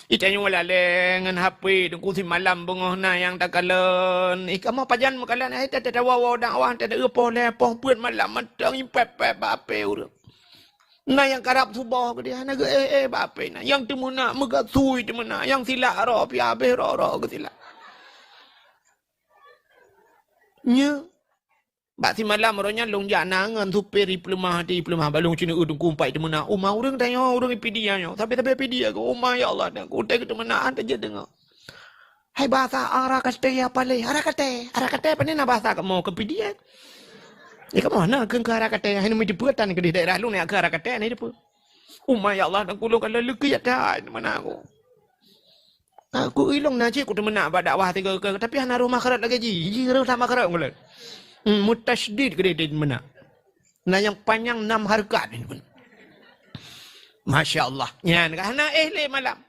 Itanya wala lengan HP dengku si malam bengah na yang tak kalan. Ikama pajan makalan ai tak wawa dakwah tak apa lepoh puan malam matang impep bape urang. Na yang karap subah ke dia naga bape na yang temuna mega sui temuna yang silak ro pi abe ro ke silak. Nya Bak si malam ronya long janangan superi pelemah balung cina udung kumpai temena. Umah urang tanya urang ipidia nyo. Tapi ipidia ko umah ya Allah dah. Ku teh temenaan aja dengar. Hai bahasa ara kate apa le? Ara kate apa ni na bahasa kamu ke pidia? Kamu mana ke ara kate? Hai nu dipuatan ke di daerah lu ni ke ara kate ni depu. Umah ya Allah dah kulung kalau leki ya dah mana aku. Aku ilong naji ku temena ba dakwah tiga ke tapi hana rumah kerat lagi ji rumah kerat ngulan. Mutasydid kredit mana. Nah yang panjang 6 harkat ini pun. Masya Allah. Yan kahana le malam.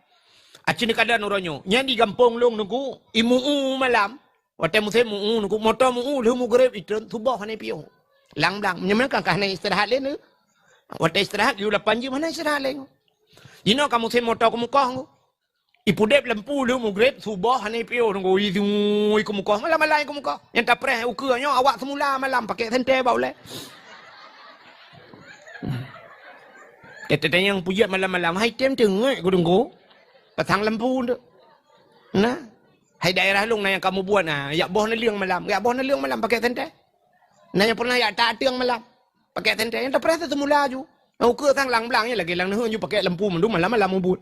Acini kada nuronyo. Yan di kampung long nunggu imu malam. Wate muse mu nunggu motor mu lu mu grep itu tubuh hane piu. Lang nyaman kan kahana istirahat le nu. Wate istirahat yu 8 jam mana istirahat le. Dino kamu se motor kamu kong. Ipudep lempu lu mu grep subuh hane piu nunggu itu iku muka malam iku muka yang tak preh ukurnya awak semula malam pakai sente bau le. Tetenya yang pujat malam-malam hai tem tengok ku tunggu pasang lempu tu. Nah, hai daerah lung yang kamu buat nah, yak boh na liang malam pakai sente. Nah yang pernah yak tak tiang malam pakai sente yang tak preh semula ju. Ukur sang lang-lang lagi lang nah ju pakai lempu mendu malam-malam mubut.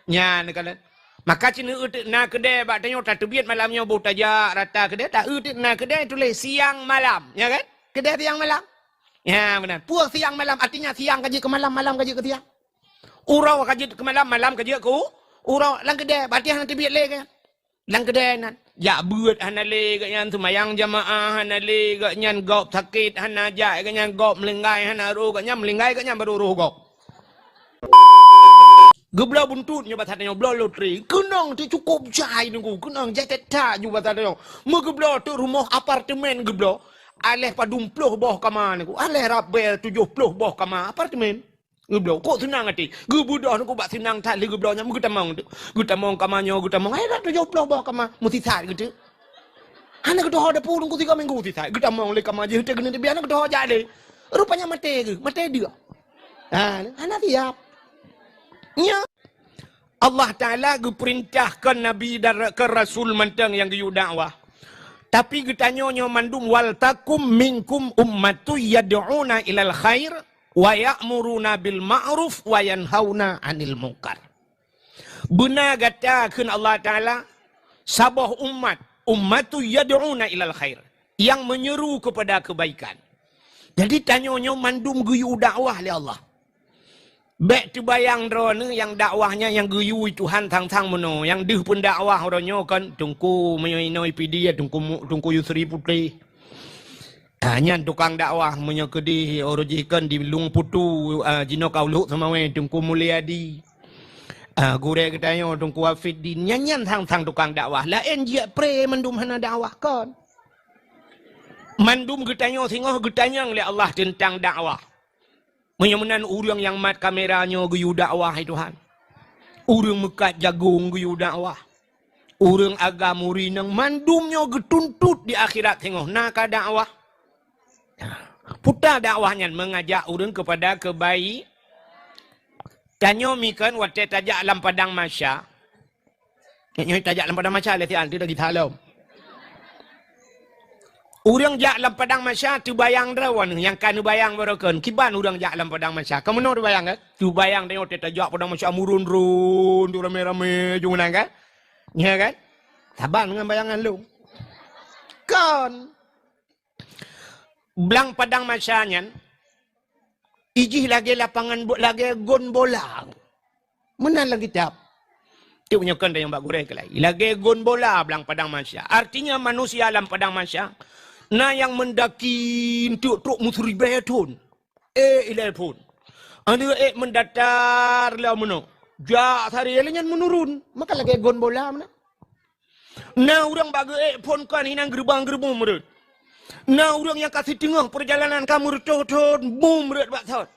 Nya nak maka cina utik na kedai bak tanya tak terbiat malamnya bau tajak rata kedai tak utik na kedai tulis siang malam ya kan kedai siang malam ya benar puak siang malam artinya siang kaji ke malam malam kaji ke siang urau kaji ke malam malam kaji ke urau lang kedai berarti hana terbiat le kan lang kedai nan ya buat hana le kan semayang jamaah hana le kan nyan gop sakit hana jai kan nyan gop melinggai hana ru kan nyan melinggai kan nyan baru ru gop. Geblau buntutnya batanya geblau lotri. Kenang tu cukup jai nunggu. Kenang jai teta juga batanya. Megeblau tu rumah apartemen geblau. Aleh padum puluh boh kamar nunggu. Aleh rabel 70 boh kamar apartemen. Geblau. Kok senang hati. Gebudah nunggu bat senang tak le geblaunya. Gutamong tu. Gutamong kamarnya gutamong. Ayah 70 boh kamar. Mesti sat gitu. Anak kedoh ada pun nunggu 3 minggu mesti sat. Gutamong le kamar je. Kena biar anak kedoh jadi. Rupanya mati ke. Mati dia. Anak siap. Ya. Allah Ta'ala perintahkan Nabi dan ke Rasul mentang yang giyu dakwah. Tapi getanyonya mandum wal takum minkum ummatu yad'una ilal khair wa ya'muruna bil ma'ruf wa yanhauna 'anil munkar. Benar katakan Allah Ta'ala sabah ummatu yad'una ilal khair yang menyeru kepada kebaikan. Jadi tanyonya mandum giyu dakwah oleh Allah. Bek tu bayang drone yang dakwahnya yang guyui Tuhan tang mono yang deh pun dakwah orangnya kan tungku menyinoi PD tungku Yusri Putri. Hanya tukang dakwah menyekedi orojikan di Lung Putu Jino Kaulu sama we tungku Mulyadi. Gure katanya tungku Afidin nyanyian tang tukang dakwah. Lain dia pre mendum hana dakwah kan. Mandum katanya singoh katanya oleh Allah tentang dakwah. Menyemenan orang yang mat kameranya geyu dakwah Tuhan. Orang mekat jagung geyu dakwah. Orang agama rinang mandumnya getuntut di akhirat tengok nak dakwah. Putar dakwahnya mengajak orang kepada kebaikan. Tanya mikan waktu tajak alam padang masya. Nyoy tajak alam padang masya letian tu lagi thalau. Urang jak dalam padang masya tu bayang drawan yang kan bayang barokan kiban urang jak dalam padang masya kamu no bayang kan tu bayang tengok tajak padang masya murun-run tu rame-rame jungan kan ya kan sabar dengan bayangan lu kan belang padang masyanya ijih lagi lapangan lagi gon bola mana lagi tap tu punya kan yang bak gurek lagi gon bola belang padang masya artinya manusia dalam padang masya na yang mendaki untuk truk musri beton ilal pun ada mendatar lah meno jak hari elenyan menurun maka lagi gon bola mana na orang bagi pun kan hinang gerbang-gerbang merut na orang yang kasih tengah perjalanan kamu retot bum merut bak thot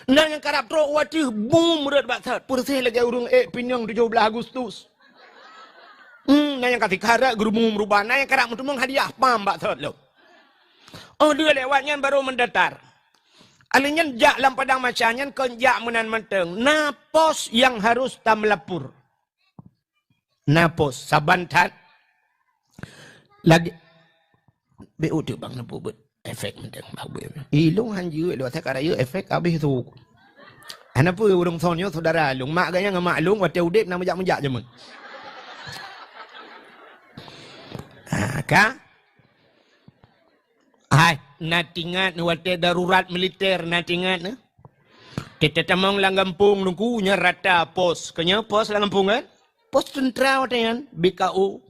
Nah yang karap trok wati boom red batat. Persih lagi urung Pinang 17 Agustus. Nah yang kati karak gerumum merubah. Nah yang karap mentumang hadiah pam batat lo. Oh dia lewatnya baru mendatar. Alinyan jak lam padang macamnya konjak menan menteng. Nah pos yang harus tam melapur. Nah pos sabantat. Lagi. BU tu bang nampu bet. Efek menteng babu. Ilung hanju lo tak ada efek habis tu. Kenapa orang sonyo saudara lung mak gaya ngam mak lung wate udip nama jak-jak je mun. Ka? Hai, natingat wate darurat militer natingat ne. Kita tamang lang kampung nungku nya rata pos. Kanya pos lang kampung kan? Pos tentera wate kan BKU.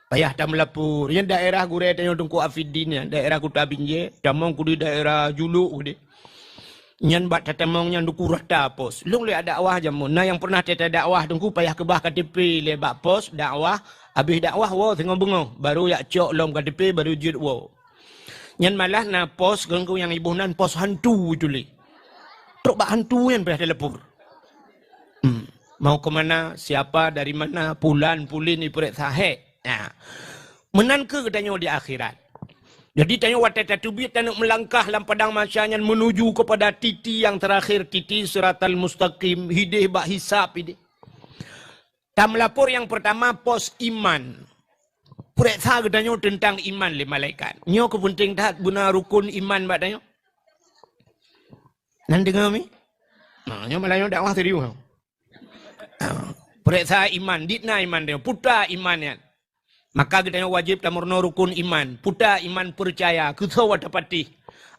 Payah tam melapur. Yang daerah gure tanyo tungku Afidin ya, daerah Kuta Binjai, tamang ku di daerah Juluk ku di. Nyan bat tatamang nyan duku rata pos. Lung le ada dakwah jamun. Nah yang pernah teta dakwah tungku payah kebah KTP le bak pos dakwah, habis dakwah wo tengok bengong, baru yak cok lom KTP baru jut wo. Nyan malah na pos gengku yang ibunan pos hantu itu le. Truk bak hantu yang payah telepur. Mau ke mana, siapa, dari mana, pulan, pulin, ipuret sahek. Nah, menan ke katanya di akhirat. Jadi tanya watai tatubit tanya melangkah dalam padang masyanya menuju kepada titi yang terakhir, titi siratal mustaqim, hidih bak hisap hidih. Tam lapor yang pertama pos iman. Periksa katanya tentang iman le malaikat. Nyo kepenting tak guna rukun iman bak tanya. Nan dengar mi? Nah, nyo malah nyo dakwah tadi. Periksa iman, ditna iman dia, putra iman ya. Maka kita wajib tamurno rukun iman. Puta iman percaya. Kita wadapati.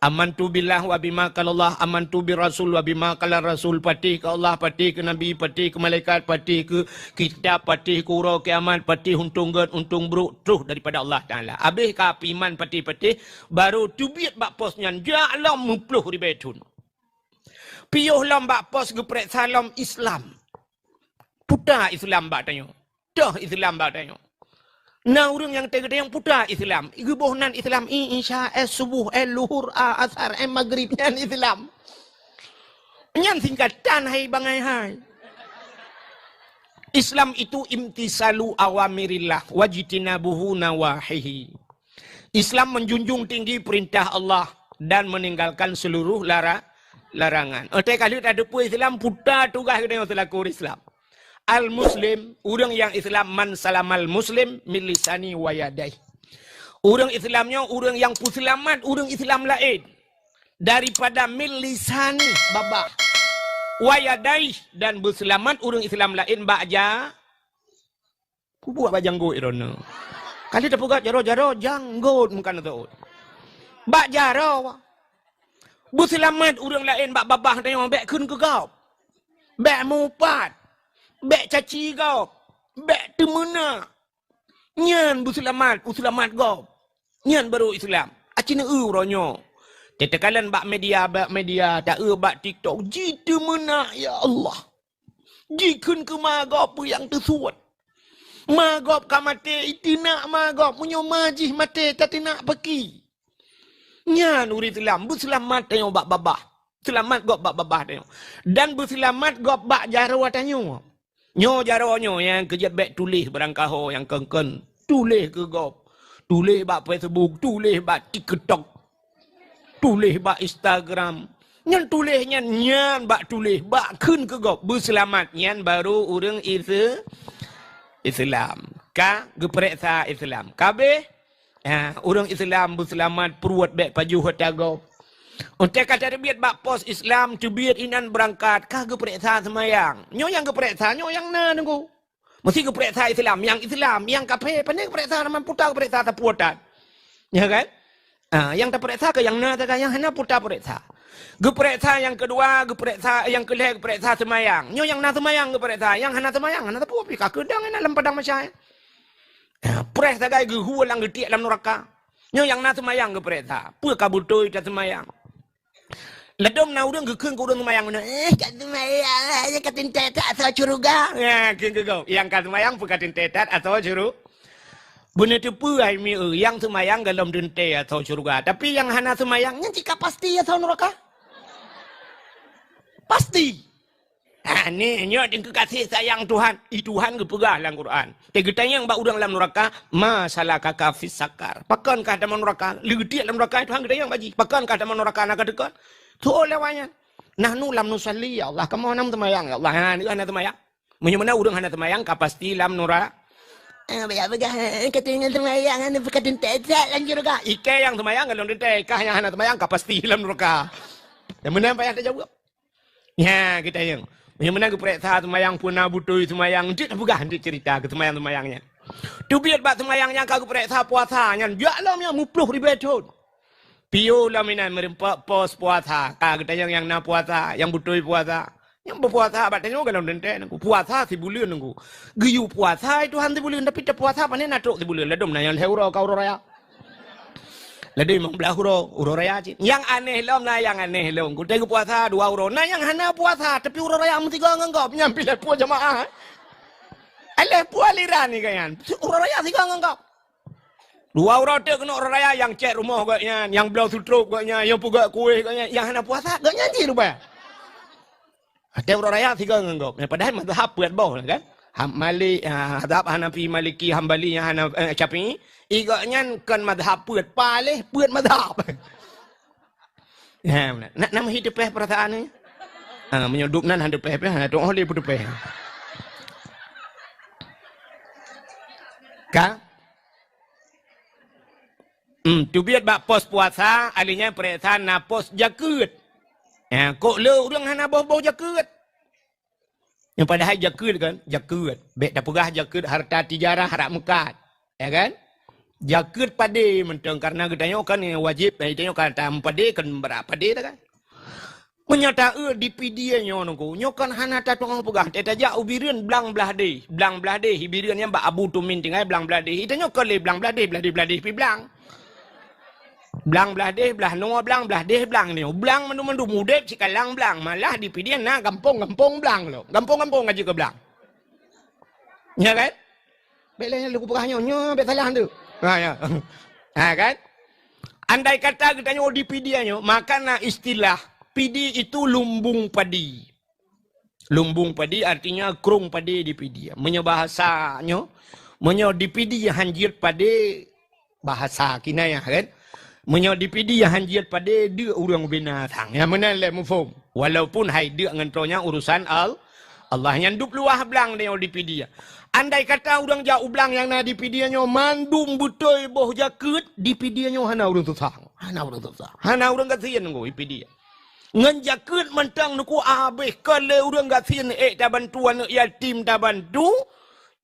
Amantu billah wa bima kalallah. Amantu bi rasul wa bima kalal rasul. Pati ke Allah, pati ke Nabi, pati ke malaikat, pati ke kitab, pati ke urau kiamat, pati untung ged, untung bruk. Terus daripada Allah Ta'ala. Habis ka iman pati-pati. Baru tubiat bak posnya. Ja'lam mupluh ribetun. Piyuh lam bak pos geprek salam Islam. Puta Islam bak tanya. Dah Islam bak tanya. Nah orang yang tegak yang putra Islam, ibunan Islam insya subuh luhur asar maghrib nyan Islam. Nyan singkatan hai bangai hai. Islam itu imtisalu awamirillah wajtinabuhu nawahihi. Islam menjunjung tinggi perintah Allah dan meninggalkan seluruh larangan. Oke kali ada pun Islam putra tugas kita yang selaku Islam. Al-Muslim, orang yang Islam man salamal Muslim milisani wayadai. Orang Islamnya, orang yang puselamat, orang Islam lain. Daripada milisani babah. Wayadai dan berselamat orang Islam lain bakja. Ku buat bajanggo irono. Kali terpugat jaro-jaro janggut bukan itu. Bak jaro. Berselamat orang lain bak babah tengok bek kun ke kau. Bek mupat. Bek caci kau. Bek temena. Nyan berselamat kau. Nyan baru Islam. Acina ronyo. Tetekalan bak media tak bak TikTok. Ji temena ya Allah. Ji kun ke magop yang tersuat. Magop ka mate itina magop munyo majih mate tatina peki. Nyan uri Islam berselamat tengok bak babah. Selamat gop bak babah tengok. Dan berselamat gop bak jaro tanyo. Nyo jaronyo yang kejat bek tulis berangkaho yang kengken. Tulis ke gop. Tulis bak Facebook. Tulis bak TikTok. Tulis bak Instagram. Nyan tulis nyan bak tulis. Bak kun ke gop. Berselamat. Nyan baru orang Islam. Ka gepereksa Islam. Kabeh. Orang Islam berselamat. Peruat bek paju hotel gop. Untuk kata biat bak pos Islam tu biat inan berangkat kah gepereksa semayang. Nyo yang gepereksa nyo yang na nunggu. Mesti gepereksa Islam yang kape pandai gepereksa nama putar gepereksa ta puatan. Ya kan? Yang tak pereksa ke yang na ta yang hana putar pereksa. Gepereksa yang kedua gepereksa yang kelih gepereksa semayang. Nyo yang na semayang gepereksa yang hana semayang hana ta pupi ka kedang dalam padang masyai. Pres ta gai gehu lang getiak dalam neraka. Nyo yang na semayang gepereksa. Pu kabutoi ta semayang. Ledom na urang gekeng ko urang semayang mana? Kat semayang, katin tetat atau curuga. Ya, keng kau. Yang kat semayang katin tetat atau curug. Benar tu pu ai mi yang semayang dalam dente atau curuga. Tapi yang hana semayang nya jika pasti atau neraka. Pasti. Ni nyo dengan kasih sayang Tuhan. Tuhan kepegah dalam Quran. Tegeta yang bak udang dalam neraka, masalah kakak fis sakar. Pakan kata neraka, legetik dalam neraka Tuhan kita yang baji. Pakan kata neraka nak dekat. Tu olehnya. Nahnu lam nusalli ya Allah. Kamu nam temayang ya Allah. Ni ana temayang. Menyemana udang hana temayang pasti lam neraka. Begah katanya temayang ana berkatun tak lanjut ka. Ike yang temayang kalau detek kah yang hana temayang pasti lam neraka. Yang mana apa yang tak jawab? Ya kita yang mana ke periksa temayang puna butui temayang dia bukan dia cerita ke temayang-temayangnya. Tu biar bak temayangnya kau periksa puasanya. Biarlah yang 50 ribu tahun. Pio laminan merempak pos puasa. Kau kita yang nak puasa, yang butui puasa. Yang berpuasa batanya kalau dente nunggu puasa si bulan nunggu. Giyu puasa itu hanti bulan tapi tak puasa panen natuk si bulan. Ledom na yang leuro kau raya. Ledom membelah uro raya cik. Yang aneh lom na yang aneh lom. Ku tengok puasa 2 euro. Nah yang hana puasa tapi uro raya mesti kau nganggap nyampi lepo jemaah. Lepo aliran ni kan. Uro raya si kau nganggap. 2 euro tu kena uro raya yang cek rumah katnya, yang belau sutruk katnya, yang pugak kuih katnya, yang hana puasa katnya je rupanya. Ada uro raya si kau nganggap. Padahal mazhab buat boh kan. Malik, Hadab Hanafi, Maliki, Hambali, Syafi'i. Igaknya kan madhab puat palih, puat madhab. Ya, nak nama hidup perasaan ni. Menyudup nan hidup tu oleh hidup Ka? Tu biar bak pos puasa, alinya perasaan na pos jakut. Ya, kok le urang hana bau-bau jakut. Yang padahal jakut kan, jakut. Bek dah pegah jakut harta tijarah harap mekat. Ya kan? Jakut pade mentang karena katanya kan wajib katanya kan tam pade kan berapa pade tak kan menyata di PD nya nunggu nyokan hana ta tong pegah teta ja ubireun blang belah de hibireun yang ba abu tumin tinggal blang belah de itanya kan le blang belah de pi blang belah de belah no belah de belang ni belang mendu mudep sikalang belang malah di PD na gampong belang lo gampong aja ke belang ya kan belanya lu pegahnya nyo bet salah tu. Ya. Kan? Andai kata kita nyo di PD nyo, maka na istilah PD itu lumbung padi. Lumbung padi artinya krung padi di PD. Menyo bahasanya, menyo di PD hanjir padi bahasa kinayah kan. Menyo di PD hanjir padi dia orang binatang. Yang mana le mufum. Walaupun hai dia ngentronya urusan Allah yang dup luah belang dia di PD. Andai kata orang jauh belang yang na di pidiannya mandum betul boh jakut di pidiannya hana orang susah. Hana orang kasihan nunggu di pidia. Ngan jakut mentang nuku habis kalau orang kasihan tak bantuan yatim tak bantu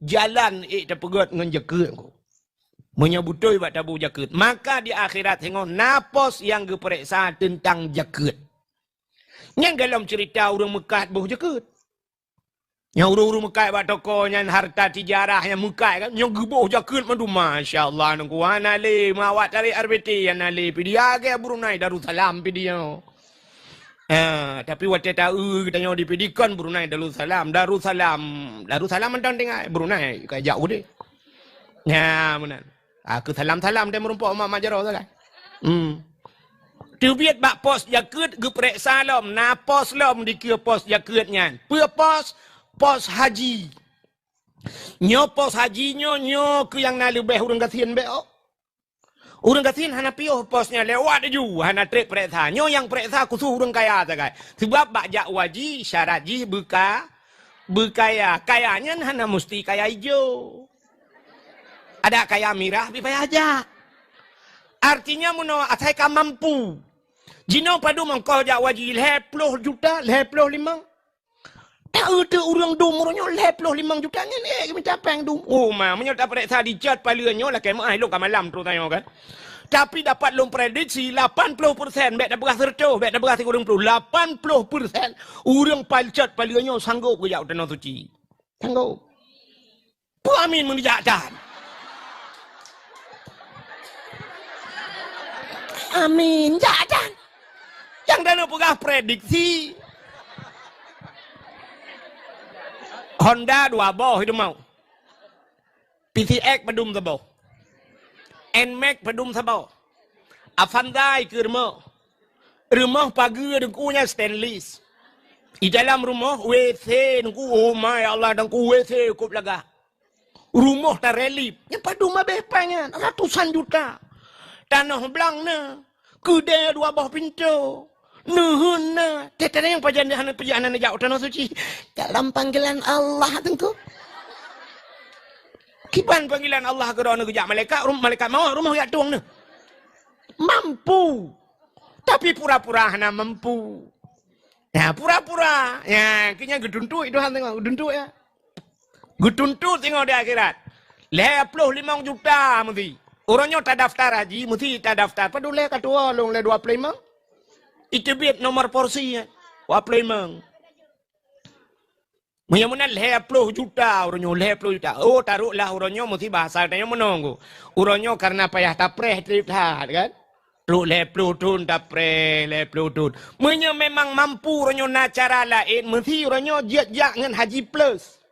jalan tak pegat ngan jakut nunggu. Menyebutoi buat tabu jakut. Maka di akhirat tengok napos yang keperiksa tentang jakut. Yang dalam cerita orang mekat boh jakut. Yang urung-urung mekai buat toko yang harta tijarah yang mekai kan yang gebuh jakut mandu masya-Allah nunggu ana le mawat dari RBT yang ale pi dia ke Brunei Darussalam pi dia. Tapi waktu tahu kita nyo dipidikan Brunei Darussalam mentang dengar Brunei kai jauh deh. Ya benar. Aku salam-salam dia merumpak mak majaro kan. Tu biat bak pos jakut geperiksa lom na pos lom dikira pos jakutnya. Pua pos haji. Nyo pos haji nyo ke yang na lebih urang kasihan be. Urang kasihan hana pio posnya lewat ju hana trek periksa. Nyo yang periksa kusuh urang kaya sagai. Sebab bak jak waji syarat ji berkaya. Kayanya hana mesti kaya hijau. Ada kaya mirah bi payah aja. Artinya muno atai ka mampu. Jino padu mangkau jak waji 10 juta, 55. Tak ada orang dumurnya 55 juta ni minta peng dum. Oh mah menyerta periksa dicat palanya lah kemah lo malam tu tanya kan. Tapi dapat lom prediksi 80% bet dah beras serta, bet dah beras 30. 80% orang palcat palanya sanggup ke jauh tanah suci. Sanggup. Pu amin menjajan. Amin jajan. Yang dana pegah prediksi Honda 2 boh itu mau. PTX pedum sabo. NMAX pedum sabo. Avanza ke rumah. Rumah pagi dengkunya stainless. Di dalam rumah WC nunggu oh my Allah dan ku WC kup laga. Rumah tak relip. Yang padu mah bepanya ratusan juta. Tanah belangna. Kedai dua bawah pintu. Nuhunna. Tetap yang perjalanan jauh tanah suci. Dalam panggilan Allah tengku. Kipan panggilan Allah ke dalam kerja malaikat. Malaikat mau rumah yak tuang ni. Mampu. Tapi pura-pura hana mampu. Ya pura-pura. Ya kini geduntu itu han tengok geduntu ya. Geduntu tengok di akhirat. 55 juta mesti. Orangnya tak daftar haji mesti tak daftar. Padahal ketua long le 25. Itu biar nomor porsi ya. 25. Menyamunan 50 juta orangnya 50 juta. Oh taruhlah orangnya mesti bahasa tanya menunggu. Orangnya karena payah tapreh trip kan. Lu leplutun tapre leplutun. Menya memang mampu ronyo na cara lain. Mesti ronyo jak dengan haji plus.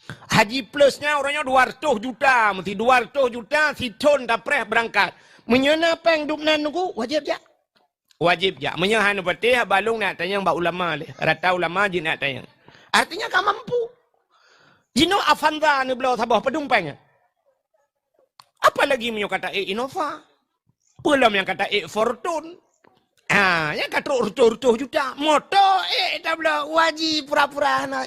Haji plusnya ronyo 200 juta. Mesti 200 juta si ton tapre berangkat. Menya apa yang duknan nunggu wajib jak. Wajib jak. Menya hanu patih balung nak tanya mbak ulama le. Rata ulama jin nak tanya. Artinya kau mampu. Jino Avanza ni belau sabah pedumpangnya. Apalagi menyo kata Innova. Belum yang kata Fortune. Yang kata urtuh juta. Moto tak boleh wajib pura-pura na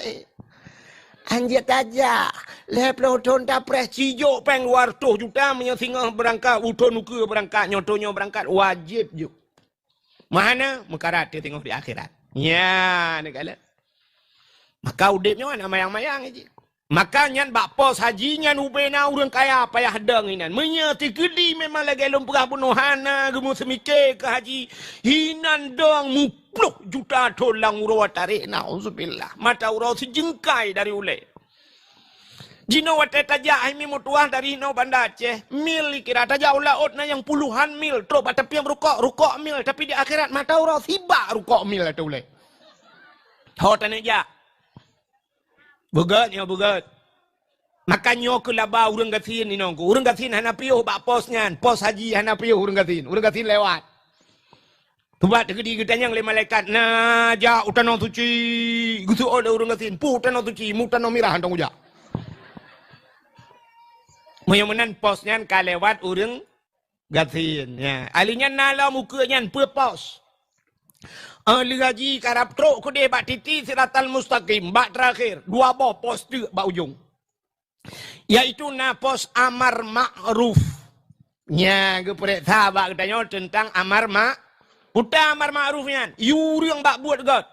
anjir aja. Leplo ton tak pres cijo peng 200 juta menyosingah berangkat uton ke berangkat nyotonyo berangkat wajib juk. Mana mekarat dia tengok di akhirat. Ya, negala. Maka udipnya mana mayang-mayang aja. Makanya bak pos haji nyan ubena urang kaya payah dang inan. Menyati gedi memang lagi lom perah bunuhana gemu semike ke haji. Hinan dong 10 juta dolang urawa tarik nauzubillah. Mata uraw sejengkai dari ule. Jino wate tajah mi mutuah dari no Banda Aceh. Mil kira tajah laut na yang puluhan mil. Terus tapi yang rukok mil. Tapi di akhirat mata uraw tiba rukok mil atau ule. Hotan aja. Bugat. Makanya ke laba urang gatin ni nongku. Urang gatin hana piuh bak posnya. Pos haji hana piuh urang gatin. Urang gatin lewat. Tubat gedi gedanyang le malaikat. Nah, ja utano suci. Gusu oleh urang gatin. Pu utano suci, mutano mirah hantong uja. Menyamanan posnya ka lewat urang gatin. Ya, alinya nala mukanya pe pos. Ahli haji karab truk ku dia bak titi siratal mustaqim bak terakhir dua boh pos tu bak ujung yaitu na pos amar ma'ruf nya ke pere sahabat katanya tentang amar puta amar ma'rufnya yuri yang bak buat god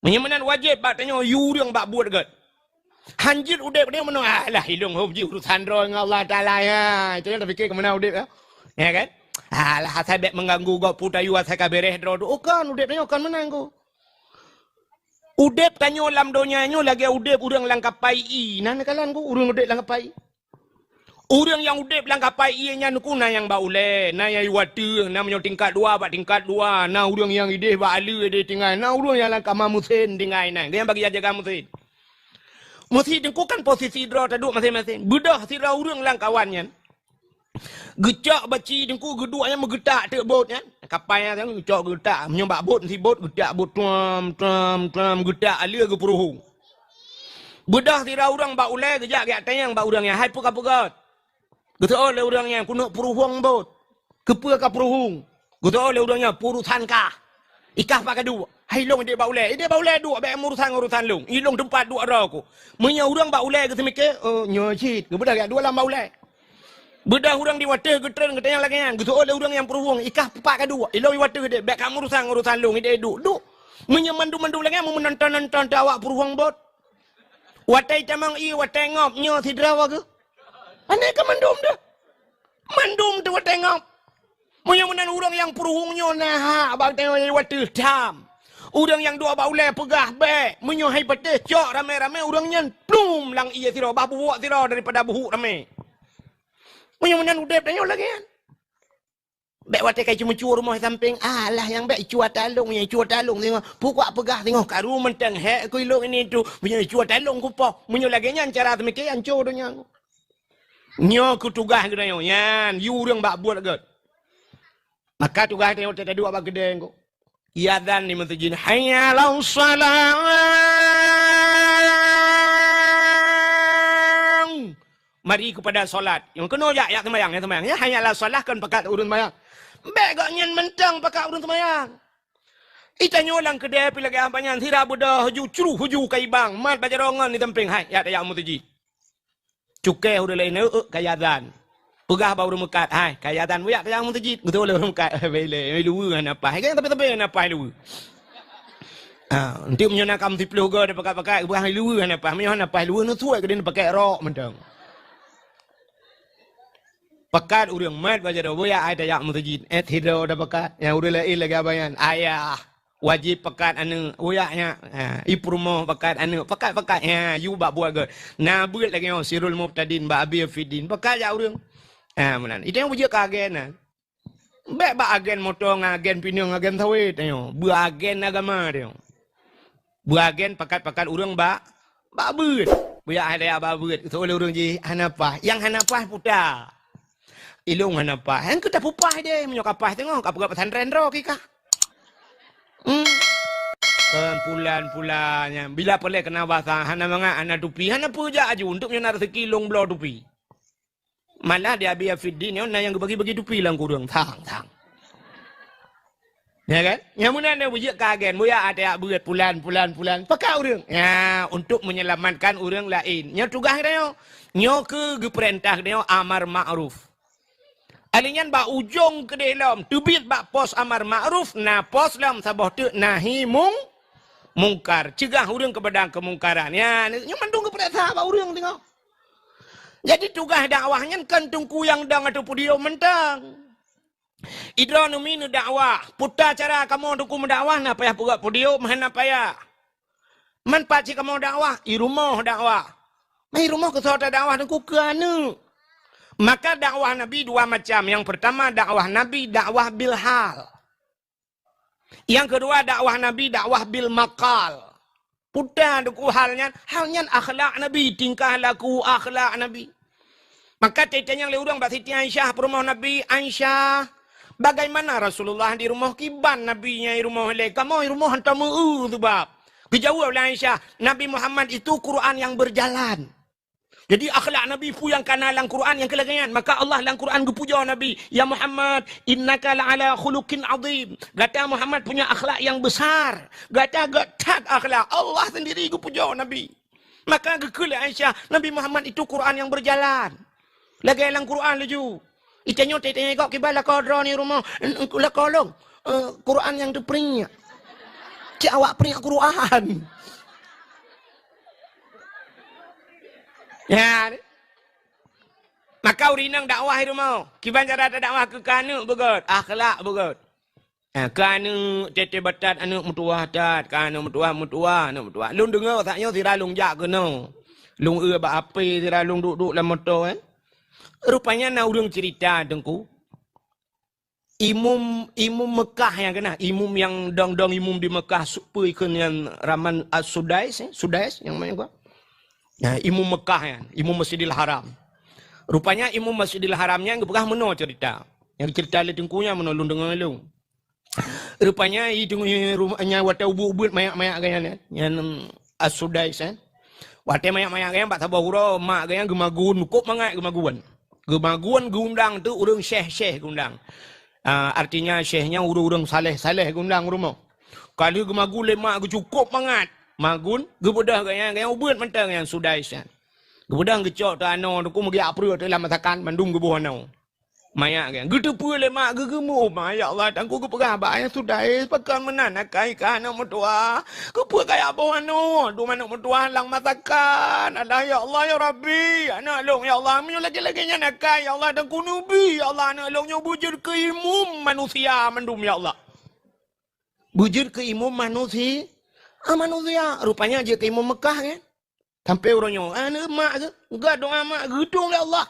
menyamanan wajib bak tanya yuri yang bak buat god hanjir udep dia menung alah hilung hobi urusan ro Allah taala ya itu yang terfikir ke mana udep ya kan. Alah saya mengganggu kau putar yuat saya kabereh drodo. Oh kan udep tanya kan menang kau. Udep tanya lam donyanya lagi udep urang langkapai i. Nana kalan kau urang udep langkapai. Urang yang udep langkapai i nya nuku na yang baule, na yang yuatu, na menyo tingkat 2 bak tingkat 2. Na urang yang ide bak alu ide tinggal. Na urang yang langkama musin tinggal na. Yang bagi jaga musin. Musin dengku kan posisi draw taduk masing-masing. Bedah sira urang langkawannya. Gecak baci dengku geduanya megetak te bot kan kapal yang gecak getak menyembak bot si bot getak bot tuam getak alia ke peruhung bedah tira orang bak ulai gejak gak tayang bak orang yang hai puka pukat getak oleh orang yang kuno peruhung bot kepa ka peruhung getak oleh orangnya purusan kah ikah pak kadu hai long dia bak ulai duk bak urusan long ilong tempat duk ada aku menya orang bak ulai ke semike nyocit ke bedah gak dua lam bak ulai. Bedah orang di water getren katanya lagi yang gitu oleh orang yang peruhung ikah pak kadu iloi water gede bek kamu urusan long ide duk menyemandu lagi mau menonton awak peruhung bot watai tamang watai ngop nyo sidrawa ke ane ke mandum tu watai ngop menyemenan orang yang peruhung nyo nah bak tengok water tam orang yang dua baulai pegah bek menyohai patih cok rame-rame orangnya plum lang iya siro babu buat siro daripada buhuk rame. Menyemenan udep tanya lagi kan. Bek watai kai cuma cua rumah samping. Alah yang bek cua talung tengok. Pukak pegah tengok karu mentang hek ku ilung ini tu. Menyo cua talung ku poh. Menyo lagi nyan cara semike anco donya. Nyo ku tugah ku tanya yan. You urang bak buat god. Maka tugah tengok tadi dua bak gede ku. Iadzan di masjid. Hayya 'alas shalah. Mari kepada solat. Yang kena ya sembahyang, ya sembahyang. Ya hayya 'alas shalah kan pakat urun sembahyang. Bek gak nyen mentang pakat urun sembahyang. Ita nyolang kedai pi lagi ampanyan sira budah huju curu huju kai bang mat baca rongan di temping hai ya ya mutaji. Cukai udah lain kayadan. Pegah baru mekat hai kayadan buya ya mutaji. Betul le mekat bele lu kan apa. Hai kan tapi apa lu. Nanti menyonak kam 10 go ada pakai buah lu kan apa. Menyonak apa lu nu suai ke dia pakai rok mentang. Pakat urang mat baca do buya ada ya mutaji. Hido ada pakat yang udah lain lagi abayan ayah. Wajib pekat anu uyaknya iprumo pekat anu pekat ya you bak buat ke nabut lagi yang sirul mubtadin ba abi fidin pekat ya urang menan itu yang wujud agen bek bak agen motor agen pinang agen sawit yo bu agen agama dia bu agen pekat urang bak beut buya ada ya bak beut itu oleh urang ji hanapa yang hanapa puta ilung hanapa yang kita pupah dia menyokapah tengok kapal pesantren ro kika pulan-pulannya bila boleh kena bahasa hana manga ana tupi hana puja aju untuk nyonar sekilong blo tupi malah dia biar fiddin yang bagi-bagi tupi lang kurang thang ya kan yang mana ada wujud kagen buya ada buat pulan pakai urang ya untuk menyelamatkan urang lain nya tugas dia nyo ke perintah dia amar ma'ruf alinyan ba ujung ke dalam tubit ba pos amar ma'ruf na pos lam sabah tu nahi mungkar cegah urang kepada kemungkaran ya nyo mandung kepada sahabat urang tengok jadi tugas dakwahnya kan tungku yang dang atau pudio mentang idranu minu dakwah puta cara kamu tungku mendakwah na payah puga pudio mana payah man paci kamu dakwah i rumah dakwah mai rumah ke sota dakwah tungku ke anu. Maka dakwah Nabi dua macam. Yang pertama dakwah Nabi dakwah bil hal. Yang kedua dakwah Nabi dakwah bil maqal. Pudah duku halnya akhlak Nabi, tingkah laku akhlak Nabi. Maka tetenya le urang Siti Aisyah rumah Nabi Aisyah. Bagaimana Rasulullah di rumah kiban Nabinya di rumah le kamu di rumah hantamu tu bab. Dijawab oleh Aisyah, Nabi Muhammad itu Quran yang berjalan. Jadi akhlak Nabi pu yang kana lang Quran yang kelagangan. Maka Allah lang Quran gupuja Nabi. Ya Muhammad, innaka la'ala khuluqin azim. Gata Muhammad punya akhlak yang besar. Gata gatat akhlak. Allah sendiri gupuja Nabi. Maka gekele Aisyah, Nabi Muhammad itu Quran yang berjalan. Lagi lang Quran laju. Itanya tetenya kok kibala kodro ni rumah. Lah kolong. Quran yang tepringnya. Cik awak pering Quran. Ya, maka urinang dakwah itu mau. Kiban cara dakwah ke kanu begot, akhlak begot. Kanu tete batat anu mutuah tat, kanu mutuah. Lung dengar taknya sira lung jak kena. Lung ba api sira lung duduk dalam motor kan. Rupanya na urang cerita dengku. Imum Mekah yang kena, imum yang dong imum di Mekah supui yang Raman As-Sudais, Sudais yang mana gua? Ya, imum Mekah ya, imum Masjidil Haram. Rupanya imum Masjidil Haramnya yang pernah meno cerita. Yang cerita le tengkunya meno lung dengar lung. Rupanya itu rumahnya wata ubud mayak-mayak gayanya. Yang As-Sudais kan. Wate mayak-mayak gayanya pak sabah hura mak gayanya gemagun kok mangat gemaguan. Gemaguan gundang tu urang syekh gundang. Artinya syekhnya urang saleh gundang rumah. Kalau gemagun lemak cukup mangat. Magun, gebudah gaya ubud mentang yang Sudais kan. Gebudah gecok tu ano, tu magi apru tu dalam masakan mandung gebuh ano. Maya kan. Gitu pula mak gegemu, ya Allah, tangku ke pegah yang Sudais pekan menan kai kan mutua. Kepu kaya apa ano, du mana mutua lang masakan. Allah ya Allah ya Rabbi, anak long ya Allah, minyo lagi nya nakai ya Allah tangku nubi ya Allah, anak long nyo bujur ke imum manusia mandum ya Allah. Bujur ke imum manusia. Manusia rupanya aja ke imam Mekah kan sampai orangnya mak ke enggak doa mak gedung ya Allah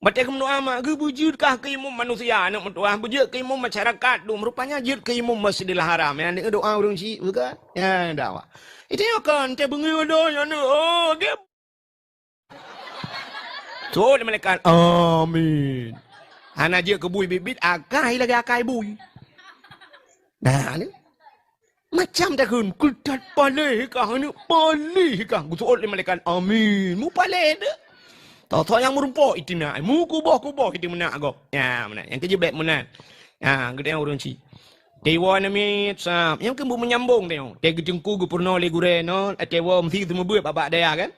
baca ke doa mak ke bujurkah ke imam manusia anak mentua bujur ke imam masyarakat dum rupanya jud ke imam Masjidil Haram yang doa orang si bukan ya dakwah itu ya kan teh bengi doa ya oh dia so malaikat amin ana je ke bui bibit akai lagi akai bui nah ni Macam dah kun, kudat palih kah ni, palih kah. Gutu oleh malaikat, amin. Mu palih dah. Tahu-tahu yang merumpok itu nak. Mu kubah itu menak kau. Ya, mana. Yang kerja baik menak. Ya, gede orang ci. Dewa nami sap. Yang kembu menyambung tengok. Tega jengku gu purno le gure no. Dewa mesti semua buat babak dia kan.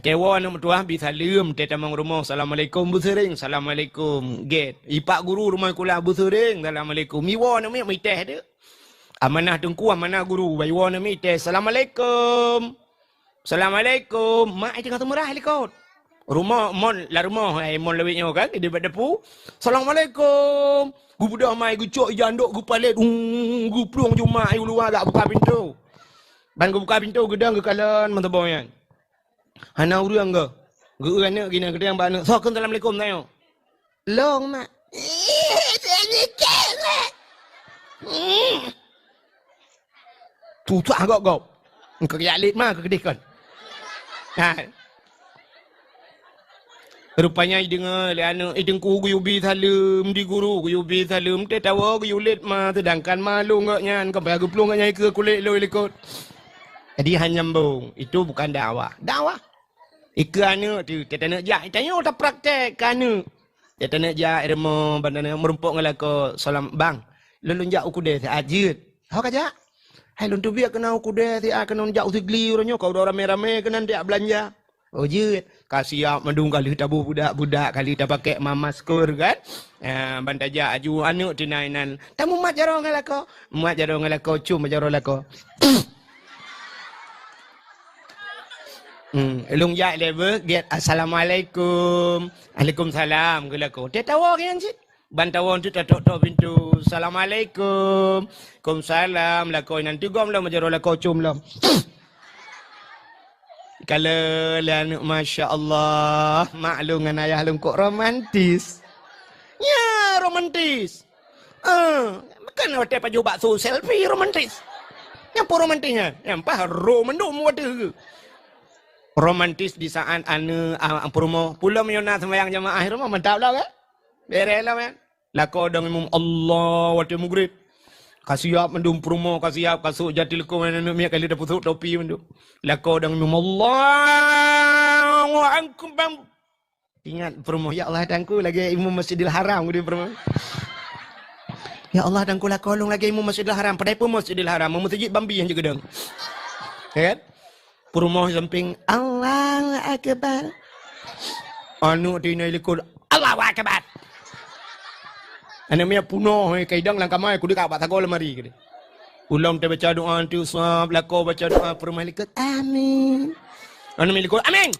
Dewa nama tuah bi salam teta mang rumah. Assalamualaikum bu sering. Assalamualaikum. Get. Ipak guru rumah kula bu sering. Assalamualaikum. Miwa nami mi teh dia. Amanah tengku amanah guru. Baywa nami teh. Assalamualaikum. Assalamualaikum. Mak itu kata murah helikot. Rumah mon la rumah mon lewitnya kan di depu. Assalamualaikum. Gu budak mai gu cok jandok gu palet gu pluang cuma ai luar tak buka pintu. Ban gu buka pintu gedang gu kalan menteboyan. Hana urang ge. Gu ana gina gedang ban. Assalamualaikum tanya. Long mak. Tu agak kau. Engkau ya lit mah ke kedekan. Ha. Rupanya dengar le anak idengku guyubi salam di guru guyubi salam te tawa guyulit ma sedangkan malu ngaknya kan bagi plung ngaknya ke kulit lo ikut. Jadi hanyambung itu bukan dakwah. Dakwah. Ikana tu kita nak jak tanya tak praktek kana. Kita nak jak remo bandana merumpuk ngalako salam bang. Lulun jak ukude ajit. Hok aja. Hai lun tu biar kena ukude ti kena jak usigli orangnya kau dah rame-rame kena dia belanja. Oh jut, kasih mendung kali tabu budak-budak kali tak pakai masker kan. Bantaja aju anu tinainan. Tamu mat jaro ngalako. Mat jaro ngalako cuma jaro lako. Elung ya level get assalamualaikum. Waalaikumsalam ngalako. Dia tahu kan sih. Bantawan tu tak tok pintu. Assalamualaikum. Waalaikumsalam lako nanti gom lah jaro lako cum lah. Kalau lan masya-Allah maklum dengan ayah lung kok romantis. Ya, romantis. Bukan hotel paju bakso selfie romantis. Yang apa romantisnya? Yang apa romandum waduh. Romantis di saat anu promo pulau menyona sembahyang jamaah rumah mantap lah kan? Berelah kan? Lako dong imam Allah waduh mugrib. Kasiap mendum promo kasiap kasuk jatil ko anu mi kali dapat topi mendum. Lako dang imam Allahu akbar. Ingat promo ya Allah dangku lagi imam Masjidil Haram gede promo. Ya Allah dangku lako long lagi imam Masjidil Haram padai pun Masjidil Haram masjid Bambi yang juga dang. Ya kan? Promo samping Allahu akbar. Anu tinai likul Allahu akbar. Anak mia punoh kaidang langkah mai kudu ka batagol lemari gede. Ulam te baca doa tu sab lako baca doa permalikat amin. Anu milikul amin.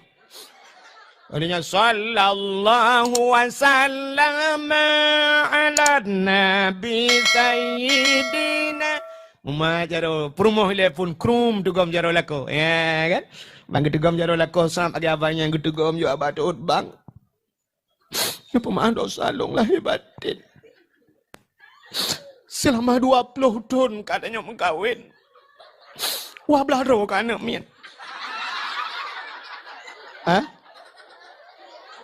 Adanya sallallahu wasallam ala nabi sayyidina. Muma jaro promo telefon krum tugam jaro lako. Ya kan? Bang tugam jaro lako sab agi abangnya tugam yo abatut bang. Ya pemaaf dosa long lah hebatin. Selama 20 tahun katanya mengkawin. Wah belaro kan anak mian. Hah?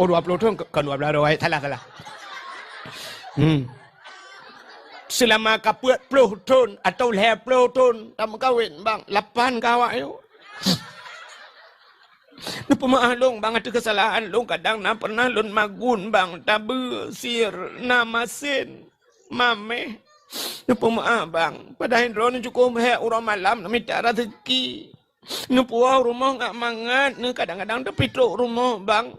Oh 20 tahun kan 20 belaro ai salah. Selama 40 tahun atau 50 tahun tak mengkawin bang. 8 kawak yo. Napa maklong bang ada kesalahan long kadang na pernah lon magun bang tabe sir namasin mame. Napa maaf bang. Padahal drone cukup orang malam nak minta rezeki. Napa rumah ngak mangat ni kadang-kadang tapi tok rumah bang.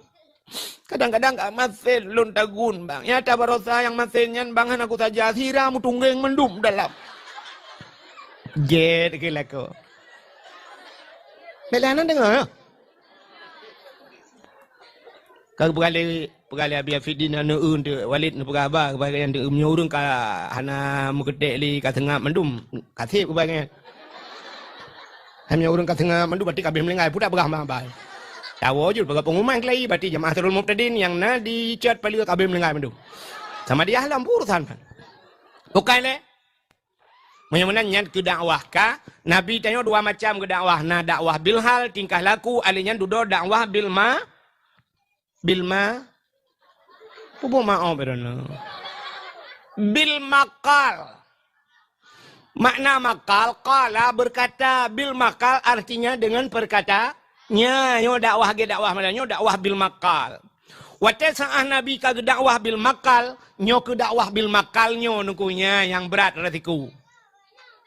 Kadang-kadang ngak masin lon tagun bang. Ya tabarosa yang masinnya bang aku saja siramu tunggeng mendum dalam. Get gila ko. Belanan dengar. Kau bergali biar fidin anu untuk walid nu beraba kepada yang menyurung ka hana muketek li ka tengah mendum kasih kebagian. Hanya urang ka tengah mendum berarti kabeh melengai budak berah bai. Tahu je bagi pengumuman kelai berarti jemaah Darul Muqtadin yang na di chat paling kabeh melengai mendum. Sama dia halam urusan kan. Bukan le. Menyenangnya ke dakwah ka Nabi tanya dua macam ke dakwah. Na dakwah bil hal tingkah laku alinya dudo dakwah Bilma pupu ma'o berana bil makal Makna makal, qala berkata, bil makal artinya dengan perkataannya. Nyo dakwah ge dakwah mana? Nyo dakwah bil makal. Wate saah Nabi ka dakwah bil makal, nyo ke dakwah bil makal nyo nukunya yang berat retiku.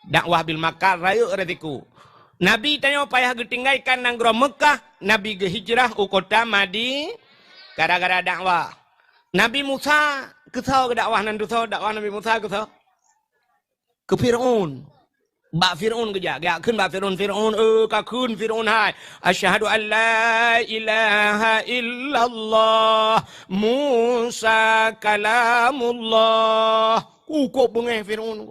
Dakwah bil makal rayu retiku. Nabi tanyo payah getinggaikan nang gro Mekah, Nabi ge hijrah u kota Madi gara-gara dakwah. Nabi Musa kesau ke dakwah nan tu dakwah Nabi Musa kesau ke Fir'aun. Bak Fir'aun keja. Gak kun bak Fir'aun. Fir'aun ka kun Fir'aun hai. Asyhadu an la ilaha illallah. Musa kalamullah. Kok bengeh Fir'aun.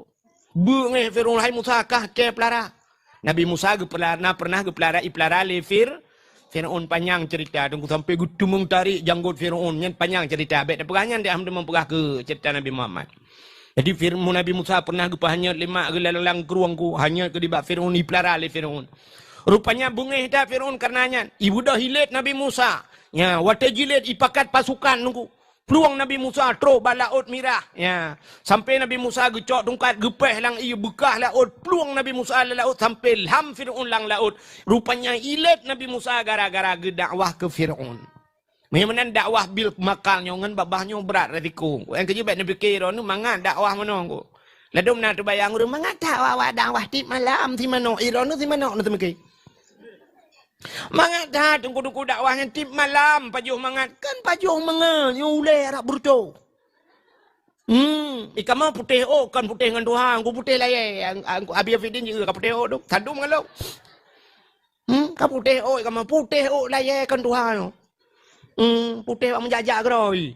Bengeh Fir'aun hai Musa kah ke pelara. Nabi Musa pernah ke pelara le Fir'aun panjang cerita. Tunggu sampai gudumung tarik janggut Fir'aun. Yang panjang cerita. Baik pegangan dia hamdu mempegah ke cerita Nabi Muhammad. Jadi firman Nabi Musa pernah hanya 5 gelalang keruangku hanya ke dibak Fir'aun dipelara oleh Fir'aun. Rupanya bungeh dah Fir'aun karenanya. Ibu dah hilit Nabi Musa. Ya, wate jilid ipakat pasukan nunggu. Peluang Nabi Musa tro balaut mirah. Ya, sampai Nabi Musa gecok tungkat gepeh lang iu bekah laut. Peluang Nabi Musa la laut sampai ham Fir'aun lang laut. Rupanya hilit Nabi Musa gara-gara gedakwah ke Fir'aun. Memang dakwah bil makal nyon babahnya berat retiku. Yang kerja baik Nabi kira nu mangan dakwah mana ko. Ladum nak tu bayang ru mangan dakwah tip malam ti mano iron ti mano nu temeke. Mangan dah tunggu dakwahnya tip malam pajuh mangan kan pajuh mangan nyule arak burto. Ikan mau putih kan putih dengan Tuhan, aku putih lah ya. Aku abi Afidin juga putih tu. Tandum kalau. Kau putih ikan mau putih lah ya kan Tuhan. Putih pak menjajak keroi.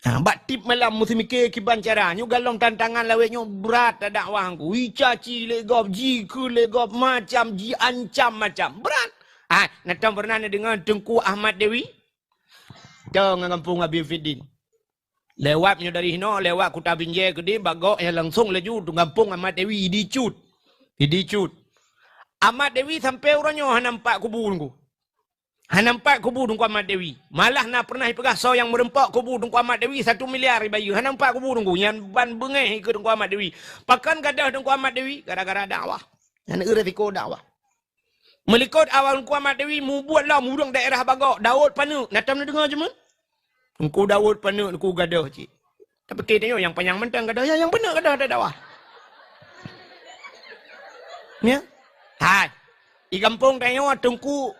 Bak tip malam mesti mikir kiban caranya. Galong tantangan lawetnya berat dakwah aku. Icaci legop, jiku legop, macam, ji ancam macam. Berat. Natang pernah dengar Tengku Ahmad Dewi? Jangan kampung Abi Fidin. Lewatnya dari hino, lewat Kuta Binjai ke dia, bagok yang langsung laju tu kampung Ahmad Dewi, dicut. Ahmad Dewi sampai orangnya nampak kubur aku. Nampak kubu Tengku Ahmad Dewi. Malah nak pernah pegah so yang merempak kubu Tengku Ahmad Dewi 1 miliar bayu. Nampak kubu Tengku yang ban bengeh ke Tengku Ahmad Dewi. Pakan gadah Tengku Ahmad Dewi gara-gara dakwah. Yang resiko dakwah. Melikut awal Tengku Ahmad Dewi mu buatlah murung daerah Bagok. Daud Panu. Natam nak dengar je man? Tengku Daud Panu Tengku gadah cik. Tapi kita yang panjang mentang gadah yang benar gadah ada dakwah. Ya. Hai. Di kampung tanya Tengku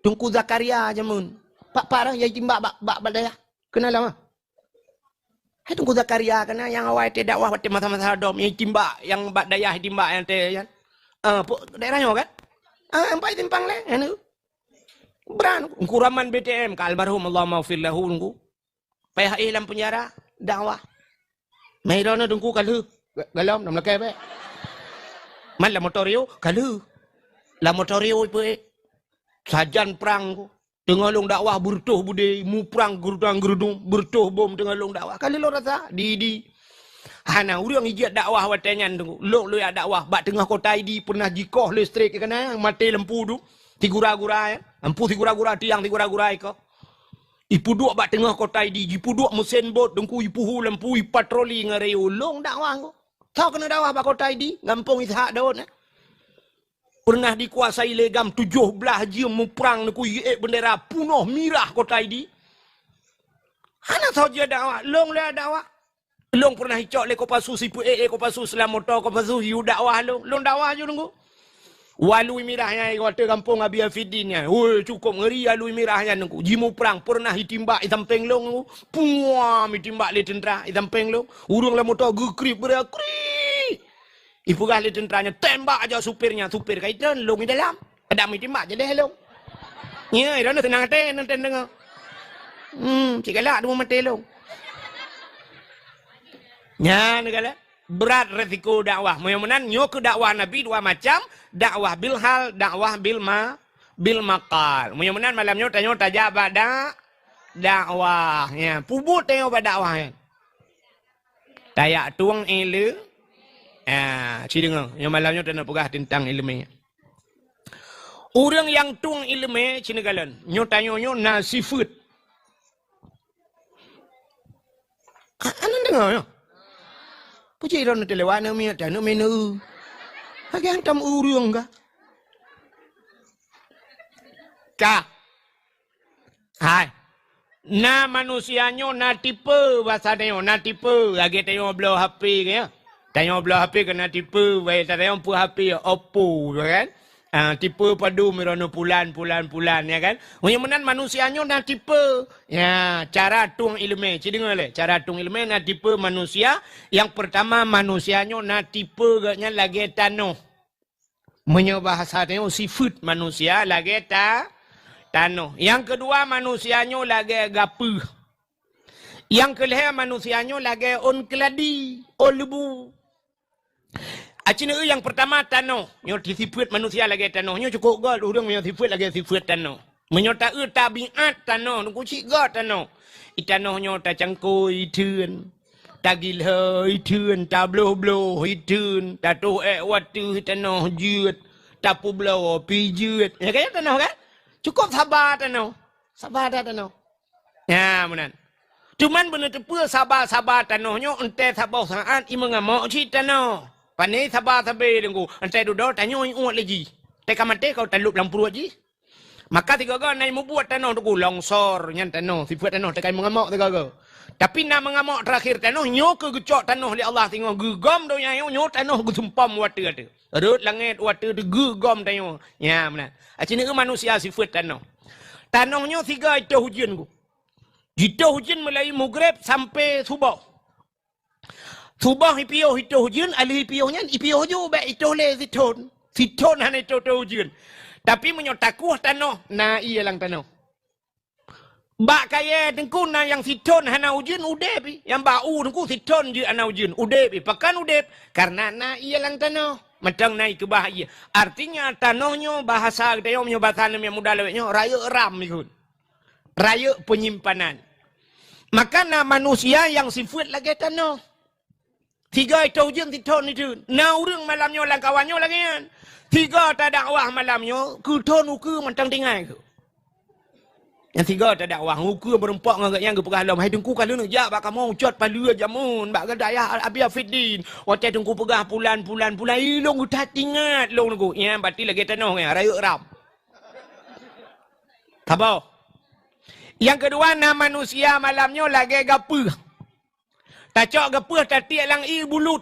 Tungku Zakaria jamun. Pak dah yang timbak bak badaya. Kenal lama. Hai Tungku Zakaria kena yang awal te dakwah waktu masa-masa dom yang timbak yang bak daya timbak yang te kan. Daerahnya kan? Empai timpang le anu. Beran kuraman BTM ka almarhum Allah maufir lahu nunggu. Payah dalam penjara dakwah. Mai dono Tungku kalu. Galam nam lakai be. Man la motorio kalu. La motorio pe. Sajan perang ku. Tengah long dakwah bertuh bude mu perang gerudang bertuh bom tengah long dakwah. Kali lo rasa di hana urang ijat dakwah watanyan tu. Lo ya dakwah bak tengah kota ID pernah jikoh listrik kana mati lampu tu. Tigura-gura ya. Lampu tigura-gura tiang tigura-gura iko. Ipu duk bak tengah kota ID, ipu duk mesin bot dengku ipu lampu patroli ngareu long dakwah ku. Tahu kena dakwah bak kota ID ngampung Ishak Daud ya. Pernah dikuasai legam 17 jam perang ku bendera punuh mirah kota ID. Hana tahu dia dakwah, long le dakwah. Long pernah hicok le Kopassu sipu Kopassu Selamoto Kopassu hiu dakwah long dakwah je nunggu. Walui mirahnya kota kampung Abi Afidin. Oi cukup ngeri alui mirahnya nunggu. Jimu perang pernah ditimbak isampeng long nunggu. Puam ditimbak le tentera isampeng long. Urang le motor gekrip berakri. Ibu kali tenteranya tembak aja supirnya. Supir kaitan long di dalam. Ada mi tembak je deh long. Ya, itu tenang hati nanti dengar. Cik galak dua mati long. Ya, negara berat resiko dakwah. Mudah-mudahan nyok dakwah Nabi dua macam, dakwah bil hal, dakwah bil maqal. Mudah-mudahan malamnya tanya tajab pada dakwah. Ya, pubut tanya pada dakwah ya. Tayak tuang ilu. Cik dengar, yang malamnya tak nak pegah tentang ilmu. Orang yang tung ilmu, cik negalan, nyo tanya-nyo nasifut. Anak dengar ya? Puji ron telewana mi ta no menu. Hagang tam urung ka. Ka. Hai. Na manusianya na tipe bahasa dia na tipe lagi tengok belah HP ke. Tengok belah HP kena tipe baik tengok pu HP Oppo kan. Tipe padu merono pulan ya kan. Yang menan manusianya na tipe. Ya, cara tung ilmu. Ci dengar le, cara tung ilmu na tipe manusia. Yang pertama manusianya na tipe gaknya lagi tano. Menyo bahasa tengok sifat manusia lagi tano. Yang kedua manusianya lagi gapu. Yang kelima manusianya lagi on keladi, on lebu. Acina yang pertama tano. Nyo sifat manusia lagi tano. Nyo cukup gol urang nyo sifat lagi sifat tano. Menyo ta tabiat tano, nu kucik gol tano. Itano nyo ta cangkoi iteun. Ta gilhoi iteun, ta bloh iteun, ta tu watu tano jeut, ta pu bloh pi jeut. Ya kan tano kan? Cukup sabar tano. Sabar dah tano. Ya, benar. Cuman benar tepu sabar tano nyo ente sabar saat i mengamok ci tano. Pani sabar dengku. Ente duduk tanyo uat lagi. Teka mate kau talup lampu lagi. Maka tiga go nai membuat tano tu longsor nyan tano. Sifat tano tekai mengamok tiga go. Tapi nak mengamok terakhir tano nyo ke gecok tano li Allah tengok gegom do nyo tano gusumpam watu ada. Rut langit watu tu gegom tano. Ya, benar. Acina manusia sifat tano. Tanahnya tiga itu hujan ku. Itu hujan mulai maghrib sampai subuh. Subuh ipio itu hujan, ali ipionya ipio jo be itu le siton. Siton hanya itu hujan. Tapi menyotakuh tanah, na iya lang tanah. Bak kaya tengku na yang siton hanya hujan udepi. Yang bau tengku siton je hanya hujan udepi. Pakan udep karena na iya lang tanah. Macam naik ke bahaya. Artinya tanahnya bahasa kita yang bahasa yang mudah lewatnya raya ram ikut. Raya penyimpanan. Maka na manusia yang sifat lagi tanah. Tiga itu hujan titon itu. Na urang malamnya lang kawannya lagi kan. Tiga tak dakwah malamnya kuton uku mentang tinggal ke. Yang tiga tak dakwah uku berempat ngagak yang gepegah lam hai dengku kalau nak jak bak kamu cot palu jamun bak gadaya abia fiddin. Waktu dengku pegah pulan ilong udah tingat long nunggu. Ya berarti lagi tanah ya raya ram. Tabau. Yang kedua na manusia malamnya lagi gapuh. Tacok gapuh tatiak lang bulut.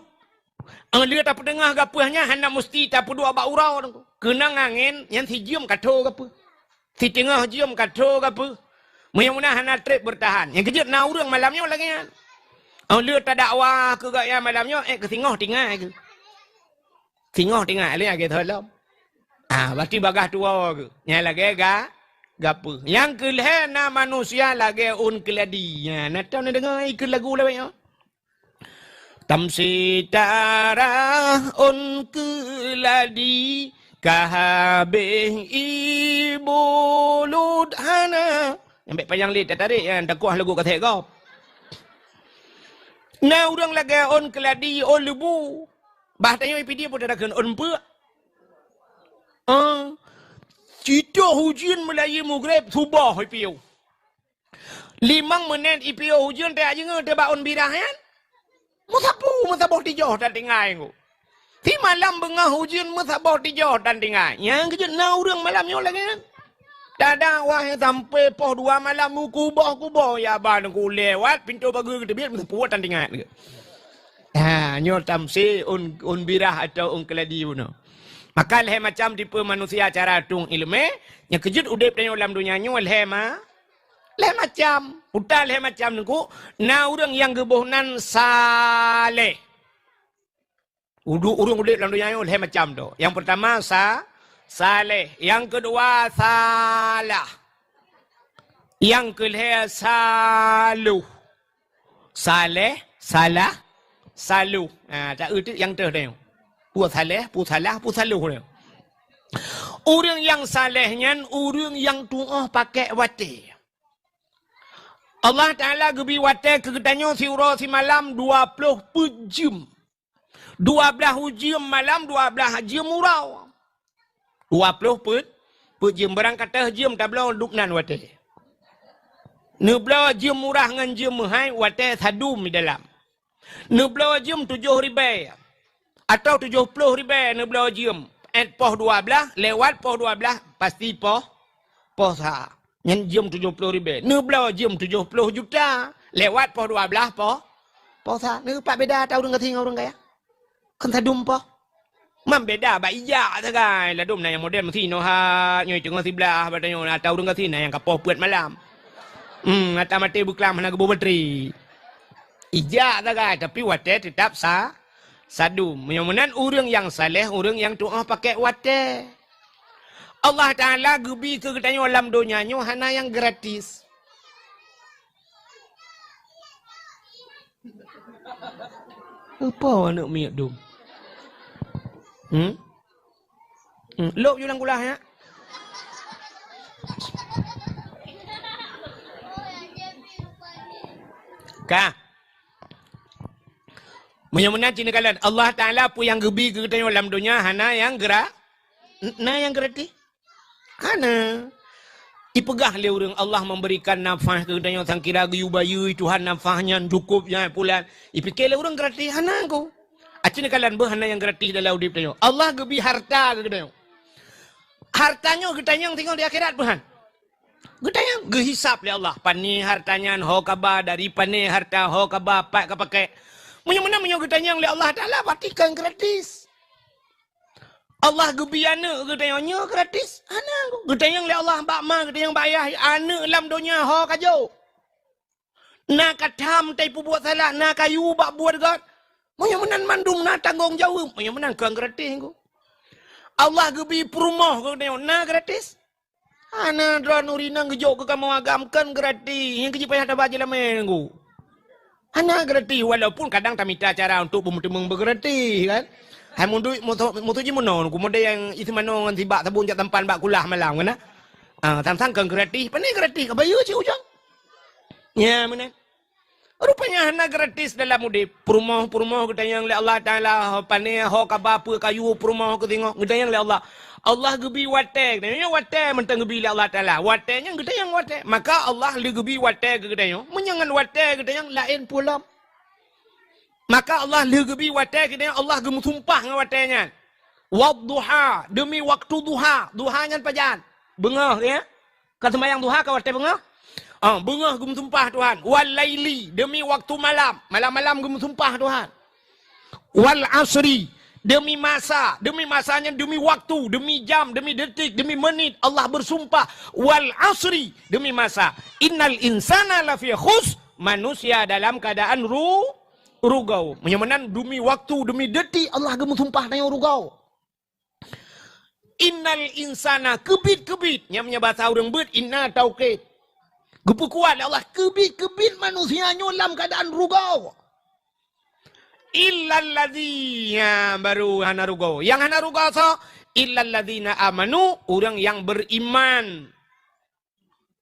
Dia tak pendengar gapuhnya hendak mesti tak pedua bak urau. Kena angin yang si jium kato gapuh. Si tengah jium kato gapuh. Mudah-mudahan hendak trip bertahan. Yang kejut na urang malamnya lagi kan. Dia tak dakwah ke gaya malamnya ke singoh tinggal ke. Singoh tinggal ni lagi tolong. Berarti bagah tua ke. Yang lagi gapuh. Yang kelihana manusia lagi keladi. Nak tahu nak dengar ikut lagu lewatnya. Tamsitara keladi kahabeh ibu ludhana. Sampai panjang lid tarik yang takuah lagu kata kau. Nah orang lagi keladi lebu. Bahtanya dia pun dah kena pe. Cita hujan Melayu maghrib subuh ipiu. 5 minit ipiu hujan tak aja ngah tebak birah kan? Musabuh tijoh dan tinggal aku. Di malam bengah hujan musabuh tijoh dan tinggal. Yang kejut na urang malamnya lagi kan? Dadah wahai sampai poh 2 malam kubah ya ban aku lewat pintu pagar kita biar musabuh dan tinggal. Nyo tamsi birah atau keladi uno. Maka leh macam tipe manusia cara tung ilmu. Yang kejut udep dalam dunia nyo leh macam. Udah leh macam nengku. Na orang yang gebohnan saleh. Urang udep dalam dunia nyo leh macam tu. Yang pertama saleh. Yang kedua salah. Yang kelima saluh. Saleh, salah, saluh. Tak itu yang terakhir. Pu saluh dia. Orang yang salehnya, orang yang doa pakai wati. Allah Ta'ala gebi wati kegetanya si malam 20 jam. 12 jam malam, 12 jam urau. 20 jam berangkat jam tak belau duknan wati. Nebla jam murah dengan jam mahal wati sadum di dalam. Neblau jam 7 ribu. Atau 70 ribu neblau jam. Poh 12, lewat poh 12, pasti poh sah. Yang jam 70 ribu. Neblau jam 70 juta. Lewat poh 12, poh sah. Ni pak beda tahu dengan tinggal orang kaya. Kan tadum poh. Mam beda ba iya sagai. Ladum na yang model mesti no ha nyoi tengah sebelah badanyo na tahu dengan sini yang kapoh puat malam. Ata mati buklam na gebo bateri. Ija sagai tapi wate tetap sadum. Menyamanan orang yang saleh, orang yang doa pakai wate. Allah Ta'ala gebi ke katanya alam dunianya hana yang gratis. Apa nak miak dum? Lok julang kulah ya. Kah? Menyamanan cina kalian Allah Ta'ala pun yang gebi ke katanya alam dunia hana yang yang gratis. Hana. Ipegah le orang Allah memberikan nafas ke katanya sang kira geyu bayu Tuhan nafasnya cukup ya pulan. Ipikir le orang gratis hana ko. Acina kalian berhana yang gratis dalam hidup katanya. Allah gebi harta ke katanya. Hartanya katanya yang tinggal di akhirat Tuhan. Katanya gehisap le Allah. Pani hartanya ho kaba dari pani harta ho kaba pak kepakai. Mana katanya yang le Allah Ta'ala patikan gratis. Allah gebiana katanya gratis. Ana katanya yang le Allah bakma katanya yang bayar ana lam dunia ho kajo. Na katam tai pu buat salah na kayu bak buat god. Mana mandum na tanggung jawab. Mana kan gratis ko. Allah gebi perumah katanya na gratis. Ana dra nurina ngejok ke kamu agamkan gratis. Yang keji payah tabah jelamen ko. Hanya gratis walaupun kadang kami minta cara untuk bertemu bergratis kan. Hai mundu moto ji mono ku mode yang isi mano ngan tibak tabun jak tempan bak kulah malam kan. Tang-tang kan gratis, pane gratis ka bayu ci ujang. Ya mana. Rupanya hanya gratis dalam mudi perumah kita yang le Allah Taala pane ho ka bapa kayu perumah ke tengok kita yang le Allah. Allah gebi wate, katanya wate mentang gebi Allah Ta'ala. Watenya kita yang wate. Maka Allah le gebi wate ke katanya. Menyangan wate kita yang lain pula. Maka Allah le gebi wate katanya Allah gemu sumpah dengan watenya. Wadduha, demi waktu duha. Duhanya pajan. Bengah ya. Kata sembahyang duha ka wate bengah. Bengah gemu sumpah Tuhan. Wal laili, demi waktu malam. Malam-malam gemu sumpah Tuhan. Wal asri, demi masanya, demi waktu, demi jam, demi detik, demi menit, Allah bersumpah. Wal asri, demi masa. Innal insana lafi khus, manusia dalam keadaan rugau. Menyamanan demi waktu, demi detik, Allah bersumpah dengan rugau. Innal insana, kebit-kebit, yang bahasa orang bet, inna taukid. Gepu kuat Allah, kebit-kebit manusianya dalam keadaan rugau. Illalladzina baru hana rugo. Yang hana rugo so illalladzina amanu, orang yang beriman.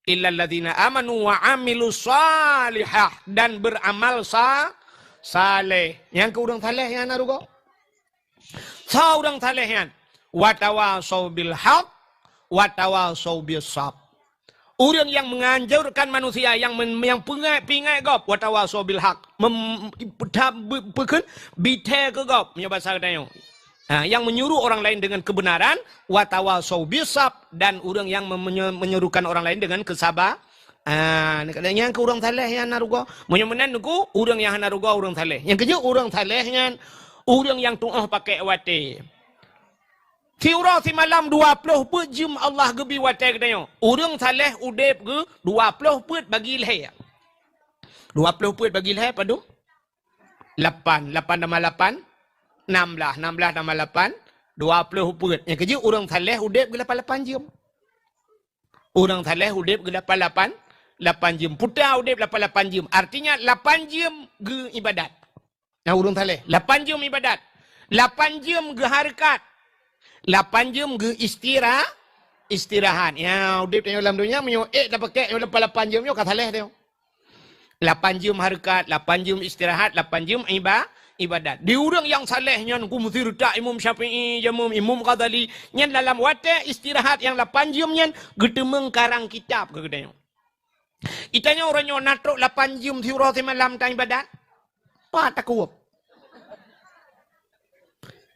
Illalladzina amanu wa amilus salihah, dan beramal saleh. Yang ke orang saleh yang hana rugo. Orang saleh yang wa tawasau bil haq wa tawasau bis sabr. Orang yang menganjurkan manusia yang pingai gop watawasau bil haq bite ke gop punya bahasa katanya. Yang menyuruh orang lain dengan kebenaran watawasau bisab, dan orang yang menyuruhkan orang lain dengan kesabar. Katanya ke orang saleh yang naruga. Menyamanan nuku orang yang naruga orang saleh. Yang kedua orang salehnya orang yang tuah pakai wate. Tiura si malam 20 jam Allah gebi wate katanya. Orang saleh udep ke 20 put bagi leh. 20 put bagi leh padu? 8 tambah 8 16 tambah 8 20 put. Yang kerja orang saleh udep ke 8 jam. Orang saleh udep ke 8 jam. Putra udep 8 jam. Artinya 8 jam ke ibadat. Nah orang saleh 8 jam ibadat. 8 jam ke harakat. 8 jam ke istirahat. Ya, udip tengok dalam dunia menyo dah pakai 8 jam yo kat saleh dia. 8 jam harakat, 8 jam istirahat, 8 jam ibadat. Di orang yang salehnya ku mesti retak Imam Syafi'i, Imam Ghazali, nyen dalam wate istirahat yang 8 jam nyen getemeng karang kitab ke katanya. Itanya orangnya natrok 8 jam tiura malam tang ibadat. apa tak kuap.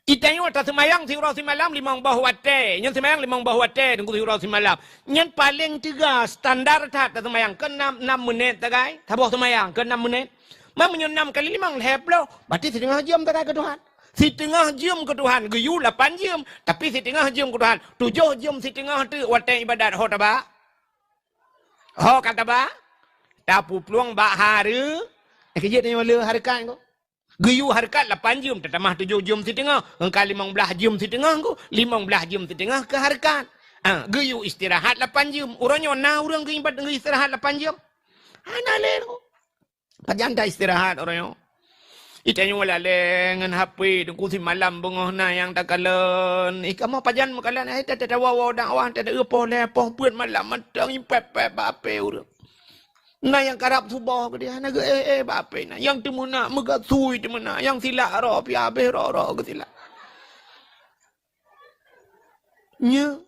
Itanya tak semayang si urang si malam limang bahu wate. Nyan semayang limang bahu wate tunggu si urang si malam. Nyan paling tiga standar tak semayang ke 6 menit tagai. Tabuh semayang ke 6 menit. Mamanya 6 kali 5 lep lo. Berarti setengah jam tagai ke Tuhan. Setengah jam ke Tuhan. Geyu 8 jam. Tapi setengah jam ke Tuhan. 7 jam setengah tu wate ibadat ho tabak. Ho kata ba. Tapu peluang bak hari. Kerja ni wala harikan ko. Geyu harikat 8 jam, tetamah 7 jam setengah. Engkau 15 jam setengah ko. 15 jam setengah ke harikat. Geyu istirahat 8 jam. Orangnya na orang ke ibadat istirahat 8 jam. Ana len ko. Pajan dah istirahat orangnya. Itanya wala lengan HP dengku si malam bengah na yang tak kalen. Kamu pajan makalan ai tak wawa dak awan tak epo lepo puan malam matang impep bape urang. Nah yang karap subah ke dia, naga bape na. Yang temuna mega sui temuna, yang silak ro pi abe ro ke silak. Nya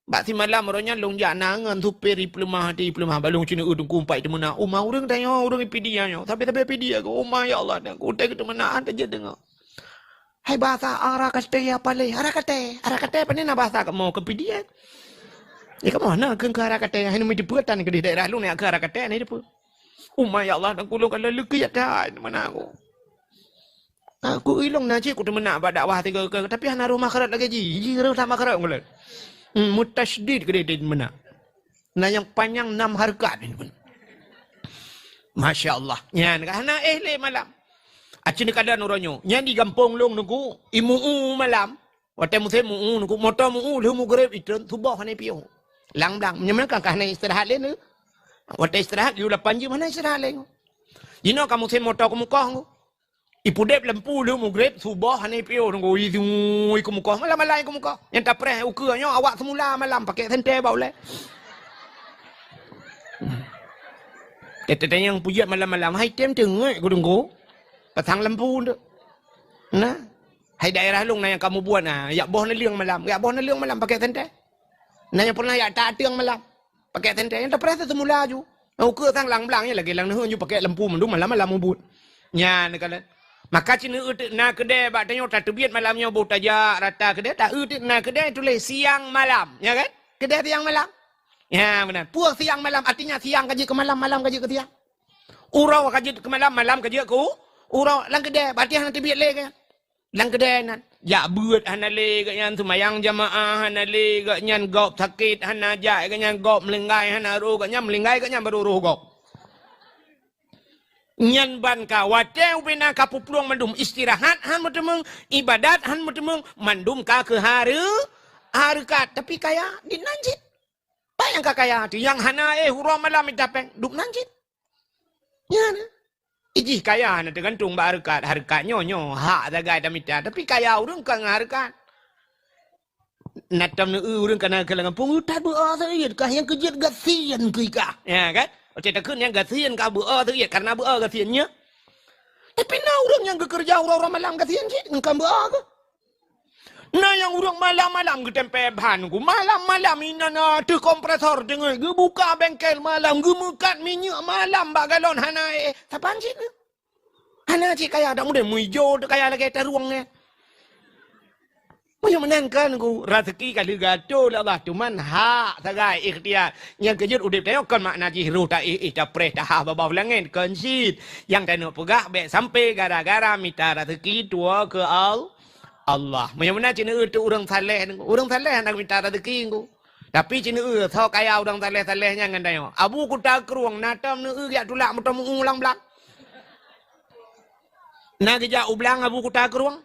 bak si malam orangnya longjak nangan superi pelemah balung cina udung kumpai temuna. Umah urang tanya urang pi dia nyo. Tapi dia ko umah ya Allah dak ku te temuna ada je dengar. Hai bahasa arakate apa le? Arakate panen bahasa mau ke pi dia. Ya kamu mana ke arah kata yang ini dibuatan ke di daerah lu ni ke arah kata ni depu. Umma ya Allah nak kulung kalau lu ke ada mana aku. Aku ilong naji aku temenak pada dakwah tiga ke tapi hana rumah kerat lagi ji rumah sama kerat ngulai. Mutasydid ke di mana. Nah yang panjang 6 harkat ni pun. Masya Allah. Nyan hana le malam. Acin keadaan orangnya. Nyan di kampung long nunggu imu malam. Waktu musim nunggu motor lu mu grab itu tubah hana piu. Lang-lang, menyamakan kahana istirahat lain. Waktu istirahat, you 8 jam mana istirahat lain. Jino kamu saya motor ke muka. Ipu dep lempu lu mu grab subah hana pio nunggu izui ke muka. Malam-malam ke muka. Yang tak pernah ukurnya awak semula malam pakai senter bau le. Tetenya yang pujat malam-malam, hai tem tengok aku tunggu. Pasang lempu tu. Nah, hai daerah lu yang kamu buat nah, yak boh neliang malam, yak boh neliang malam pakai senter. Nah yang pernah yak tak tiang malam. Pakai senter yang tak pernah semula ju. Ukur sang lang-langnya lagi lang nehun ju pakai lempu mendung malam-malam ubut. Nya nekalan. Maka cina utik na kedai bak tanya tak terbiat malamnya bau tajak rata kedai tak utik na kedai tulis siang malam. Ya kan? Kedai siang malam. Ya benar. Puas siang malam artinya siang kaji ke malam, malam kaji ke siang. Urau kaji ke malam, malam kaji ke urau lang kedai berarti hang terbiat le kan. Lang kedai nan. Ya buat hana le kat yang semayang jamaah hana le kat yang gop sakit hana jai kat yang gop melenggai hana ru kat yang melenggai kat yang baru ru gop. Nyan ban ka wateu bina ka pupluang mandum istirahat han mutemeng ibadat han mutemeng mandum ka ke hari harkat tapi kaya di nanjit. Bayang ka kaya tu yang hana hura malam itapeng duk nanjit. Ya na. Iji kaya na tergantung ba harkat nyo hak dagai damita tapi kaya urang ka harkat. Natam nu urang kana kalangan pengutat beah saya kah yang kejut gasian ke ka. Ya kan? Ocet takun yang gasian ka beah saya karena beah gasiannya. Tapi na urang yang bekerja urang malam gasian je engkau beah ke. Nah yang urang malam-malam ke tempe bahan ku malam-malam inana tu kompresor dengar ge buka bengkel malam ge mekat minyak malam bak galon hana sapan cik ni. Hana cik kaya dak mudah muijo dak kaya lagi teruangnya. Macam mana kan ku rezeki kali gato Allah cuman hak sagai ikhtiar yang kejut udip tayok kan makna jiru tak preh dah babaw langit konsit yang tanu pegah be sampai gara-gara minta rezeki tua ke Allah. Macam mana cina tu orang saleh nak minta rezeki ku. Tapi cina thau kaya orang saleh-salehnya ngan dayo. Abu ku tak keruang natam nu ya tulak mutam ulang belak. Nak ja ublang abu ku tak keruang.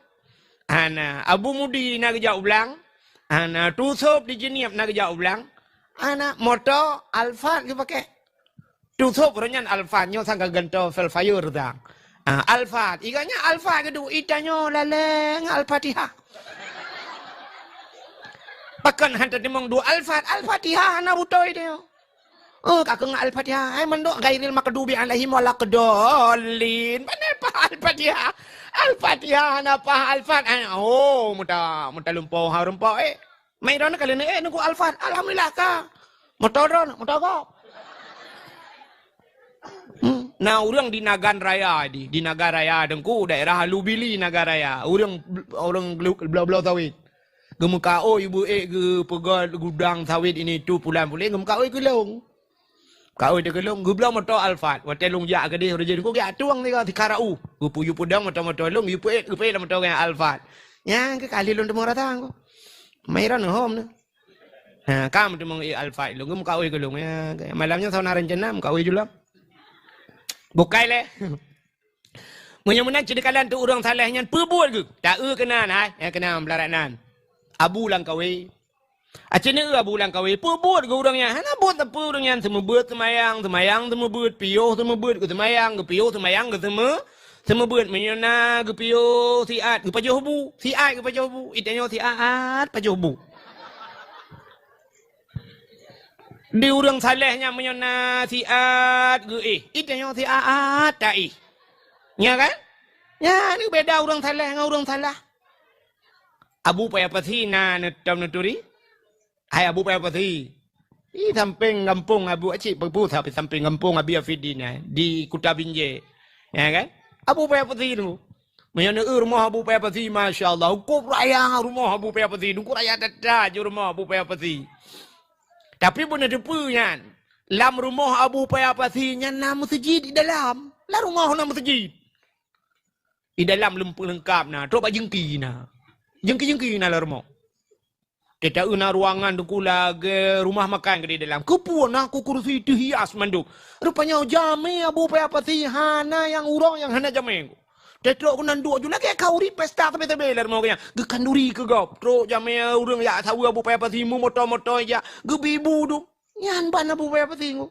Ana abu mudi nak ja ublang. Ana tu sop di jeniap nak ja ublang. Ana motor Alfa ke pakai. Tu sop ronyan Alfa nyo sangka gento Velfire dah. Alfa, iganya Alfa kedu itanyo laleng Al-Fatihah. Pakan hantar dimong dua Al-Fatihah na butoy dia. Oh kakeng Al-Fatihah ay mando gairil makadubi alaihim wala kedolin. Mana pa Al-Fatihah? Al-Fatihah na pa Al-Fatihah. Oh muta lumpau harumpau May ron kali ni nunggu Al-Fatihah. Alhamdulillah ka. Motoron, motogo. Nah, orang di Nagan Raya di Nagan Raya dengku daerah Lubili Nagan Raya. Orang belau-belau sawit. Gemukao ibu ge pegal gudang sawit ini tu pulang-pulang gemukao gelong. Kau dia gelong gublau motor Alphard. Watai long jak ke dia rejin ku ya tuang ni ka tikarau. Gupu yu pudang motor long yu pe la motor yang Alphard. Yang ke kali long temu ratang ku. Mairan hom ne. Ha kam temu Alphard long gemukao gelong ya. Malamnya sauna rencana mukao julam. Bukai le. Munyamunan cedekalan tu orang salahnya perbuat ke? Tak kena nah, kena belaranan. Abu Langkawi. Acene Abu Langkawi perbuat ke orangnya. Hana buat apa orangnya semua buat semayang semua buat piyuh semua buat ke semayang ke piyuh semayang ke semua buat menyona ke piyuh siat ke pajohbu, siat ke pajohbu, itanya siat pajohbu. Di orang salahnya menyona siat ke itanya siat tak ya kan? Ya, ni beda orang salah dengan orang salah. Abu payah pasti na netam neturi. Hai Abu payah pasti. Di samping kampung Abu Acik perpu sampai samping kampung Abi Afidin di Kuta Binjai. Ya kan? Abu payah pasti tu. Menyana rumah Abu payah pasti masya-Allah. Hukum raya rumah Abu payah pasti. Hukum raya dada je rumah Abu payah pasti. Tapi pun ada punya. Lam rumah Abu payah pastinya nama masjid di dalam. Lah rumah nama masjid. Di dalam lengkap na, tu pak jengki na. Jengki na lah rumah. Kita una ruangan tu lagi rumah makan ke di dalam. Kepuan aku kursi itu hias manduk. Rupanya jame Abu payah pasti hana yang urang yang hana jame. Tetrok kunan dua je lagi kau ri pesta tebe-tebe lah rumah kanya. Gekanduri ke gap. Trok jame urang ya tahu Abu payah pasti mu motor-motor ya. Gebibu tu. Nyan ban Abu payah pasti ku.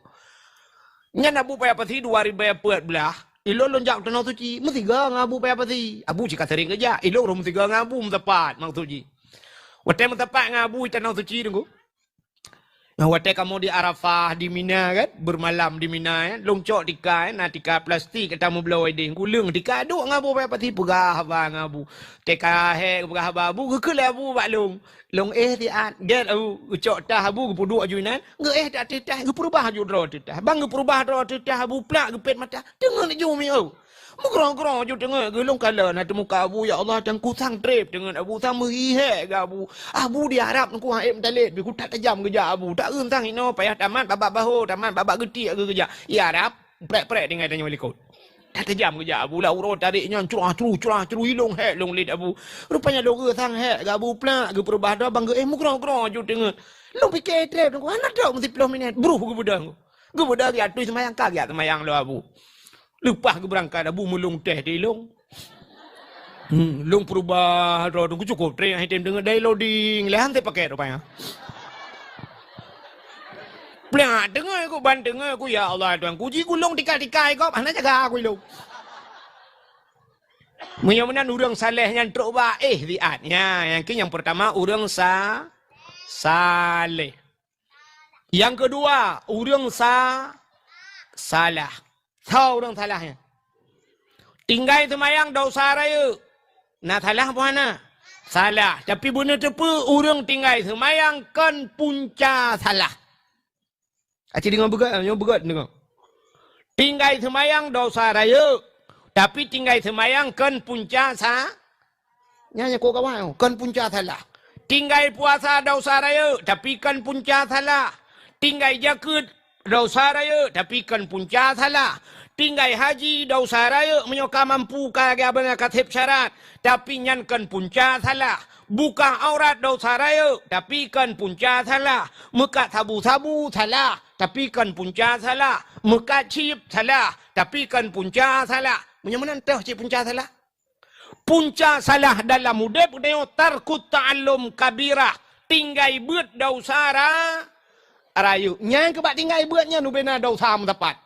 Nyan Abu payah pasti 2014. Ilo lonjak tanah suci, mesti gang Abu payah pasti. Abu jika sering kerja, ilo rom mesti gang Abu tepat mak suci. Watai tepat ngabu tanah suci tu. Nah, watai kamu di Arafah di Mina kan, bermalam di Mina kan, longcok tika kan, tika plastik kita mau belau edeng, kulung tika duk ngabu payah pasti pegah abang ngabu. Tika he pegah Abu ke Abu bak long. Long tiat get Abu ucok tah Abu gepuduk ajunan, nge tak tetah geperubah aju dro tetah. Bang geperubah dro tetah Abu plak gepet mata. Dengar ni jumi au. Mukrong-krong aju dengar gelong kala nak muka Abu ya Allah dan kusang trip dengan Abu sama hihe ke Abu. Abu diharap ku haim talit bi ku tak tajam kerja Abu. Tak entang ino payah tamat babak bahu, tamat babak getik ke kerja. Ya harap prek-prek dengan tanya wali kod. Tak tajam kerja Abu lah urut tariknya curah-curah hilong hek long lid Abu. Rupanya logo sang hek ke Abu plak ke perubah dah bang mukrong-krong aju dengar. Long fikir trip ku anak dak mesti 10 minit. Bruh ke budang. Ke budang ya tu semayang kaget semayang lo Abu. Lepas ke berangkat Abu mulung teh di long. Long perubah dah tu cukup trip item dengar dai loading lehan te pakai rupanya. Plak dengar aku ban dengar aku ya Allah tuan ku ji gulung tikai-tikai kau mana jaga aku lu. Mudah-mudahan urang saleh yang truk ba liatnya. Yang pertama urang saleh. Yang kedua urang salah. Tahu urang salahnya. Tinggal semayang dosa raya. Nak salah apa mana? Salah. Tapi benar tepu urang tinggal semayang kan punca salah. Acik dengar begat dengar. Tinggal semayang dosa raya. Tapi tinggal semayang kan punca Nyanyi kau kawan. Kan punca salah. Tinggal puasa dosa raya. Tapi kan punca salah. Tinggal jakut dosa raya. Tapi kan punca salah. Tinggal haji dosa raya. Menyoka mampu kagak benar katib syarat. Tapi nyan kan punca salah. Buka aurat dosa raya. Tapi kan punca salah. Muka sabu-sabu salah. Tapi kan punca salah. Muka cip salah. Tapi kan punca salah. Mana tahu cip punca salah? Punca salah dalam mudep dia tarkut ta'allum kabirah. Tinggal buat dosa rayu. Yang kebak tinggal buatnya nu bena dosa tepat.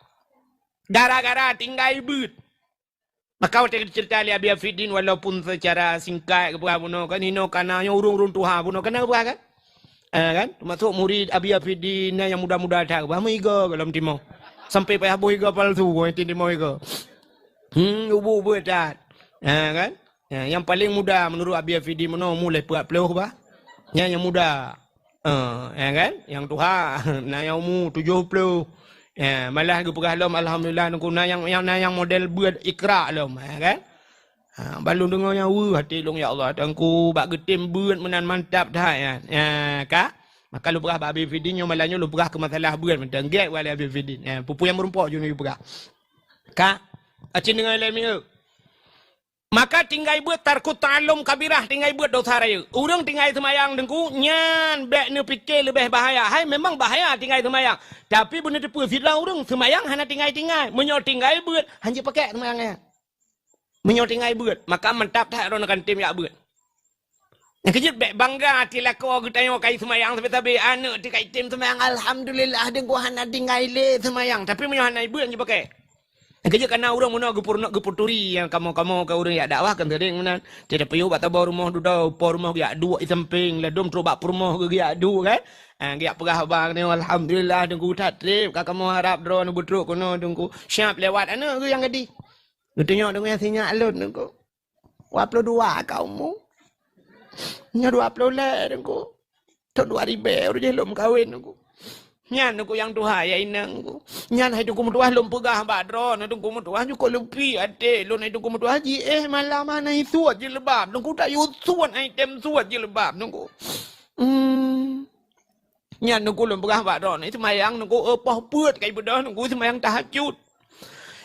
Gara-gara tinggal buat. Maka waktu cerita li Abi Afidin walaupun secara singkat ke buno kan hino kana yang urung-urung Tuhan buno kana kan? Kan? Termasuk murid Abi Afidin yang muda-muda dah. Bahama iga dalam timau. Sampai payah boh iga palsu ko timau iga. Ubu dah. Kan? Yang paling muda menurut Abi Afidin mulai 40 bah. Yang muda. Kan? Yang Tuhan nah yang umur 70. Malah gue pegah lom alhamdulillah nunggu yang model buat ikra lom kan. Balung dengarnya hati long ya Allah tangku bak getim buat menan mantap dah ya. Kak maka lu pegah babi fidin yang malahnya lu pegah ke masalah buat mentang get wala babi fidin. Pupu yang merempok je ni pegah. Kak acin dengan lemi maka tinggal buat tarku ta'alum kabirah tinggal buat dosa raya. Orang tinggal semayang dengku nyan bek ni fikir lebih bahaya. Hai memang bahaya tinggal semayang. Tapi benda tu fitnah orang semayang hanya tinggal. Menyo tinggal buat hanya pakai semayangnya. Menyo tinggal buat maka mentap tak orang akan tim ya buat. Yang kejut bek bangga tilako aku tanya kai semayang tapi anak ti kai tim semayang alhamdulillah dengku hanya tinggal le semayang tapi menyo hanya buat hanya pakai. Kerja karena orang mana gepurturi yang kamu ke orang ya dakwah kan tadi mana tidak perlu bata bawa rumah duduk rumah ya dua di samping lah dom coba rumah ke ya dua kan dia pegah bang ni alhamdulillah dengku tatrip kakak mau harap drone butruk kono dengku siap lewat ana ke yang gadi tengok dengku yang sinyal alun dengku upload dua kaumu nya dua upload le dengku tu 2000 je lom kawin dengku nyan aku yang tuha ya inang ku nyan hai tu kumtuah lom pegah badro na tu kumtuah ju ko lumpi ade lo na tu kumtuah ji malam mana itu aja lebab nungku tak yusuan item suat je lebab nungku nyan nungku lom pegah badro na semayang nungku poh puat kai bedah nungku semayang tahajud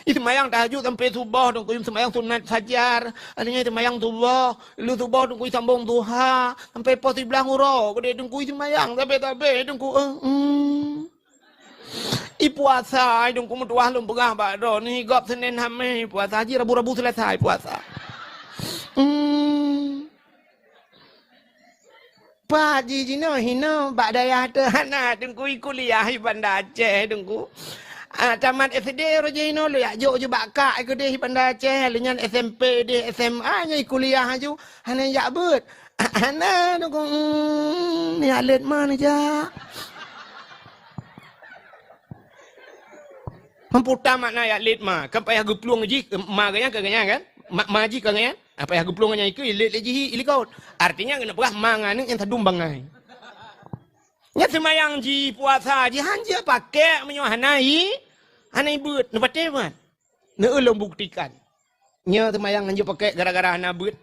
semayang tahajud sampai subuh nungku semayang sunat fajar adanya semayang subuh lu subuh nungku sambung duha sampai pos sebelah nguro gede nungku semayang tapi nungku puasa dong kumu tuah lum pegah bakdo ni gop Senin Hamis puasa haji Rabu selesai puasa. Pak Haji Jino hino bak daya hana dengku kuliah di Bandar Aceh dengku. Tamat SD roja hino lu ya jo bak kak ke di Bandar Aceh lenyan SMP di SMA nya kuliah aju hana ya bet. Hana dengku ni alet mana ja. Memputar makna ayat lit ma. Kan payah gepluang ji ma ganya kan? Ma ji kaganya. Apa payah gepluang nya iku lit ji ilikau. Artinya kena perah mangane yang tadum bangai. Nya semayang ji puasa ji hanja pakai menyohanai. Hanai beut ne pate man. Ne ulung buktikan. Nya semayang hanja pakai gara-gara hana beut.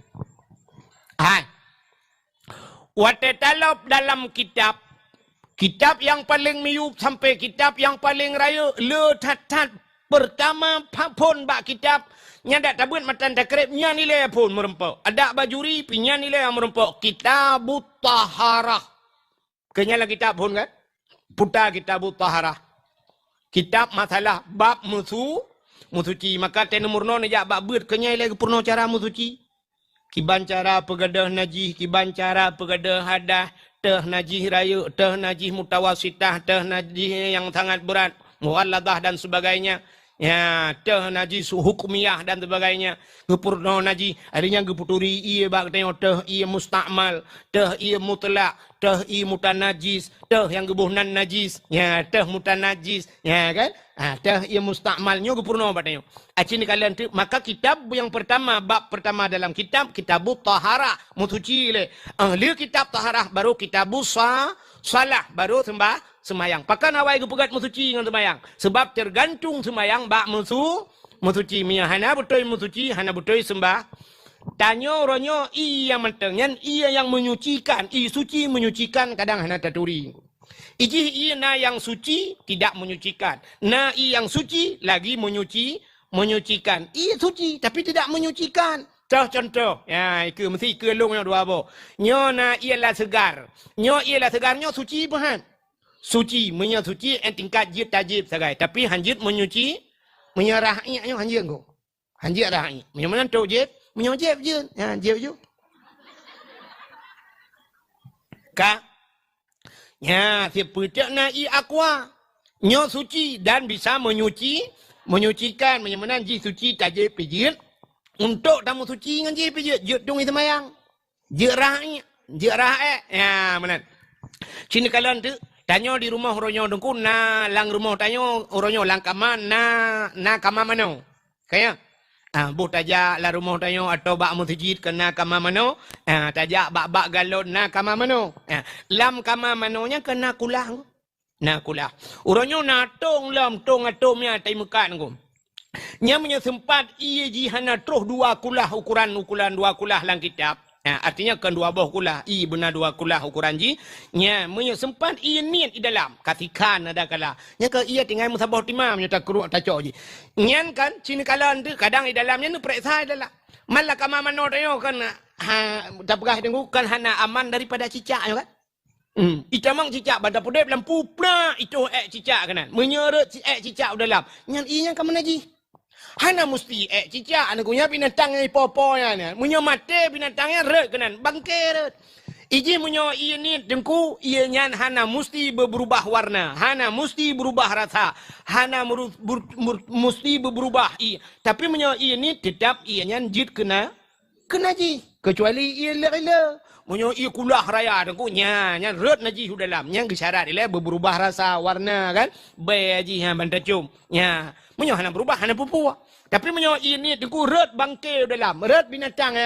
Hai. Watetalop dalam kitab yang paling miup sampai kitab yang paling raya le tatat pertama pun bak kitab nyada tabut matan takrib nya nilai pun merempok ada bajuri pinya nilai yang merempok kitabut taharah kenyala kitab pun kan putar kitabut taharah kitab masalah bab musuci maka ten murno ja bab beut kenyala purno cara musuci kiban cara pegadah najih kiban cara pegadah hadah teh najih rayu, teh najih mutawasitah, teh najih yang sangat berat, muwalladah dan sebagainya. Ya, teh najih hukumiyah dan sebagainya. Gepurno najih, artinya geputuri iya bak tengok teh iya mustakmal, teh iya mutlak, teh iya mutanajis, teh yang gebuhnan najis, ya teh mutanajis, ya kan? Teh iya mustakmalnya gepurno bak tengok. Acini kalian tu, maka kitab yang pertama, bab pertama dalam kitabut taharah, musuci le. Ahli kitab taharah baru kitabut salah, baru semayang. Pakan awai gepegat musuci dengan semayang. Sebab tergantung semayang bak musuci. Mia hana betul musuci, hana betul sembah. Tanyo ronyo iya mentengnya, iya yang menyucikan, suci menyucikan kadang hana taturi. Iji iya na yang suci tidak menyucikan. Na yang suci lagi menyucikan. Ia suci tapi tidak menyucikan. Contoh. Ya, itu mesti kelong yang dua bo. Nyo na ialah segar. Nyo ialah segar nyo suci bahan. Suci, suci en tingkat jid tajib sagai. Tapi hanjit menyerah nyo hanjit go. Hanjit rahi. Mana tu jid? Jib je. Ya, jib je. Ka ya, si pucuk na aqua. Nyo suci dan bisa menyucikan menyamanan ji suci tajib pijit untuk tamu suci dengan ji pijit jut dung semayang jerah ya mana sini kalian tu tanyo di rumah ronyo dengku na lang rumah tanyo ronyo lang kamar na kamar mano kaya bu tajak la rumah tanyo atau bak musjid kena kamar mano tajak bak galon na kamar mano lam kamar manonya kena kulang Nah kulah. Urangnya natong lam tong atomnya tai mekan ku. Nya punya sempat ia jihana terus dua kulah ukuran dua kulah lang kitab. Artinya kan dua buah kulah. I benar dua kulah ukuran ji. Nya punya sempat ia niat di dalam. Katikan ada kala. Nya ke ia tinggal musabah timam. Nya tak keruk tak cok ji. Nya kan cini kalan tu kadang di dalamnya nu periksa dalam. Malah kama manot ayo kan. Tak pegah tengok kan hana aman daripada cicak kan. Itamang cicak pada pudep lampu pula itu cicak kanan menyeret cicak dalam nyan inya ke mana ji hana mesti cicak anu punya binatang ai poponya nya munyo mate binatangnya ret kanan bangke ret iji munyo ieu ni dengku ieu nyan hana mesti berubah warna hana mesti berubah rasa hana mesti berubah tapi munyo ieu ni tetap ieu nyan jit kena ji kecuali ieu le munyo ia kulah raya dengku nya red naji hu dalam nya gesyarat ile berubah rasa warna kan be aji ha bantacum nya munyo hana berubah hana pupu tapi munyo ini dengku red bangke dalam red binatang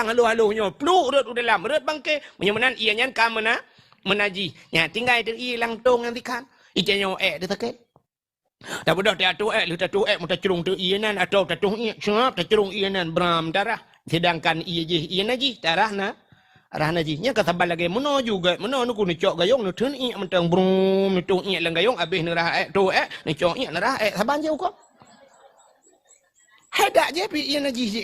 halu nyo plu red dalam red bangke munyo menan ia nyan ka menaji nya tinggal tu ilang tong nanti kan ijenyo de take dah bodoh dia tu lu tatu mu tacurung tu ianan atau tatu siap tacurung ianan bram darah sedangkan ia ji naji darah na Rahna ji nya kata balage meno juga meno nu ku ni cok gayong nu thun i mentang brum ni tu i lang gayong abih ni rah tu ni cok i na rah saban je ko hada je pi i na ji ji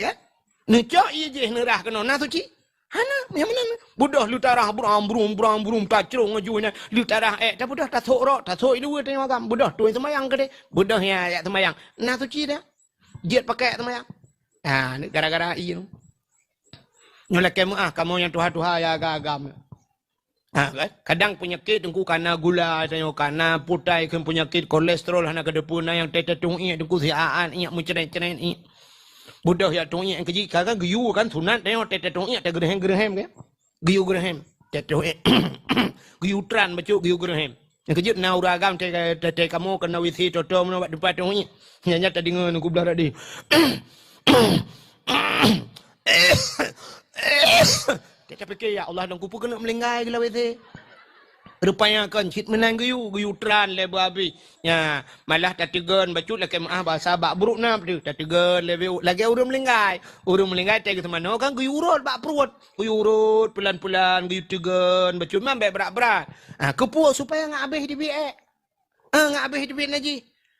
ni cok i je ni rah kena na tu ci hana yang mana budah lu tarah brum ta crung ju nya lu tarah ta budah ta thok ro ta thok du tengok gam budah tu semayang ke de budah ya semayang na tu ci dah jiat pakai semayang ni gara-gara i nu Nolak kamu yang tuha-tuha ya agam. Kadang penyakit tengku karena gula, karena putai, penyakit kolesterol, hana kedepuna yang tetetung ini, tengku siaan, ini menceren-ceren ini. Budak ya tung ini yang keji, kadang giyu kan sunat, tengok tetetung ini, ada gerhem kan? Giyu gerhem, tetetung giyu tran bacuk giyu gerhem. Yang keji naura agam tete kamu kena wisi toto menawat depan tung ini. Nyanya tadi nunggu belah tadi. Kita fikir ya Allah dan kupu kena melenggai gila wete. Rupanya kan cit menang giyu tran le babi. Ya, malah tatigan bacut lah kemah bahasa bak buruk na tu. Tatigan lagi urang melenggai teh ke mana kan giyu urut bak perut. Giyu urut pelan-pelan giyu tigan bacut memang berat-berat. Kepu supaya ngak habis di biak. Ngak habis di biak lagi.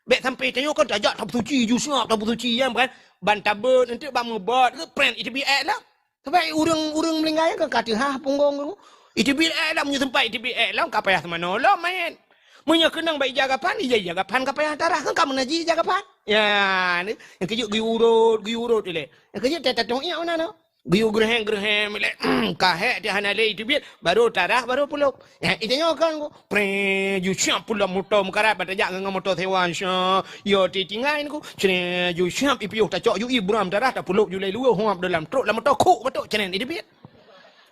Bek sampai tengok kan tajak tak suci ju siap tak suci ya kan. Bantaben nanti bang ngebat ke print itu biak lah. Sebab urang melenggai kan kata punggung tu. Itu biak lah punya tempat itu biak lah kau payah mana lah main. Munya kenang baik jagapan, jagapan kau payah darah kan kamu naji jagapan. Ya, ni yang kejut giurut ile. Yang kejut tak tahu iya mana no. Giu gerhem ile. Kahek dia hana le itu biak baru darah baru puluk. Ya, itu kan ko. Pre ju siap pula motor mekarat pada jak dengan motor sewan sya. Yo titingai ko. Cene ju siap ipiu tak cok ju ibram darah tak puluk ju le luar huap dalam truk dalam motor kuk betul cene itu biak.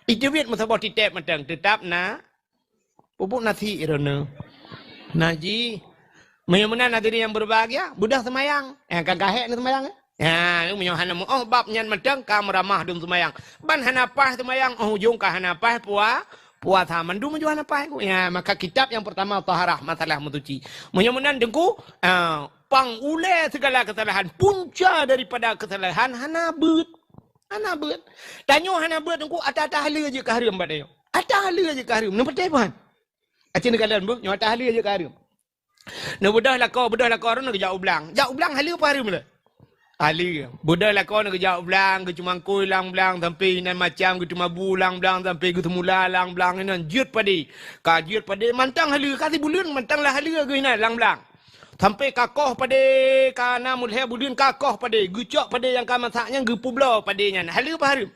Itu biak masa bot titep matang tetap na. Pupuk nasi irana. Naji. Menyemana nadiri yang berbahagia, budak semayang. Yang kahek ni semayang. Ya, ni hana bab nyan matang kam ramah dum semayang. Ban hana pah semayang hujung ka hana pah puas mandu menju hana pah. Ya, maka kitab yang pertama taharah masalah mensuci. Menyemana dengku pang ule segala kesalahan, punca daripada kesalahan hana beut. Tanyo hana beut dengku atah hala je ka harum badai. Atah hala je ka harum. Nu betul pan. Acin kalan bu, nyo atah hala je ka harum. Nu budah lakau ron nak jauh belang. Jauh belang hala apa harum le? Ali, budak lakon ke jauh belang, ke cuma koi lang belang, sampai nan macam ke cuma bulang belang, sampai ke temula lang belang, nan jut padi, kajut padi, mantang halu, kasih bulan, mantang lah halu ke nan lang belang, sampai kakoh padi, kana mulai bulan kakoh padi, gucok padi yang kau masaknya gupublo padi nya, halu apa harum?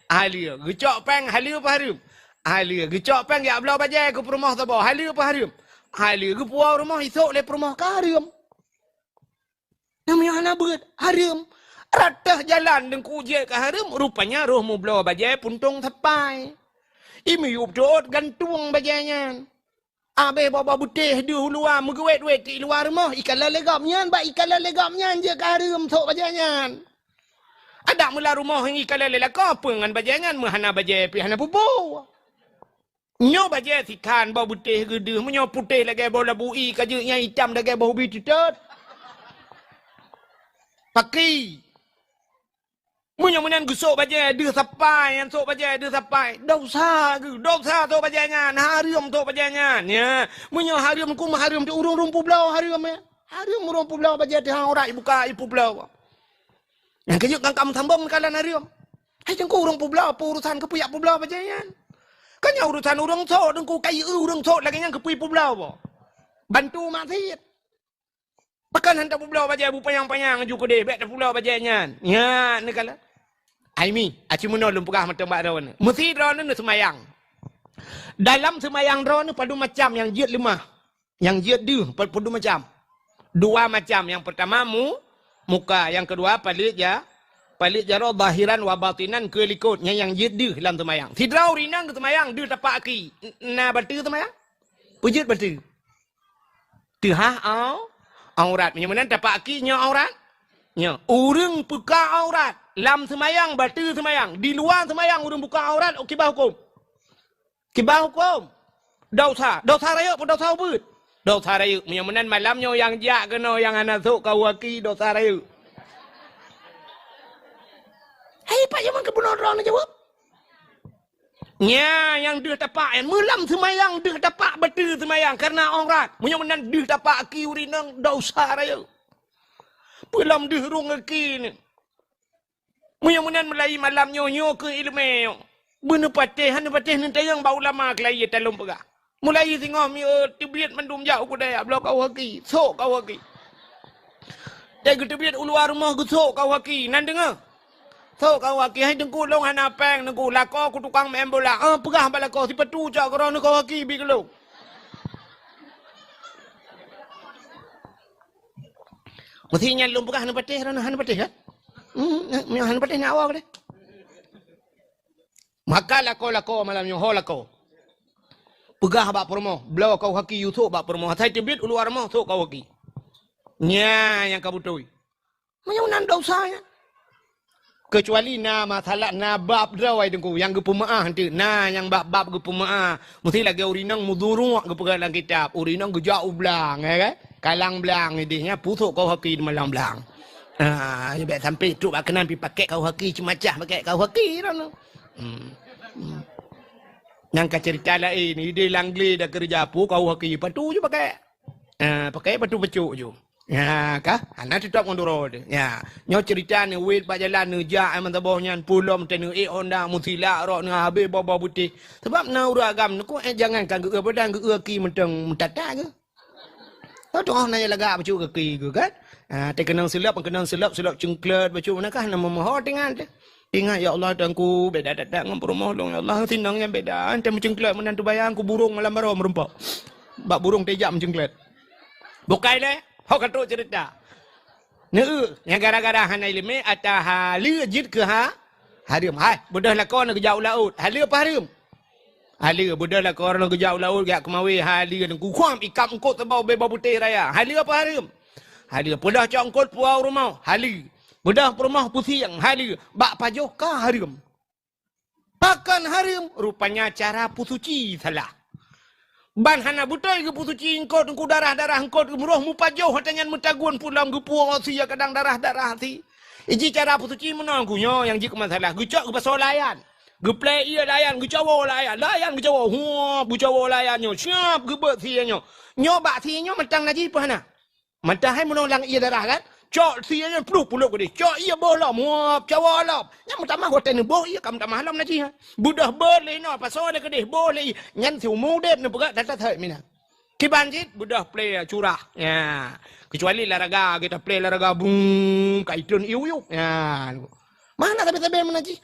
Halu, gucok peng halu apa harum? Halu, gucok peng ya belau bajai ke rumah sabah, halu apa harum? Halu, gupuau rumah isok le rumah karum. Namanya hana beut harum. Ratah jalan dengku je ke harum. Rupanya roh mu belau bajai puntung tepai. Imi yup dot gantung bajainya. Abe bawa butih di luar megewet-wet di luar rumah. Ikan lelegapnya. Ba ikan lelegapnya je ke harum sok bajainya. Ada mula rumah yang ikan lele kau apa dengan bajainya. Hana bajai pi hana pupu. Nyo baje sikan bau putih gede, menyo putih lagi bau labui, kajuknya hitam lagi bau bitut. Paki. Menyo menan gusok baje de sapai, yang sok baje de sapai. Dosa sok bajenya, harium sok bajenya. Ya, menyo harium ku harium tu urung rumpu belau harium ya. Harium rumpu belau baje de hang ora buka ipu belau. Yang kajuk kang sambung kalan harium. Hai jengku urung pu belau, urusan kepuyak pu belau bajenya. Kanya urusan urang sok dengku kai urang sok lagi yang kepui pulau bo. Bantu maksiat. Pakan hantar pulau baja bu payang-payang ju ko de bet pulau bajanya. Ya ni kala. Aimi, aci muno lum pegah mata mbak ron. Mesti ron ni semayang. Dalam semayang ron padu macam yang jiat lemah. Yang jiat du padu macam. Dua macam. Yang pertama muka, yang kedua palit jaro bahiran wa batinan ke likutnya yang jidih dalam semayang. Sidrau rinang ke semayang, dia tapak ki. Na batu semayang? Pujit batu. Tuhah aurat. Menyemenan tapak ki nya aurat? Nya. Urang buka aurat. Lam semayang, batu semayang. Di luar semayang, urang buka aurat. Kibah hukum. Kibah hukum. Dosa. Dosa raya pun dosa ubud. Dosa raya. Menyemenan malamnya yang jak kena yang anak sok kau waki dosa raya. Hei Pak Yaman kebunuh orang nak jawab. Ya, yang dia tapak yang melam semayang dia tapak betul semayang karena aurat. Menyemenan dia tapak ki urinang dosa raya. Pelam dia rung ki ni. Menyemenan melai malam nyo ke ilmu. Bener patih ni tayang bau lama kelai talum pegah. Mulai singoh mi tibiat mendum jauh kudaya blok kau haki. Sok kau haki. Tapi tibiat uluar rumah gusok kau haki. Nan dengar? So kau waki hai dengku long hana peng dengku lako ku tukang main bola. Pegah balako si petu cak korang kau waki bi kelo. Mesti nyalum pegah hana patih kan? Hana patih nak awak deh. Maka lako malam yo ho lako. Pegah bak promo, belau kau waki yutuk bak promo. Hai tibit uluar mo so kau waki. Nya yang kau butui. Menyunan dosanya. Kecuali na masalah na bab drawai dengku yang gepemaah nanti na yang bab gepemaah mesti lagi urinang muduruk gepegang kitab urinang gejau belang ya kan kalang belang idihnya pusuk kau haki malam belang bet sampai tu kenan pi pakai kau haki cemacah pakai kau haki ran yang cerita lain ide langli dah kerja pu kau haki patu je pakai patu becuk je. Ya kah? Anak tetap ngondoro de. Ya, nyo cerita ni wait pak jalan ni jak aman tabohnya pulom tenu Honda mutila rok ni habis bawa putih. Sebab na uragam ni ku jangan kan ge pedang ge ki menteng mentata ke. Kau tu orang nanya lagak bacu ke ki ke kan? Te kenang silap cengklet bacu manakah nama moho dengan te. Ingat ya Allah tangku beda datang ngam rumah long ya Allah tinang yang beda. Ante mencengklet menantu bayang ku burung malam baro merempak. Bak burung tejak mencengklet. Bukai le. Hau kata cerita. Yang gara-gara hanai lime atau halu jid ke harim. Hai, budah lakon ke jauh laut. Halu apa harim? Halu budah lakon ke jauh laut gak kemawi halu dan ku kuam ikam engkau tebau bebau putih raya. Halu apa harim? Halu budah congkot puau rumah. Halu budah rumah putih yang halu bak pajoh ka harim. Pakan harim rupanya cara pusuci salah. Ban hana butai ke putu cingkot ku darah-darah engkot ke muruh mupa jauh hatanyan mutagun pulam ke puang sia kadang darah-darah ti. Iji cara putu cing menang ku nyo yang jik masalah. Gucak ke pasal layan. Geplay iya layan, gucawo layan. Layan gucawo. Gucawo layan nyo. Siap gebet sia nyo. Nyo bak sia nyo matang naji apa hana? Matang hai menolak iya darah kan? Cok sia nyo puluk ke dia. Cok iya bolam. Muap cawa lop. Yang pertama kau tanya boh iya kam tak malam naji ha. Budah boleh no pasal ke dia boleh. Nyan si umudep ni pegak data thai mina. Kibanjit budah play curah. Ya. Kecuali laraga kita play laraga bung kaitun iu. Ya. Mana tapi menaji.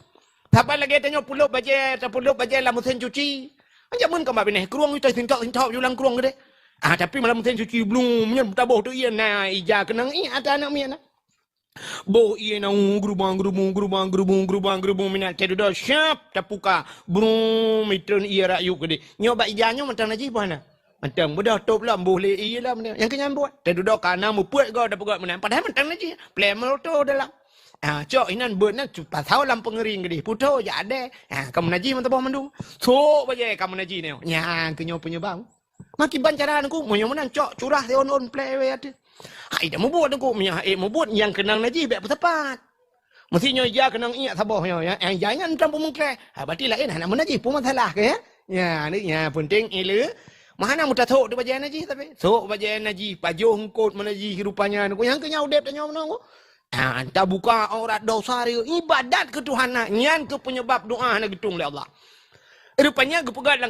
Siapa lagi tanya puluk baje lah mesin cuci. Anjak mun kau mabineh keruang itu sintok julang keruang ke dia. Tapi malam mesin cuci belum nyen taboh tu iya na ija kenang ada anak mian. Bo iya na gerubang minat cedu dah siap tapuka brum mitun iya rayu ke dia. Nyoba ijanya mentang naji mana? Mentang budak top lah boleh iya lah yang kenyang buat. Cedu dah kana mu puat kau dah pegak menang. Padahal mentang naji play motor dalam. Cok inan beut nak pas tahu lam pengering gede. Puto ya ada. Kamu naji man tabah mandung. So baje kamu naji ne. Nya kenyo punya bang. Maki bancaran aku mo menan cok curah te on play we ada. Hai dah mo buat aku mia mo buat yang kenang naji bek tepat. Mesti nyo ya kenang iya tabah nyo ya. Jangan campur mengkle. Berarti lain nak menaji pun masalah ke ya. Ya ni ya penting ile. Mana muta thok di baje naji tapi. Thok baje naji pajo hengkot menaji rupanya aku yang kenyau dep tanya menang. Anta buka aurat dosa dia ibadat ke Tuhan nyan ke penyebab doa na getung oleh Allah. Rupanya gepegat lang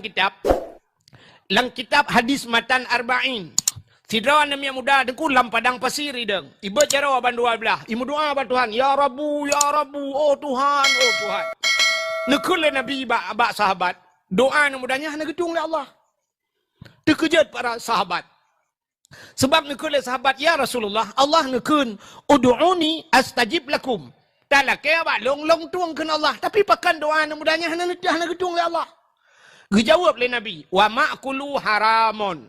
kitab hadis matan arba'in. Sidrawan namanya muda dengku lam padang pasir ideng. Iba cara bandua belah. Imu doa ba Tuhan, ya Rabbu, oh Tuhan, oh Tuhan. Nekul Nabi ba sahabat. Doa na mudanya na getung oleh Allah. Terkejut para sahabat. Sebab nekul sahabat ya Rasulullah Allah nekun ud'uni astajib lakum. Tala ke ba long tuang ke Allah tapi pakan doa na mudanya hana gedung le Allah. Dijawab le Nabi wa ma'kulu haramun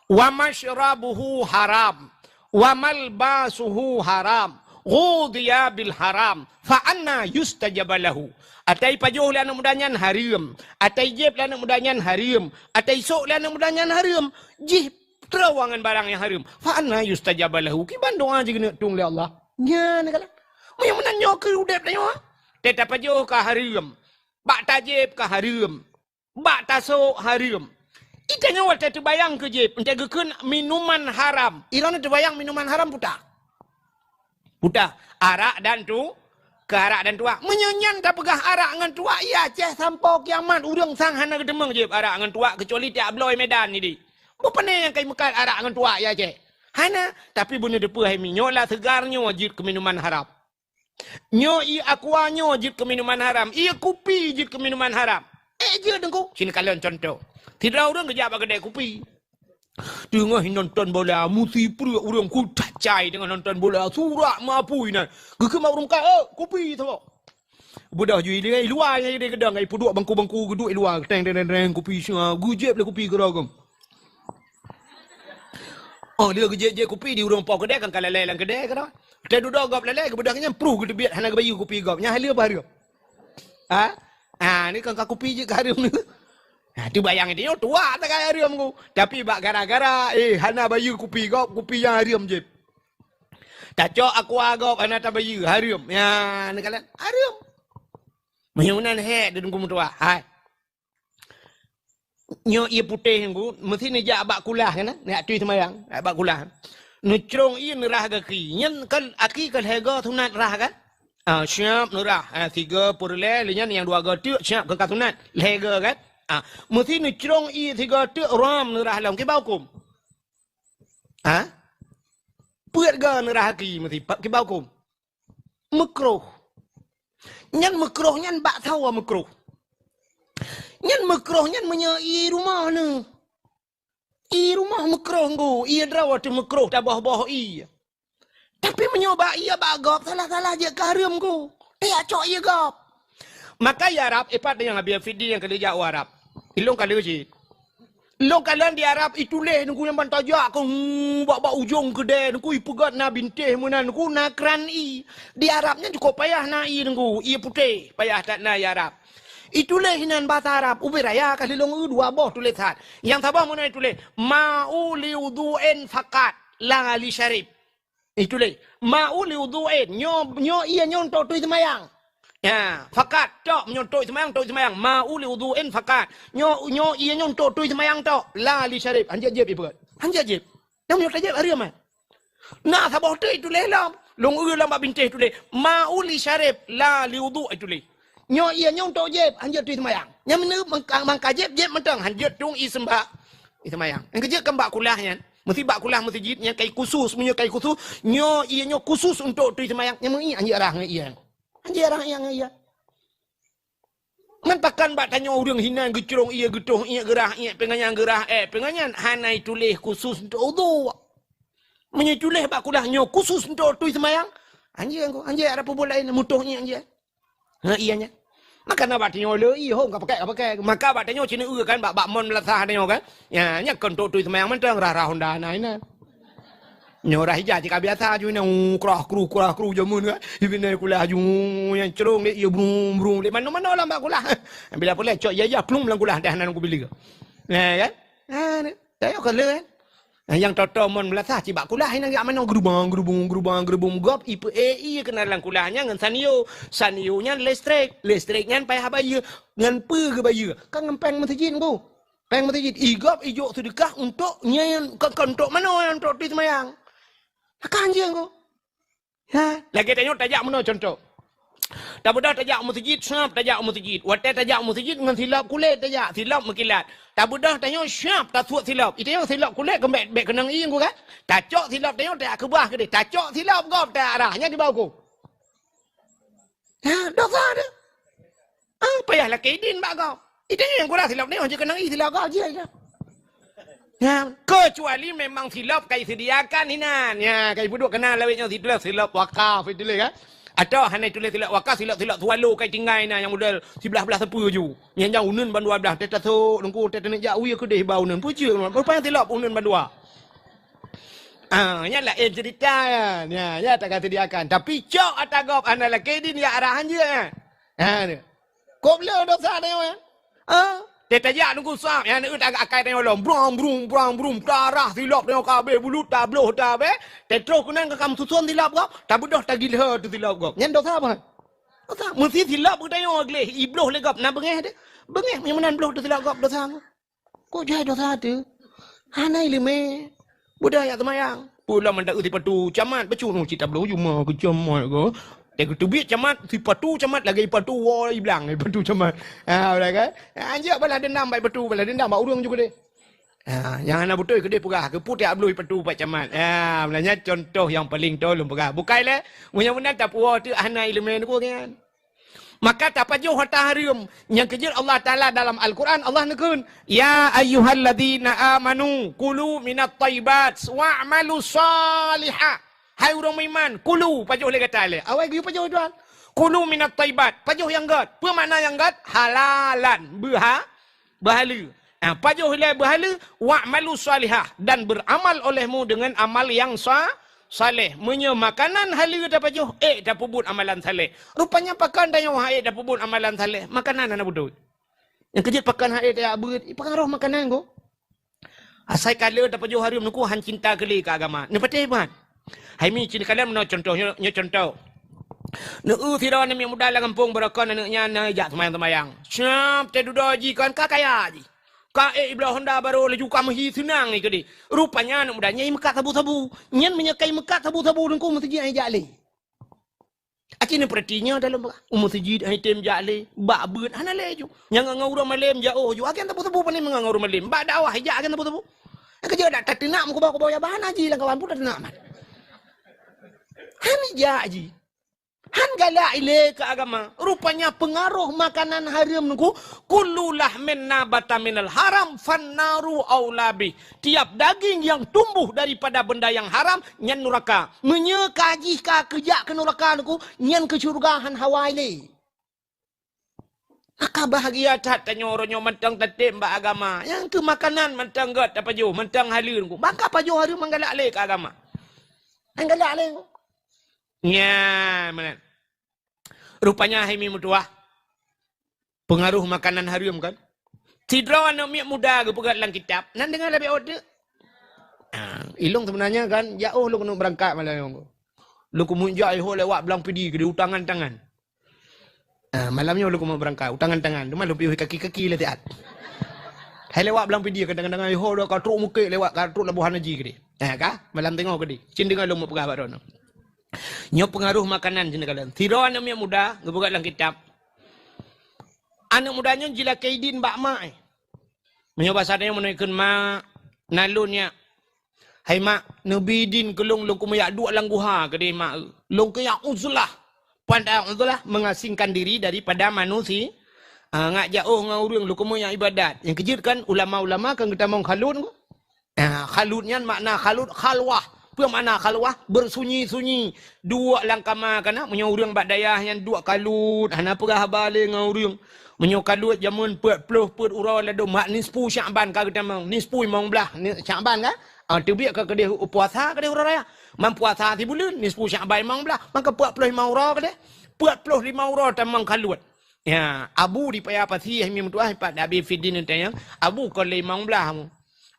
wa mashrabuhu haram wa malbasuhu haram ghudiya bil haram fa anna yustajab lahu. Atai pajuh le anak mudanya haram, atai jeb le anak mudanya haram, atai sok le anak mudanya haram. Jih terawangan barang yang haram. Fa'anna yustajab lahu. Kiban doa je kena tung le Allah. Nya nak kala. Mu yang menanyo ke udep tanya. Tetap aja ka haram. Bak tajib ka haram. Bak tasuk haram. Kita nyawa tak terbayang ke jib. Entah gekun minuman haram. Irana terbayang minuman haram puta. Puta. Arak dan tu. Ke arak dan tua. Menyenyan tak pegah arak dengan tua. Ya ceh sampai kiamat. Urang sang hana kedemang jib arak dengan tua. Kecuali tiap bloy medan ni di. Bukan yang kai mekat arak dengan tua ya cik. Hana tapi bunyi depa hai minyo lah segarnya wajib ke minuman haram. Nyo i aqua nyo wajib ke minuman haram. I kopi wajib ke minuman haram. Je dengku. Sini kalian contoh. Tidak orang kerja apa kedai kopi. Tengah nonton bola musi perut orang ku cacai dengan nonton bola surak mapu ina. Gekem orang kau kopi tu. Budak ju ile luar yang dia kedang ai puduk bangku-bangku geduk luar teng kopi semua. Gujep le kopi geragam. Oh dia kerja kopi di urang pau kedai kan kalau lelang kedai kan. Kita duduk gap lelai ke budaknya pruh ke biat hana ke bayu kopi gap. Nya halia apa haria? Ni kan kopi je ke haria ni. Tu bayang dia tua tak kaya haria ku. Tapi bak gara-gara hana bayu kopi gap, kopi yang haria je. Tak cok aku agak hana tak bayu haria. Ya ni kalian haria. Menyunan he dan ku tua. Hai. Nyo ia putih ku mesti ni jak abak kulah kan nak tui semayang abak kulah nucrong ia nerah kaki nyen kan aki kan hega tunat rah kan siap nerah 3 purle lenyan yang 2 gatuk siap ke katunat hega kan mesti nucrong ia 3 gatuk ram nerah lam ke baukum puat ga nerah kaki mesti ke baukum makruh nyen makruh nyen bak tahu makruh. Nyan makruh nyan menyai rumah ni. I rumah makruh ku. Ia drawat makruh tak bawah-bawah i. Tapi menyoba ia bagap salah-salah je ke haram ku. Cok ia gap. Maka ya Arab ipat yang Abi Fidi yang kerja Arab. Ilong kalau je. Long kalian di Arab itu leh nunggu yang bantajak ku bak ujung kedai nunggu ipugat na bintih munan nunggu nakran i. Di Arabnya cukup payah na i nunggu. Ia putih payah tak na ya Arab. Itulah hinan bahasa Arab. Ubiraya kali long dua boh tulisan. Yang tabah mana itulah ma'u li wudu'in faqat la li syarib. Itulah ma'u li wudu'in nyo iya nyontok tu semayang. Ya, faqat tok nyontok semayang ma'u li wudu'in faqat. Nyo iya nyontok tu semayang tok la li syarib. Anjat jeb ibu. Anjat jeb. Nam nyontok jeb hari aman. Nah tabah tu itulah lam. Long lam bintih itulah ma'u li syarib la li wudu' itulah. Nyo ia nyong tok jeb hanjut tu semayang. Nya menu mangka jeb mentang hanjut tung i sembak i semayang. Yang kerja kan bak kulah nya. Mesti bak kulah mesti jitnya kai khusus punya kai khusus. Nyo ia nyo khusus untuk tu semayang. Nya mengi hanjut arah ngai ia. Hanjut arah yang ia. Man pakan bak tanya urang hinan gecrong ia getuh ia gerah ia penganyan gerah penganyan hanai tulih khusus untuk wudu. Menyetulih bak kulah nyo khusus untuk tu semayang. Hanjut arah pun lain mutuh ia hanjut. Ianya. Maka nak batnya le hong ka pakai. Maka batnya cina kan bak mon melasah tanya kan. Ya nya kon tu semayang mentang rah Honda na ina. Nyorah hijau jika biasa ju nang kerah kru jamun kan. Ibinai kulah ju yang cerong dia ia brum dia mana-mana lah mbak kulah. Bila boleh cok ya plum lang kulah dah nan aku beli ke. Kan? Saya kan le kan. Yang toto mon belasah cibak kulah nang yak mana gerubung gop ipe ei kenal lang kulahnya ngan sanio nya listrik nya pai habaya ngan pe ke baya kan ngempeng masjid ku. Peng masjid igop ijo sedekah untuk nyen untuk mana untuk di semayang. Akan je kau. Ha, lagi tengok tajak mana contoh. Dah budak tajak masjid, syap tajak masjid. Watai tajak masjid dengan silap kulit tajak, silap mekilat. Dah budak tengok syap tak suat silap. Itu yang silap kulit kembek bek kenang ing ku kan. Tacok silap tengok tak kebah ke dia. Tacok silap kau tak arahnya di bawah ku. Ha, dosa dia. Payahlah kedin bak kau. Itu yang kurang silap tengok je kenang ing silap kau je. Ya, kecuali memang silap kai sediakan hinan. Ya, kai buduk kenal lawetnya silap wakaf itu le kan. Atau hanya tulis silap wakaf silap swallow kai tinggai na yang model sebelah sepu ju. Yang jauh unun bandua belah teta so nungku teta nak jauh ya ke deh bau unun. Puji berapa silap unun bandua. Nya lah cerita ya. Ya tak kata sediakan. Tapi cok atagop analah kedin ya arahan je kan. Kau boleh dosa dia kan. Tetajak nunggu sah, yang nak agak akai tengok lom, brum, darah silap tengok kabe, bulu tabloh tabe, tetro kunan ke kamu susun silap kau, tak budah tak gila tu silap kau. Yang dosa apa? Dosa, mesti silap kau tengok leh, ibloh legap, nak bengeh yang mana ibloh tu silap kau dosa kau. Kau jahit dosa tu, hanai lime, budaya semayang. Pula mendak uti patu, camat pecun cita tabloh cuma kecamat kau. Dia ketubik camat, si patu camat lagi patu woi bilang, patu camat. Boleh kan? Anjak balas dendam baik patu, balas dendam bau urang juga deh. Yang anak betul ke dia pegah, ke putih abloi patu pak camat. Belanja contoh yang paling tolong pegah. Bukanlah, munya-munya tak puas tu anak ilmu ni kan. Maka tak pajuh harta haram. Yang kejut Allah Ta'ala dalam Al-Quran, Allah nekun. Ya ayyuhalladzina amanu, kulu minat tayyibat, wa'amalu salihah. Hai orang beriman, kulu pajuh le kata le. Awak giu pajuh tuan. Kulu minat tayyibat, pajuh yang gat. Apa makna yang gat? Halalan, bahala. Pajuh le bahala wa'malu salihah dan beramal olehmu dengan amal yang saleh. Menye makanan hala dah pajuh, dah pubut amalan saleh. Rupanya pakan dah yang dah pubut amalan saleh. Makanan anak budut. Yang kejut pakan dah berit, pengaruh makanan ko. Asai kala dah pajuh harum nuku han cinta kali ke agama. Ni patih hebat. Hai mi cini kalian mana contohnya contoh. Tidak ni muda lah kampung berakon anaknya nak jak semayang. Siap te dudoji kan kakaya ji. Ka iblah Honda baru laju kamu senang ni kedi. Rupanya anak mudanya mekat sabu-sabu. Nyen menyekai mekat sabu-sabu dengku masjid ai jale. Aki ni perhatinya dalam masjid ai tem jale, bak beut ana leju. Yang ngau malam jauh ju akan sabu-sabu paling ngau malam. Bak dakwah jak akan sabu-sabu. Kerja dak tak tenak muka bawa bahan haji lah kawan pun dak tenak mat. Han jaji. Han galak ile ke agama. Rupanya pengaruh makanan haram nuku kullu lahmin nabata minal haram fannaru aulabi. Tiap daging yang tumbuh daripada benda yang haram nyen neraka. Menyekaji ka kejak ke neraka nuku nyen ke syurgahan hawa ile. Maka bahagia tak tanyoronyo mentang tatim ba agama. Yang ke makanan mentang gat apa jo mentang halun nuku. Maka apa jo haram manggalak le ke agama. Anggalak le. Ya, mana? Rupanya himi mutua. Pengaruh makanan haram kan? Tidra anak miak muda ke pegat dalam kitab. Nan dengar lebih order. Ilung sebenarnya kan, jauh lu kena berangkat malam. Lu kemunjak iho lewat belang pidi ke utangan tangan. Malamnya lu kena berangkat, utangan tangan. Cuma lu pergi kaki-kaki lah tiat. Hai lewat belang pidi ke tangan-tangan iho lu kau truk muka lewat kau truk labuhan haji ke dia. Kah? Malam tengok ke dia. Cin dengar lu mau pegah kat dono. Nyo pengaruh makanan jenis kalian. Tiro anak yang muda, ngebuka dalam kitab. Anak mudanya jila kaidin bak mak. Menyo bahasanya menaikkan mak nalunnya. Hai mak, nabi din kelung long kumayak dua langguha ke dia mak. Long kayak uzlah. Pandai uzlah mengasingkan diri daripada manusia. Ngak jauh ngau urang long kumayak ibadat. Yang kejut kan ulama-ulama kan kita mau khalut ko. Khalutnya makna khalut khalwah. Apa makna khalwah? Bersunyi-sunyi. Dua langkama kana menyo urang bak dayah yang dua kalut. Hana perah balik ngau urang. Menyo kalut jamun 40 urang lado mak nisfu Syaban ka kita mau. Nisfu mong belah Syaban ka? Tu biar ke dia puasa ke dia orang raya. Man puasa ti bulan ni 10 Syaban mang belah. Man ke 45 ura ke dia. 45 ura tamang kalut. Ya, abu di paya pasi mi mutuah pat abi fidin tayang. Abu ko le mang belah mu.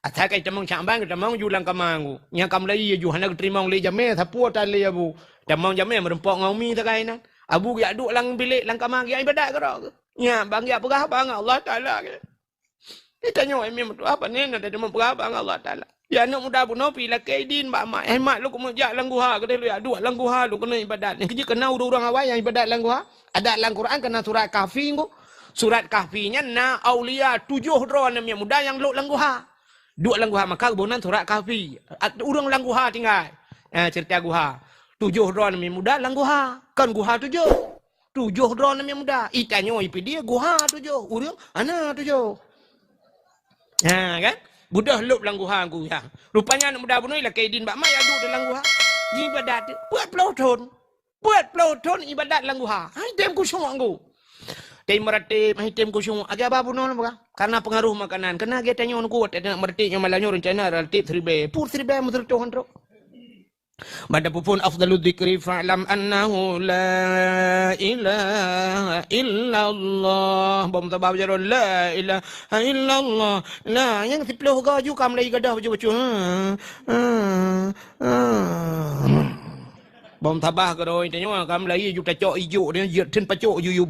Atha kai tamang Syaban ke tamang julang kamangu. Nya kam lai ju hana terima le jame thapu ta le abu. Tamang jame merempok ngau mi ta kai nan. Abu ya duk lang bilik lang kamang ya ibadat ke dak. Nya bang ya pegah bang Allah Taala ke. Kita nyoy mi mutuah apa ni ada demam pegah bang Allah Taala. Ya anak muda pun nopi lah kaidin mak mak mak lu kemujak langguha ke dia dua langguha lu kena ibadat ni kerja kena orang awal yang ibadat langguha ada dalam Quran kena surat kahfi tu surat kahfinya na aulia 7 dron yang muda yang lu langguha dua langguha maka kebunan surat kahfi urang langguha tinggal cerita guha 7 dron yang muda langguha kan guha 7 dron yang muda itanyo ipi dia guha 7 urang ana 7 kan budah lup langguha aku ya. Rupanya anak muda bunoi lah kaidin bak mai adu dalam langguha. Ibadat buat peloton. Buat peloton ibadat langguha. Hai tem ku semua aku. Tem meratip, hai tem ku semua. Agak apa bunon apa? Karena pengaruh makanan. Kena dia tanya on kuat ada meratipnya malahnya rencana relatif 3B. Pur 3B mutul Tuhan ro. Pada pun afdalul dzikri fa'lam annahu la ilaha illallah. Bom tabah jaron la ilaha illallah. Nah, yang 10 gaju kam lagi gadah baca-baca. Bom tabah ke rồi tanya kam lagi ju ta cok ijo dia yet trên pacok yu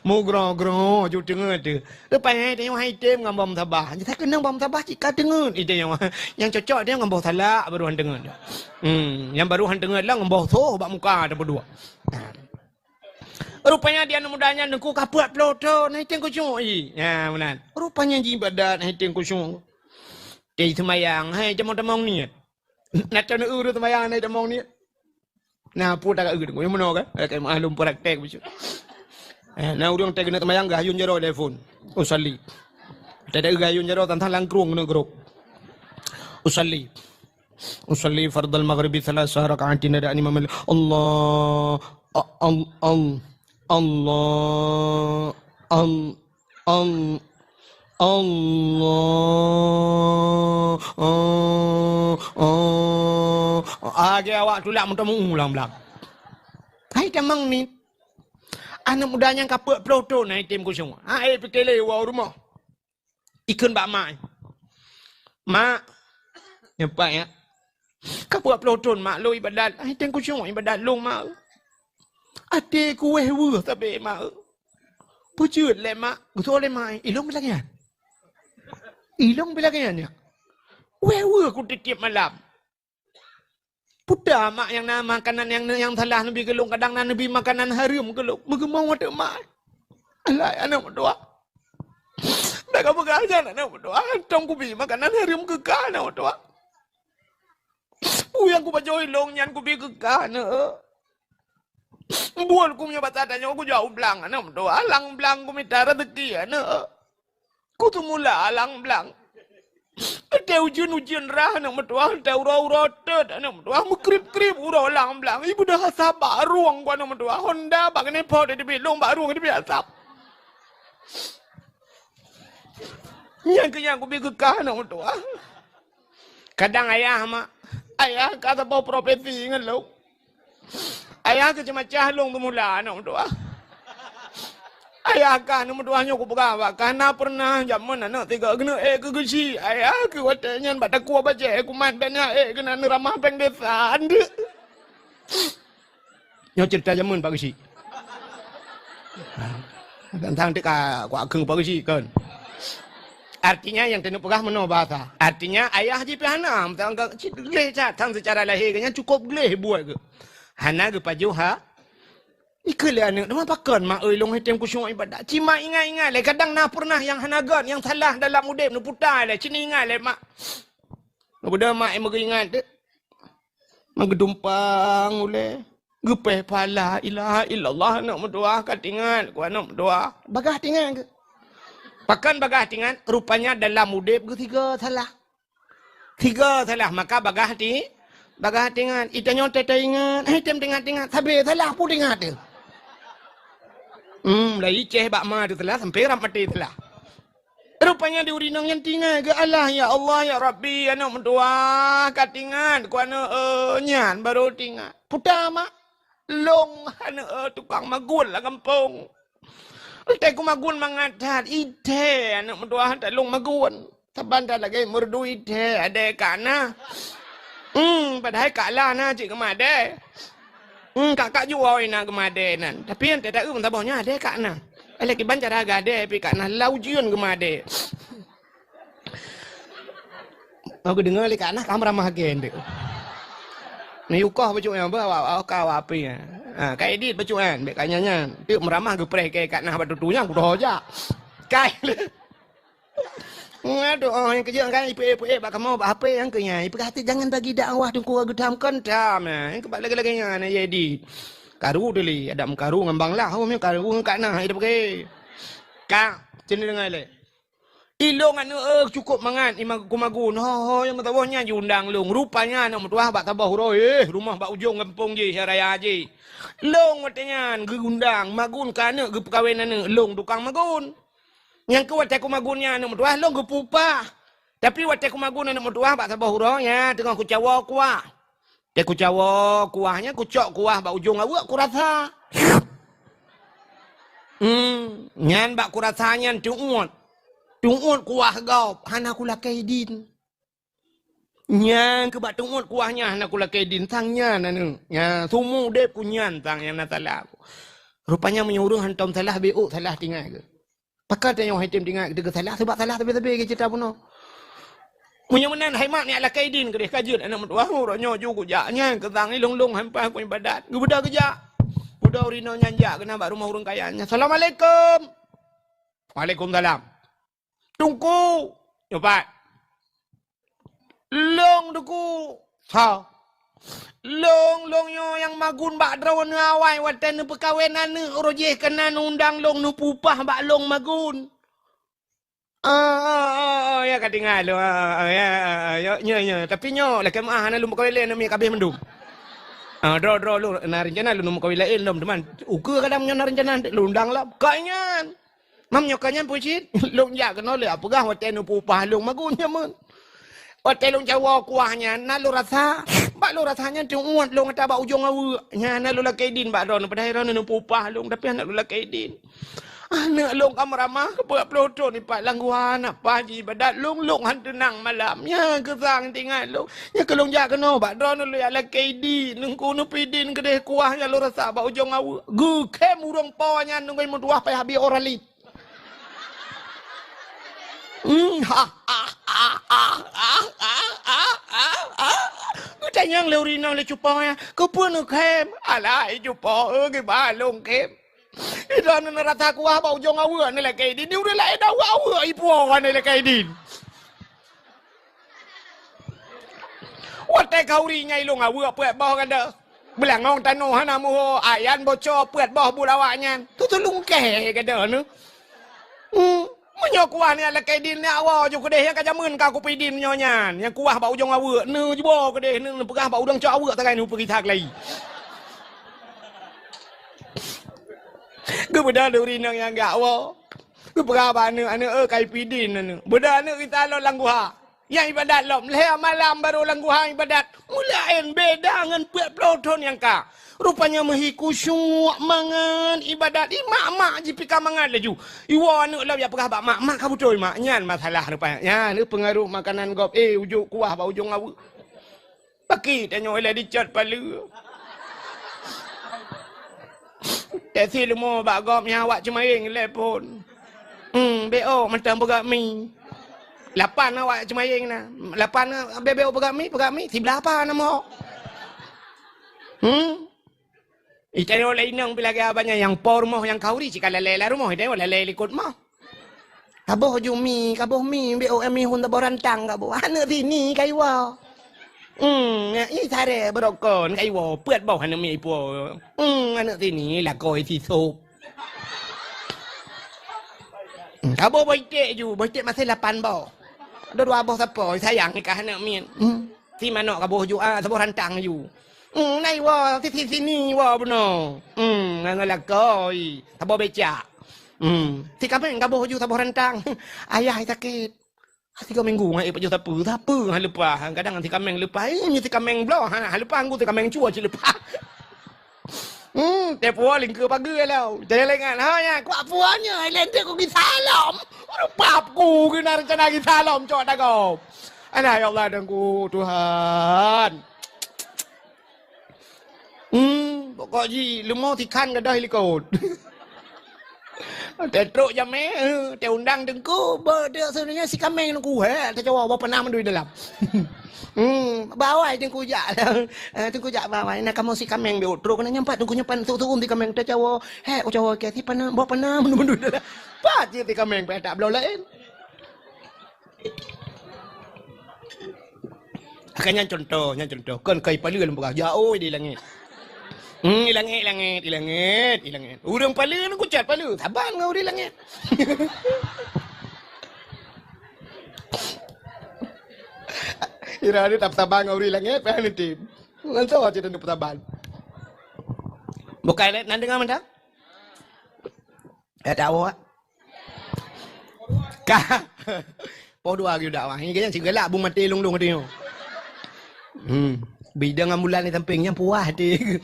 mo gro ju tengah tu. Lepas tanya hai tem ngam bom tabah. Jadi kenang bom tabah cik ka tengah itu yang cocok dia ngam bawah talak baru han tengah. Yang baru han tengah lah ngam bawah thoh bak muka ada berdua. Rupanya dia mudanya nengku kapuat ploto hai tem ko coi. Ya benar. Rupanya ibadat hai tem ko coi. Dia semayang hai temong niat. Nak cana uru semayang hai temong niat. Nah, pun tak agak yang mana kan? Kayak maklum praktek macam. Nah, orang tak kena temayang gayun jero telefon. Usali. Tak ada gayun jero tentang langkrung kena grup. Usali fardal maghribi 3 rakaatin ada imam Allah Age awak tulak muntah mengulang belak. Hai tamang ni. Anak mudanya kapuk ploto na item ko semua. Hai pikele wa rumah. Ikun bak mak. Mak. Nampak ya. Kapuk ploto mak lo ibadat. Hai item ko semua ibadat lo mak. Ate ku weh weh tapi mak. Pujud le mak. Gutu le mak. Ilong bilangan. Ilong bilangan ya. Weh weh ku titip malam. Puda mak yang nama makanan yang salah Nabi gelung kadang Nabi makanan haram gelung mengemau ada mak. Alai anak berdoa. Dak apa aja anak berdoa. Tong ku bi makanan haram ke kana berdoa. Yang ku bajoi long nyan ku bi ke kana. Buat ku punya batadanya ku jauh belang anak berdoa. Alang belang ku minta rezeki anak. Ku tu mula alang belang. Ada ujian rah nak mentua, ada ura tet nak mentua, mukrip ura lang belang. Ibu dah sabar ruang gua nak mentua. Honda bang ni pot di belong baru di biasa. Yang aku bikin kah nak mentua. Kadang ayah mak, ayah kata bawa profesi ingat lo. Ayah ke cuma cahlong tu mula nak mentua. Ayah kan nombor 2 aku berapa karena pernah zaman anak 3 kena ke gesi ayah ke watanya badak ku baca aku mandanya kena ramah pengdesa ande nyo cerita zaman pak gesi tentang deka ku ageng pak gesi kan artinya yang tenuk pegah meno bahasa artinya ayah ji pihana tentang gleh tang secara lahir kan cukup gleh buat ke hana ke pajuha Ikulah anak, nama pakan mak long hitam kusyuk ibadat. Cima ingat le kadang na pernah yang hanagan yang salah dalam udip nu putar le. Cini ingat le mak. Kemudian mak yang ingat dek. Menggedumpang ule. Gepeh pala ilaha illallah nak berdoa kat ingat ku nak berdoa. Bagah tinggal ke? Pakan bagah tinggal rupanya dalam udip ketiga salah. 3 salah maka bagah tinggal. Itanya tete ingat, hitam tinggal. Tapi salah pun ingat dia. Lah iceh bak ma tu telah sampai ram mati telah. Rupanya di urinang yang tinggal ke Allah ya Allah ya Rabbi anak mentua katingan ku anak nyan baru tinggal. Putama long anak tukang magun lah kampung. Te ku magun mangadat ite anak mentua tak long magun. Tabanda lagi merdu ite ada kana. Padahal kalah na cik kemade. Kakak jual ina kemade nan. Tapi yang tak tahu tabahnya ada kak na. Lagi bancar harga ada tapi kak na laujian kemade. Aku dengar li kak na kamu ramah gen dek. Ni ukah baju yang bawa kau apa ya? Kak edit baju kan, bek kanyanya. Dia meramah ke preh kak na batutunya aku dah aja. Kai. Aduh, yang kerja kan ipe bak mau apa yang kenya. Ipe kata jangan bagi dakwah tu ku gedam kentam nah. Yang kebak lagi-laginya na jadi. Karu deli, ada karu ngambang lah. Oh, karu kat nah hidup ke. Kak, sini dengar le. Ilong anu cukup mangan imag kumagun. Ho yang ketawahnya diundang long. Rupanya nak metuah bak tabah roy. Rumah bak ujung kampung je raya je. Long watenya geundang magun kana ge perkawinan long tukang magun. Yang kuat aku magunnya anak mertua lo gepupah. Tapi waktu aku magun anak mertua bak sabah hurau ya tengah ku cawa kuah. Dia ku cawa kuahnya ku cok kuah bak ujung awak ku rasa. Nyan bak ku rasanya tungut. Tungut kuah gau hana ku lakai din. Nyan ke bak tungut kuahnya hana ku lakai din tangnya nanu. Ya sumu dep ku nyan tang yang natalah. Rupanya menyuruh hantam salah BO salah tinggal ke. Pakar tanya orang hitam tinggal kita salah sebab salah tapi cerita pun. Punya menan haimat ni ala kaidin ke dia kajut anak mertua orangnya juga jaknya ketang ni long hampa aku ibadat. Gebudak kerja. Budak urino nyanjak kena bak rumah urang kayanya. Assalamualaikum. Waalaikumsalam. Tungku. Cepat. Long duku. Ha. Long yo yang magun bak drawan ngawai watan perkawinan ni rojeh kena undang long nu pupah bak long magun. Ya katingal lo. Ya tapi nyo lah kemah ana lu perkawinan ni kabeh mendum. Dro lu na rencana lu nu perkawinan lom teman. Uka kadang nyo na rencana lu undang lah. Kanyan. Mam nyo kanyan pucit. Long ya kena le apagah watan nu pupah long magun nya mun. Watan long jawa kuahnya na lu rasa bak lu rasanya tungguan long kata bak ujung awak. Nya anak lu lakai din bak ron pada heran nu pupah long tapi anak lu lakai din. Anak long kamramah ke buat ploto ni pak langguan apa haji badat long han tenang malam. Nya kesang tinggal long. Nya kelong jak kena bak ron lu ya lakai din nungku nu pidin kedeh kuahnya lu rasa bak ujung awak. Gu kem urang pawanya nunggu mutuah pai habis oralit. Tanya yang leurinang le cupang ya, kepun kem, alai cupang ke balong kem. Ida nana rata kuah bau jong awa ni le kaidin, ni udah lai dah awa ipu awan ni le kaidin. Watai kauri nyai long awa puat bawah kada. Belangong tanu hana muho ayan bocor puat bawah bulawaknya. Tu tulung ke kada nu. Menyo kuah ni ala kaidin ni awak je kedeh yang kajamun ka ku pidin menyonya. Yang kuah bau ujung awak nu je bo kedeh nu pegah bau udang cok awak takai nu pergi tak lagi. Ke beda urinang yang gak wo. Ke pegah banu anu kai pidin anu. Beda anu kita lo langguha. Yang ibadat lom leh malam baru langguha ibadat. Mulain beda dengan puat ploton yang ka. Rupanya mehiku syuk mangan ibadat mak je pika mangan laju. Iwa anu lah ya pegah bak mak ka betul mak nyan masalah rupanya. Ya ni pengaruh makanan gop ujuk kuah bau ujung awak. Paki tanya oleh dicat palu. Tesi lemo bak gop nyawak cemaing lepon. BO macam pegak mi. 8 awak cemaing na. 8 BBO pegak mi sebelah apa nama? Ikan oleh inang bila ke abangnya yang por moh yang kauri jika lele rumah dia oleh lele ikut moh. Kaboh jumi, kaboh mi, BOM hun taboran tang kaboh. Hana sini kai wa. I sare berokon kai wa puat bau hana mi po. Hana sini lah koi si sop. Kaboh boitek ju, boitek masih 8 bau. Dua bau sapo sayang ka hana mi. Si manok kaboh ju taboran tang ju. Nai wa sini wa beno. Ngan la koi. Tabo beca. Ti kami gaboh ju taboh rentang. Ayah sakit. Tiga minggu ngai paju tapu lupa. Kadang ti kami lupa. Ini ti kami blow lupa aku ti kami cua je lupa. Tepuan lingkup pagi lah. Jadi lengan ya. Ku apuannya lente ku gisalam. Papku kena rencana gisalam cok dah kau. Alah ya Allah dan ku Tuhan. Pokoknya lu mau tikan ke dah likut. Teruk jam undang dengku. Dia sebenarnya si kameng dengku. Dia jawab apa nama duit dalam. Bawai dengku jak lah. Dengku jak bawai. Nak kamu si kameng dia teruk. Kena nyampat dengku nyampan. Turun di kameng. Dia jawab. Aku jawab. Kaya si panah. Bawa panah. Menurut duit dalam. Pat je di kameng. Tak belau lain. Akannya contoh. Kan kai palu dalam pegah. Jauh di langit. Langit. Urang pala nu kucat pala. Saban ngau di langit. Ira ni tak saban ngau di langit, pa ni tim. Ngan tahu aja dan saban. Bukai let nan dengar menda? Tahu ah. Ka. Po dua lagi dak wah. Ini kan segala bung mati long dia. Bidang ambulan ni sampingnya puas dia.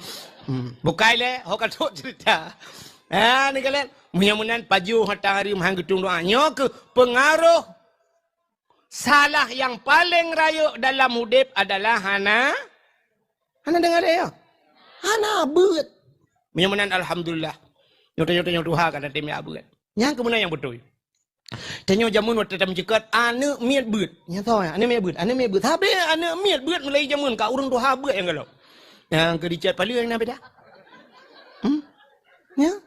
Bukai le, ho katuk cerita. Ni kalian munyan paju hatang hari mahang gedung doanya ke pengaruh salah yang paling raya dalam hidup adalah hana dengar dia. Hana beut. Munyan alhamdulillah. Nyoto Tuhan kata tim ya beut. Yang kemudian yang betul. Tanya jamun waktu tam cekat ane miat beut. Nya tahu ya, ane miat beut. Habis ane miat beut mulai jamun ka urang Tuhan beut yang kalau. Yang kedicat palu yang nak beda. Ya.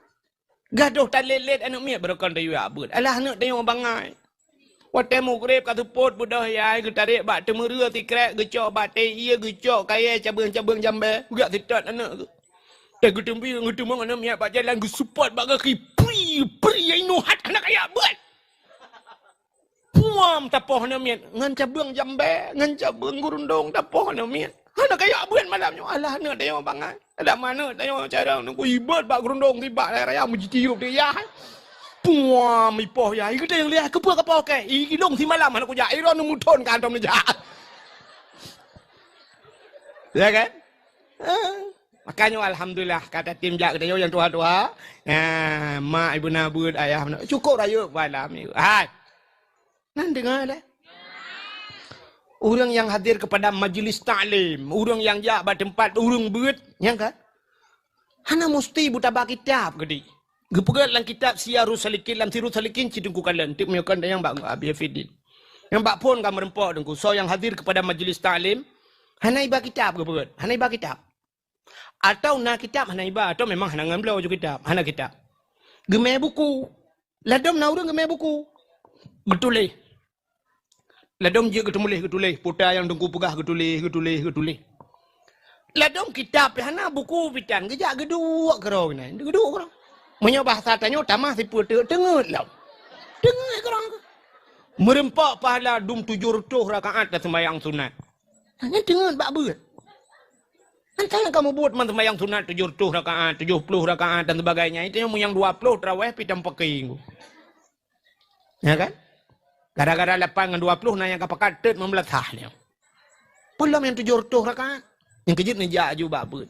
Gaduh tak lelet anak miat berkan dayu abut. Alah anak tengok bangai. Waktu mu grep katu pot budah ya ke tarik bak temera tikrek gecok bak teh ia gecok kaya cabang jambe. Gak titat anak tu. Dah gutembi ngutemong anak miat bak jalan gu support bak kaki. Pri inu hat anak kaya abut. Puam tapoh anak miat ngan cabang jambe, ngan cabang gurundong tapoh anak miat. Anak kaya abut malamnya. Alah anak tengok bangai. Ada mana tengok cara nak ibat bak gerundong tiba raya muji tiup dia. Puam ipoh ya. Kita yang lihat kepa okey. Iki long si malam anak kuja iron muton kantom ni jahat. Ya kan? Makanya alhamdulillah kata tim jak kita yang tua-tua. Mak ibu nabud ayah cukup raya malam ni. Hai. Nan dengar dah. Orang yang hadir kepada majlis ta'lim, orang yang jak pada tempat orang beut, yang kan? Hana mesti buta bak kitab gedi. Gepegat lang kitab Siyarus Salikin lam Sirus Salikin cidengku kalian tip meyokan yang bak Abi Hafidin. Yang bak pun kam rempok dengku. So yang hadir kepada majlis ta'lim, hana iba kitab gepegat, hana iba kitab. Atau na kitab hana iba atau memang hana ngambil wajib kitab, hana kitab. Gemeh buku. Ladom na orang gemeh buku. Betul Ladom je getulih. Putar yang dengku pegah getulih. Ladom kitab hana buku pitan. Gejak geduk kerong ni. Geduk kerong. Menyo bahasa tanya tamah si putar dengut lah. Dengut kerong. Merempak pahala dum 700 rakaat dan sembahyang sunat. Hanya dengut bak beut. Antara kamu buat sembahyang sunat 700 rakaat, 70 rakaat dan sebagainya. Itu yang 20 tarawih pitam pakai. Ya kan? Gara-gara 8 dengan 20 na yang kapakat tet membelatah dia. Belum yang 700 rakaat. Yang kejut ni jaju babut.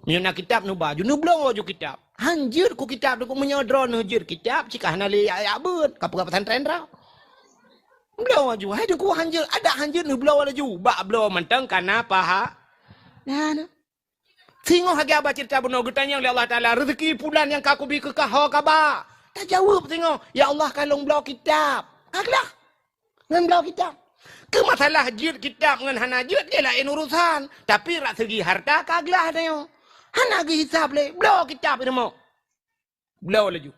Menyana kitab nu baju nu belum waju kitab. Hanjir ku kitab ku menyodro nu hanjir kitab cika hana li ya but kapal pesantren ra. Belum waju hai ku hanjir ada hanjir nu belum waju ba belum mentang kana paha. Nah. Singo hagi aba cerita beno getanya oleh Allah Taala rezeki bulan yang kaku bi kekah kaba. Tak jawab singo. Ya Allah kalong belum kitab. Aglah. Ngan belau kitab. Ke masalah jid kitab ngan hana jid dia lain urusan. Tapi rak segi harta kaglah dia. Hana gi hisab le. Belau kitab dia mau. Belau laju.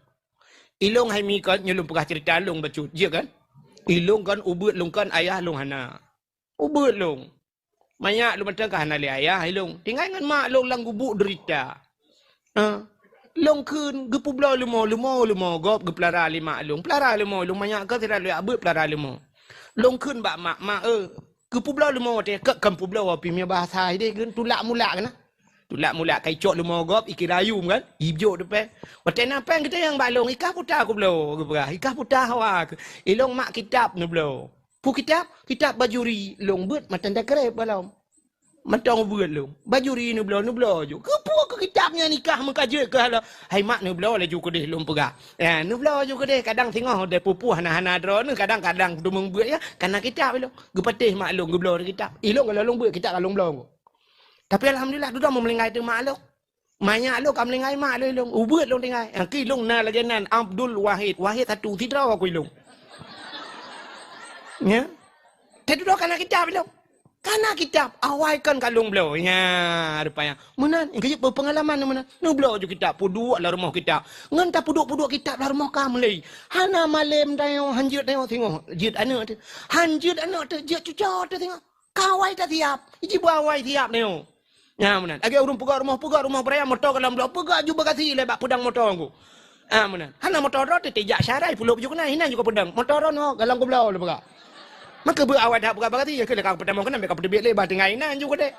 Ilong hai mi kan nyelum pegah cerita long bacut. Je kan? Ilong kan ubut long kan ayah long hana. Ubut long. Banyak lu macam hana le ayah ilong. Tinggal ngan mak long lang gubuk derita. Long kun gepu belau lemo gop gepelara lima long. Pelara lemo long banyak ke tidak lu abut pelara lemo. Long kun bak mak gepu belau lemo te ke kampu belau api mi bahasa dia kun tulak mulak kan. Tulak mulak kai cok lu mogop iki rayu kan. Hijau depan. Waten apa kita yang balong ikah putar aku belo. Ikah putar awak. Ilong mak kitab nu belo. Pu kitab bajuri long bet matan dah kerep balong. Matang buat lu. Bajuri nu belo ju. Kepu ke kitabnya nikah mengkaje ke hala. Hai mak nu belo le ju ke deh lom pegah. Ya nu belo ju ke deh kadang tengok de pupu hana-hana dro nu kadang-kadang tu membuat ya karena kitab lu. Gepatih mak lu gebelo kitab. Ilong kalau long buat kitab kalau belo. Tapi alhamdulillah tu dah memelingai tu mak lu. Banyak lu kam melingai mak lu long. Ubuat long tingai. Ki long na lajanan Abdul Wahid. Wahid satu tidak aku long. Ya. Tapi tu karena kitab lu. Karena kitab awaikan kalung belo. Ya, rupanya. Menan, ingkajak berpengalaman menan. Nu belo ju kitab puduk lah rumah kitab. Ngan tak puduk kitab lah rumah kamu. Hana malam dayo hanjut dayo tengok. Jut anak tu. Hanjut anak tu jut cucot tu tengok. Kawai tak tiap. Iji bawai tiap dayo. Ya, menan. Agi urung pugar rumah beraya motor kalau belo pugar ju berkasi lebak pedang motor aku. Ah, menan. Hana motor tu tejak syarai puluh ju kena hina juga pedang. Motor no galang ko belo le pugar. Maka berawal dah berkati ya kena kau pertama kena mereka pergi lebar dengan inan juga deh.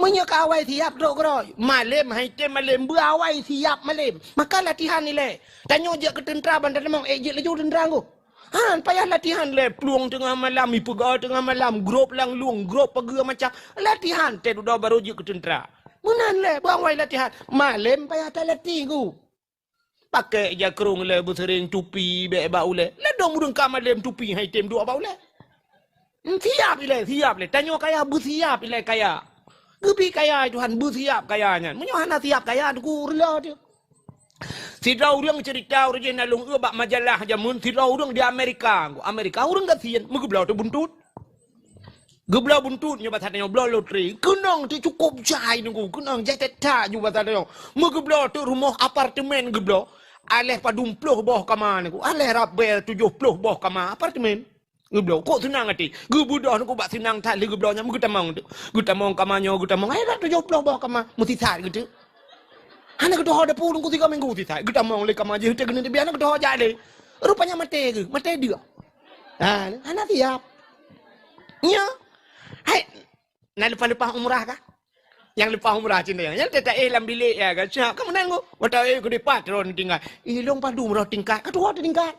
Menyak awal siap dok kau. Malam hai malam berawal siap malam. Maka latihan ni le. Tanya je ke tentera bandar lemong ejek leju tentera aku. Han payah latihan le peluang tengah malam mi pegar tengah malam grup lang luang grup pergi macam latihan te dah baru je ke tentera. Menan le berawal latihan. Malam payah tak latih ku. Pakai je kerung le bersering tupi be bau le. Le dong murung kamalem tupi hai tem dua bau le. Siap le. Tanya kaya bersiap le kaya. Gepi kaya Tuhan bersiap kayanya. Menyohana siap kaya tu rela dia. Si orang cerita original long bak majalah jamun si orang di Amerika. Amerika orang kasihan mengeblau tu buntut. Geblau buntut nyoba tanya blau loteri. Kenang tu cukup jai nunggu. Kenang jai tak nyoba tanya. Mengeblau tu rumah apartemen geblau. Aleh padum puluh bawah kamar aku. Aleh rabel 70 bawah kamar apartemen. Geblau kok senang hati. Gebudah aku bak senang tali geblaunya mugu tamang tu. Gu tamang kamarnya gu tamang. Ai dah 70 bawah kamar mesti sat gitu. Hana ku dah ada pulung ku 3 minggu sat. Gu tamang le kamar je kena dia biar aku dah jadi. Rupanya mati dia. Ha, hana siap. Ya. Hai. Nak lepas umrah kah? Yang lepas umrah Cina yang tak dalam bilik ya kan. Siap kamu nanggu. Wata ku di patron tinggal. Ilong padu umrah tingkat. Kedua tingkat.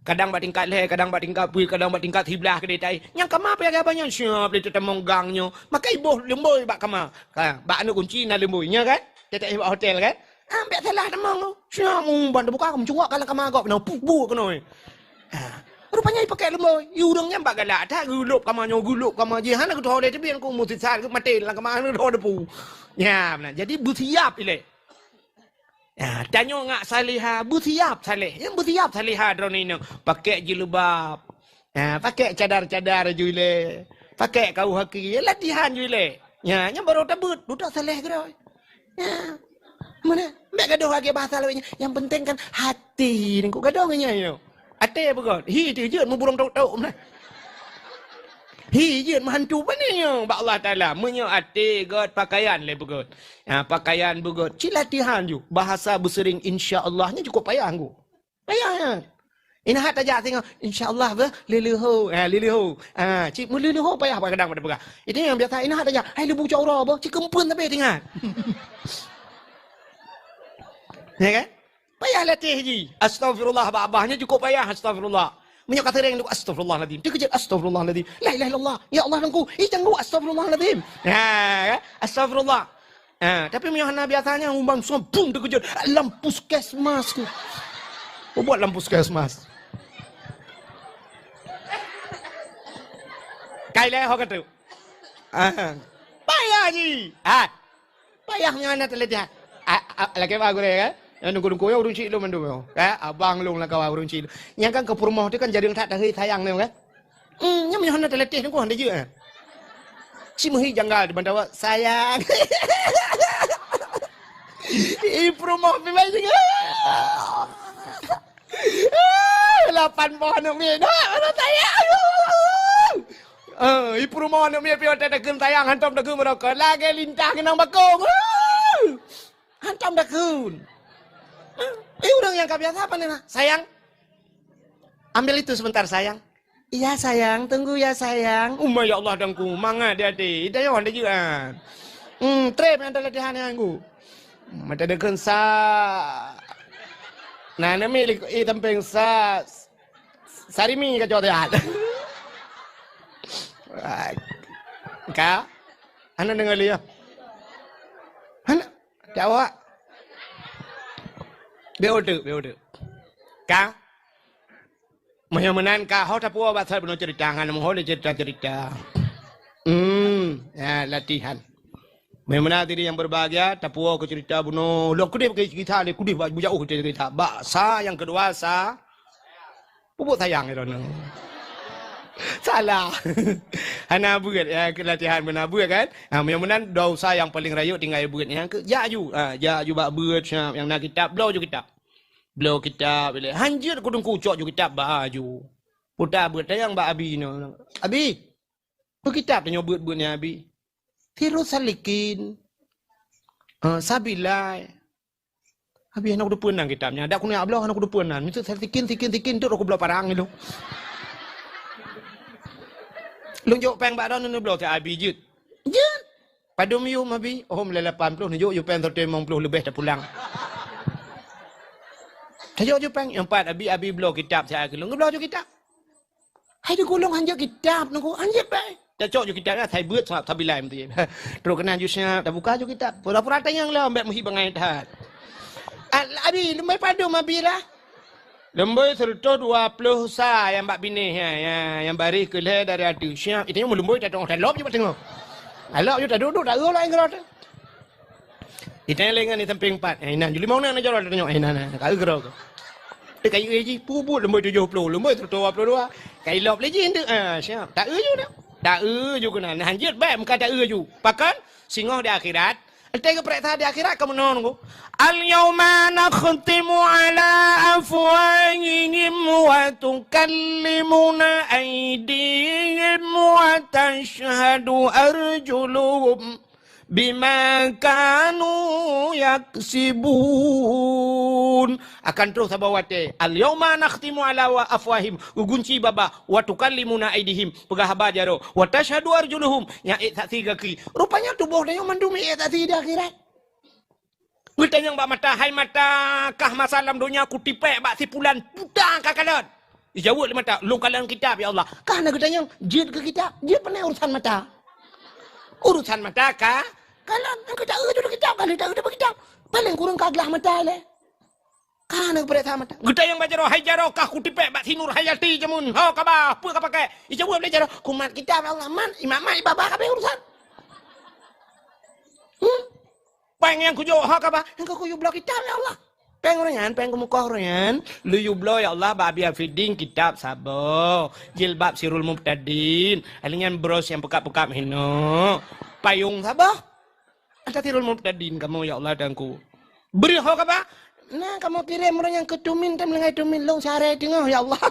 Kadang bat tingkat le, kadang bat tingkat pui, kadang bat tingkat sebelah ke detai. Yang kamar apa yang banyak siap le tetemong gangnya. Maka ibu lemboi bak kamar. Kan, bak anu kunci na lemboinya kan. Tak ibu hotel kan. Ambil salah temong tu. Siap umban buka kamu cuak kalau kamar kau benar pupu kenoi. Rupanya pakai lemboi. Urangnya bak galak tak gulup kamar je. Hana ku tahu le tapi aku mesti sat ku mati lah kamar anu dah depu. Ya benar. Jadi bersiap ile. Ya, tanya ngak salihah, bersiap salih. Yang bersiap salihah drone ini. Pakai jilbab. Ya, pakai cadar-cadar jule. Pakai kau haki, latihan jule. Ya, yang baru tabut, budak salih ke dah. Ya. Mana? Mek gaduh lagi bahasa lainnya. Yang penting kan hati ni. Kau gaduh nya yo. Hati apa kau? Hi tu je mu burung tok-tok mana. Hi je menghantu apa ni yo. Ba Allah Taala menyo hati god pakaian le begot. Ya, pakaian begot. Latihan ju. Bahasa bersering insya-Allahnya cukup payah aku. Payah ya. Ina hat aja tengok insya-Allah be leleho. Leleho. Cik mu leleho payah kadang pada pegang. Itu yang biasa ina hat aja. Hai lebu caura be. Cik kempun tapi tengah. Ya kan? Payah latih ji. Astagfirullah abahnya cukup payah astagfirullah. Banyak kata yang astagfirullahaladzim. Dia kejap astagfirullahaladzim. La ilaha illallah. Ya Allah nangku. Jangan astagfirullahaladzim. Ya, astagfirullah. Tapi Yohana biasanya umbang sombong dia kejap lampu puskesmas tu. Buat lampu puskesmas. Kailai hok tu. Payah ji. Payahnya anak terlihat. Lagi bagus kan? Nunggu-nunggu ya urung cik lu mandu yo. Abang lu lah kau urung cik lu. Yang kan ke rumah tu kan jadi tak dah sayang ni kan. Yang menyohana terletih ni ku hande je. Si muhi janggal di bandawa sayang. Rumah pi mai juga. 8 pohon ni. Nah, sayang. Rumah ni pi tak ken sayang hantam dak ke mereka. Lagi lintah kenang bakong. Hantam dak kun. Orang yang biasa apa nih, sayang? Ambil itu sebentar sayang. Iya sayang, tunggu ya sayang. Ya Allah dangku, mangga dia deh. Ida yo hande juga. Trip yang adalah latihan yang aku. Mata ada kensa. Nah, nami tamping sa sarimi ka jodohan. Ka? Ano dengar liya? Ano? Jawa. Beodo. Ka? Mahamanan ka, hau tapua basal penuh cerita, kan mohon cerita. Ya latihan. Mahamanan diri yang berbahagia, tapua ke cerita bunuh. Lo kudip ke kita, le kudip jauh ke cerita. Sa yang kedua sa, pupuk sayang itu. Salah. Hana buat ya latihan menabu kan. Mahamanan dosa yang paling rayut tinggal buat yang ke jaju. Jaju bak buat yang nak kitab, blow je kitab. Blow kitab bila hanjir kudung kucok juga kitab baju. Putar buat yang bak abi no. Abi. Tu kitab tanya buat-buatnya abi. Tirus salikin. Sabilai. Abi anak udah punang kitabnya. Ada aku nak belah anak udah punang. Itu salikin tu aku belah parang itu. Lunjuk peng bak dah nu belah ke abi jut. Jut. Padum you abi. Oh mele 80 nunjuk you peng 30 lebih dah pulang. Tajuk Jepang yang empat abi blog kitab saya kelong blog kitab. Hai tu golong hanja kitab nunggu hanja baik. Tajuk kitab lah saya buat sebab tabilai mesti. Terus kena jusnya dah buka juga kitab. Pura-pura tayang lah ambek muhi bangai dah. Abi lembai padum abi lah. Lembai serta 20 sa yang bak bini ya yang bari ke le dari adu siap. Itu yang lembai tak tengok lob je tengok. Alok je tak duduk tak urus lain kerot. Itu yang lengan ni samping 4. Inan juli mau nak jalan tengok inan ka gerok. Dia kayu aja, puput lembai 70, lembai 22. Kayu lop lagi tu. Siap. Tak je dah. Tak je kena. Hanjit baik muka tak je. Pakan singoh di akhirat. Tengok perintah di akhirat kamu nonggu. Al-yawma nakhtimu ala afwahihim wa tukallimuna aydihim wa tashhadu arjuluhum bima kanu yaksibun. Akan terus abawate al-yawma nakhtimu ala afwahim ugunci baba wa tukallimuna aydihim pegah bajaro wa tashhadu arjuluhum ya tak kaki rupanya tubuh dia mandumi tak di akhirat. Kita yang bak mata hai mata kah masalam dunia ku tipek bak sipulan putang kakalon dijawab mata lu kalan kitab ya Allah kana kita yang jid ke kitab jid pernah urusan mata kah kalau aku tak urus kitab kalau tak urus kitab paling kurang kaglah mata le kana perintah mata kita yang baca hai jaro kah kutipek bak sinur hayati jamun ho kaba apa ka pakai ijawab le jaro kumat kitab Allah man imam mai baba ka urusan peng yang kujo ha kaba engkau kuyo blok kitab ya Allah peng orangan peng kemuka orangan lu yu blok ya Allah babi feeding kitab sabo jilbab sirul mubtadin alingan bros yang pekap-pekap hino payung sabo anta sirul mubtadin kamu ya Allah dangku beri ho kaba nah kamu kirim orang yang ketumin tam lengai tumin long sare tengah ya Allah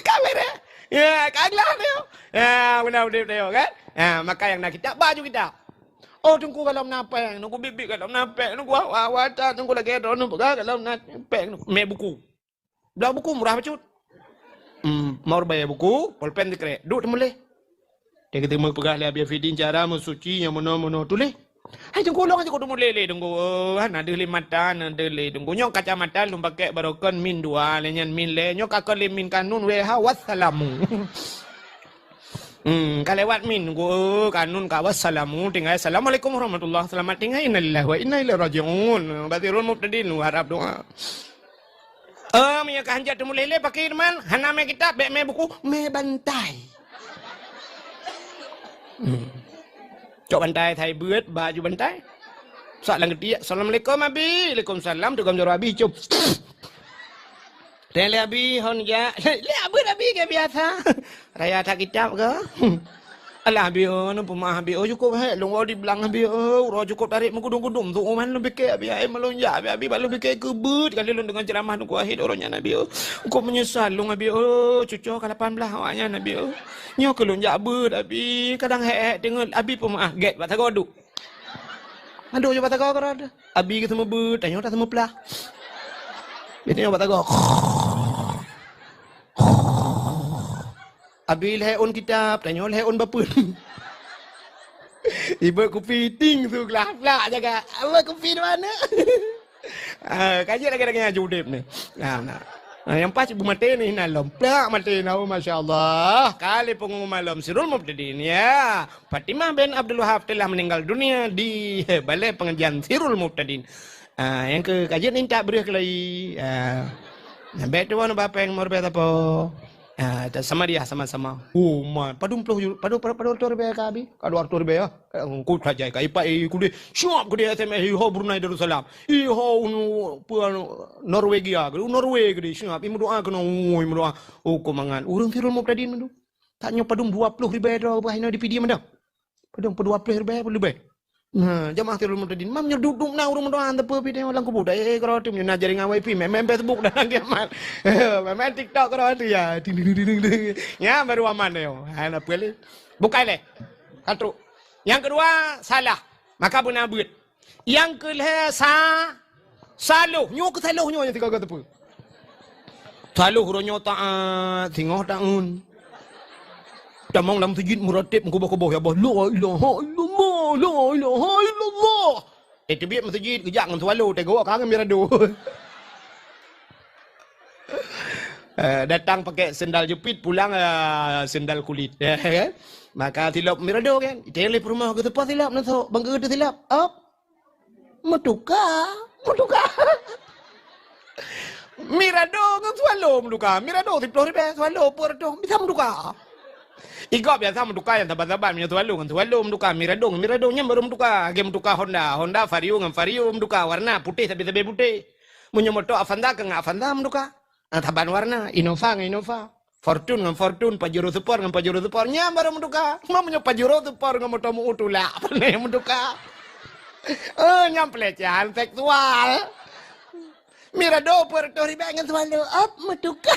kamera ya kaglah dia ya benar dia kan maka yang nak kitab baju kita. Oh tunggu kalau napeng, nunggu bibik kalau napeng, nunggu awata, nunggu lagi ada nunggu kalau napeng, me buku. Dah buku murah bacut. Mau bayar buku, pulpen dikre, duduk temuleh. Dia kata mau pegah le biar feeding cara mensuci yang mono tulis. Hai tunggu long aja kau tunggu lele tunggu. Ada le mata, ada le tunggu nyok kacamata lu pakai barokon min 2, lenyan min le, nyok akon le min kanun weha wassalamu. Kalewat min go kanun ka wassalamu tinggal assalamualaikum warahmatullahi selamat tinggal innalillahi wa inna ilaihi rajiun batirul mubtadin harap doa ya kan jatuh mulele pakai man hana me kitab be me buku me bantai cok bantai thai buat baju bantai sak lang dia assalamualaikum abi waalaikumsalam tu kam jaro abi cup Tele abi hon ya, le abi ke biasa. Raya tak kitab ke? Alah abi nu pemah abi cukup he long di belang abi ro cukup tarik mengudung-udung tu man lebih ke abi ai melonja abi balu lebih ke kebut kali lu dengan ceramah nu kuahid orangnya nabi kau menyesal long abi cucu ke 18 awaknya nabi nyo ke lonja bet abi kadang he tengok abi pemah get bat tagodu. Aduh coba tago ada. Abi ke semua bet tanya tak semua pelah. Ini obat tago. Abi leon kitab, tanya leon bapun. Ibu kopi ting tu kelap-kelap jaga. Apa kopi di mana? Kajian lagi-lagi judip ni. Nah. Yang pas ibu mati ni nalom. Plak mati nau Masya Allah. Kali pengumuman malam Sirul Mubtadin ya. Fatimah bin Abdul Wahab telah meninggal dunia di balai pengajian Sirul Mubtadin. Yang ke kajian ni tak beri lagi. Baik tu mana bapa yang mau berapa apa? Sama dia sama-sama. Oh man, padu rebe kabi. Kadu artu rebe ya. Ku trajai kai pa ku de. Siap ku de SMS ho Brunei Darussalam. Ho Norwegia, Norway de siap. Imu doa kena imu doa. Oh ko mangan. Urang Sirul Mubtadin mendu. Tak nyo padum 20 ribu dah bahina di PD mendah. Padum 20 ribu lebih. Nah, jamaah Sirul Mubtadin mam nyo duduk na urang doa ante pe video lang ko budak karo tim na jaring wifi mem Facebook dan kiamat. Mem TikTok karo tu ya. Ding. Ya baru aman yo. Ana pilih. Bukai le. Satu. Yang kedua salah. Maka benar buat. Yang kedua saluh. Nyo ke saluh nyo yang tiga kata apa? Saluh ronyo taat, tengok taun. Damang dalam sujud muratib mengkubah-kubah ya Allah. La ilaha illallah, la ilaha illallah. Biar masjid kejak dengan swallow tengok kangen mirado. Datang pakai sendal jepit, pulang sendal kulit. Kan? Maka tilap mirado kan. Tele rumah ke tempat tilap nanti bangga ke tilap. Metuka. Mirado dengan swallow meduka. Mirado 10 ribu swallow pordo bisa meduka. Igop biasa menduka yang tabat-tabat punya tualu menduka miradongnya baru menduka game menduka Honda Vario menduka warna putih tapi putih punya motor Avanza ke Avanza menduka taban warna Innova Fortune Pajero Sport nya baru menduka mau punya Pajero Sport dengan motor utula apa yang menduka nyam pelecehan seksual Mirado Puerto Rico dengan swallow up metuka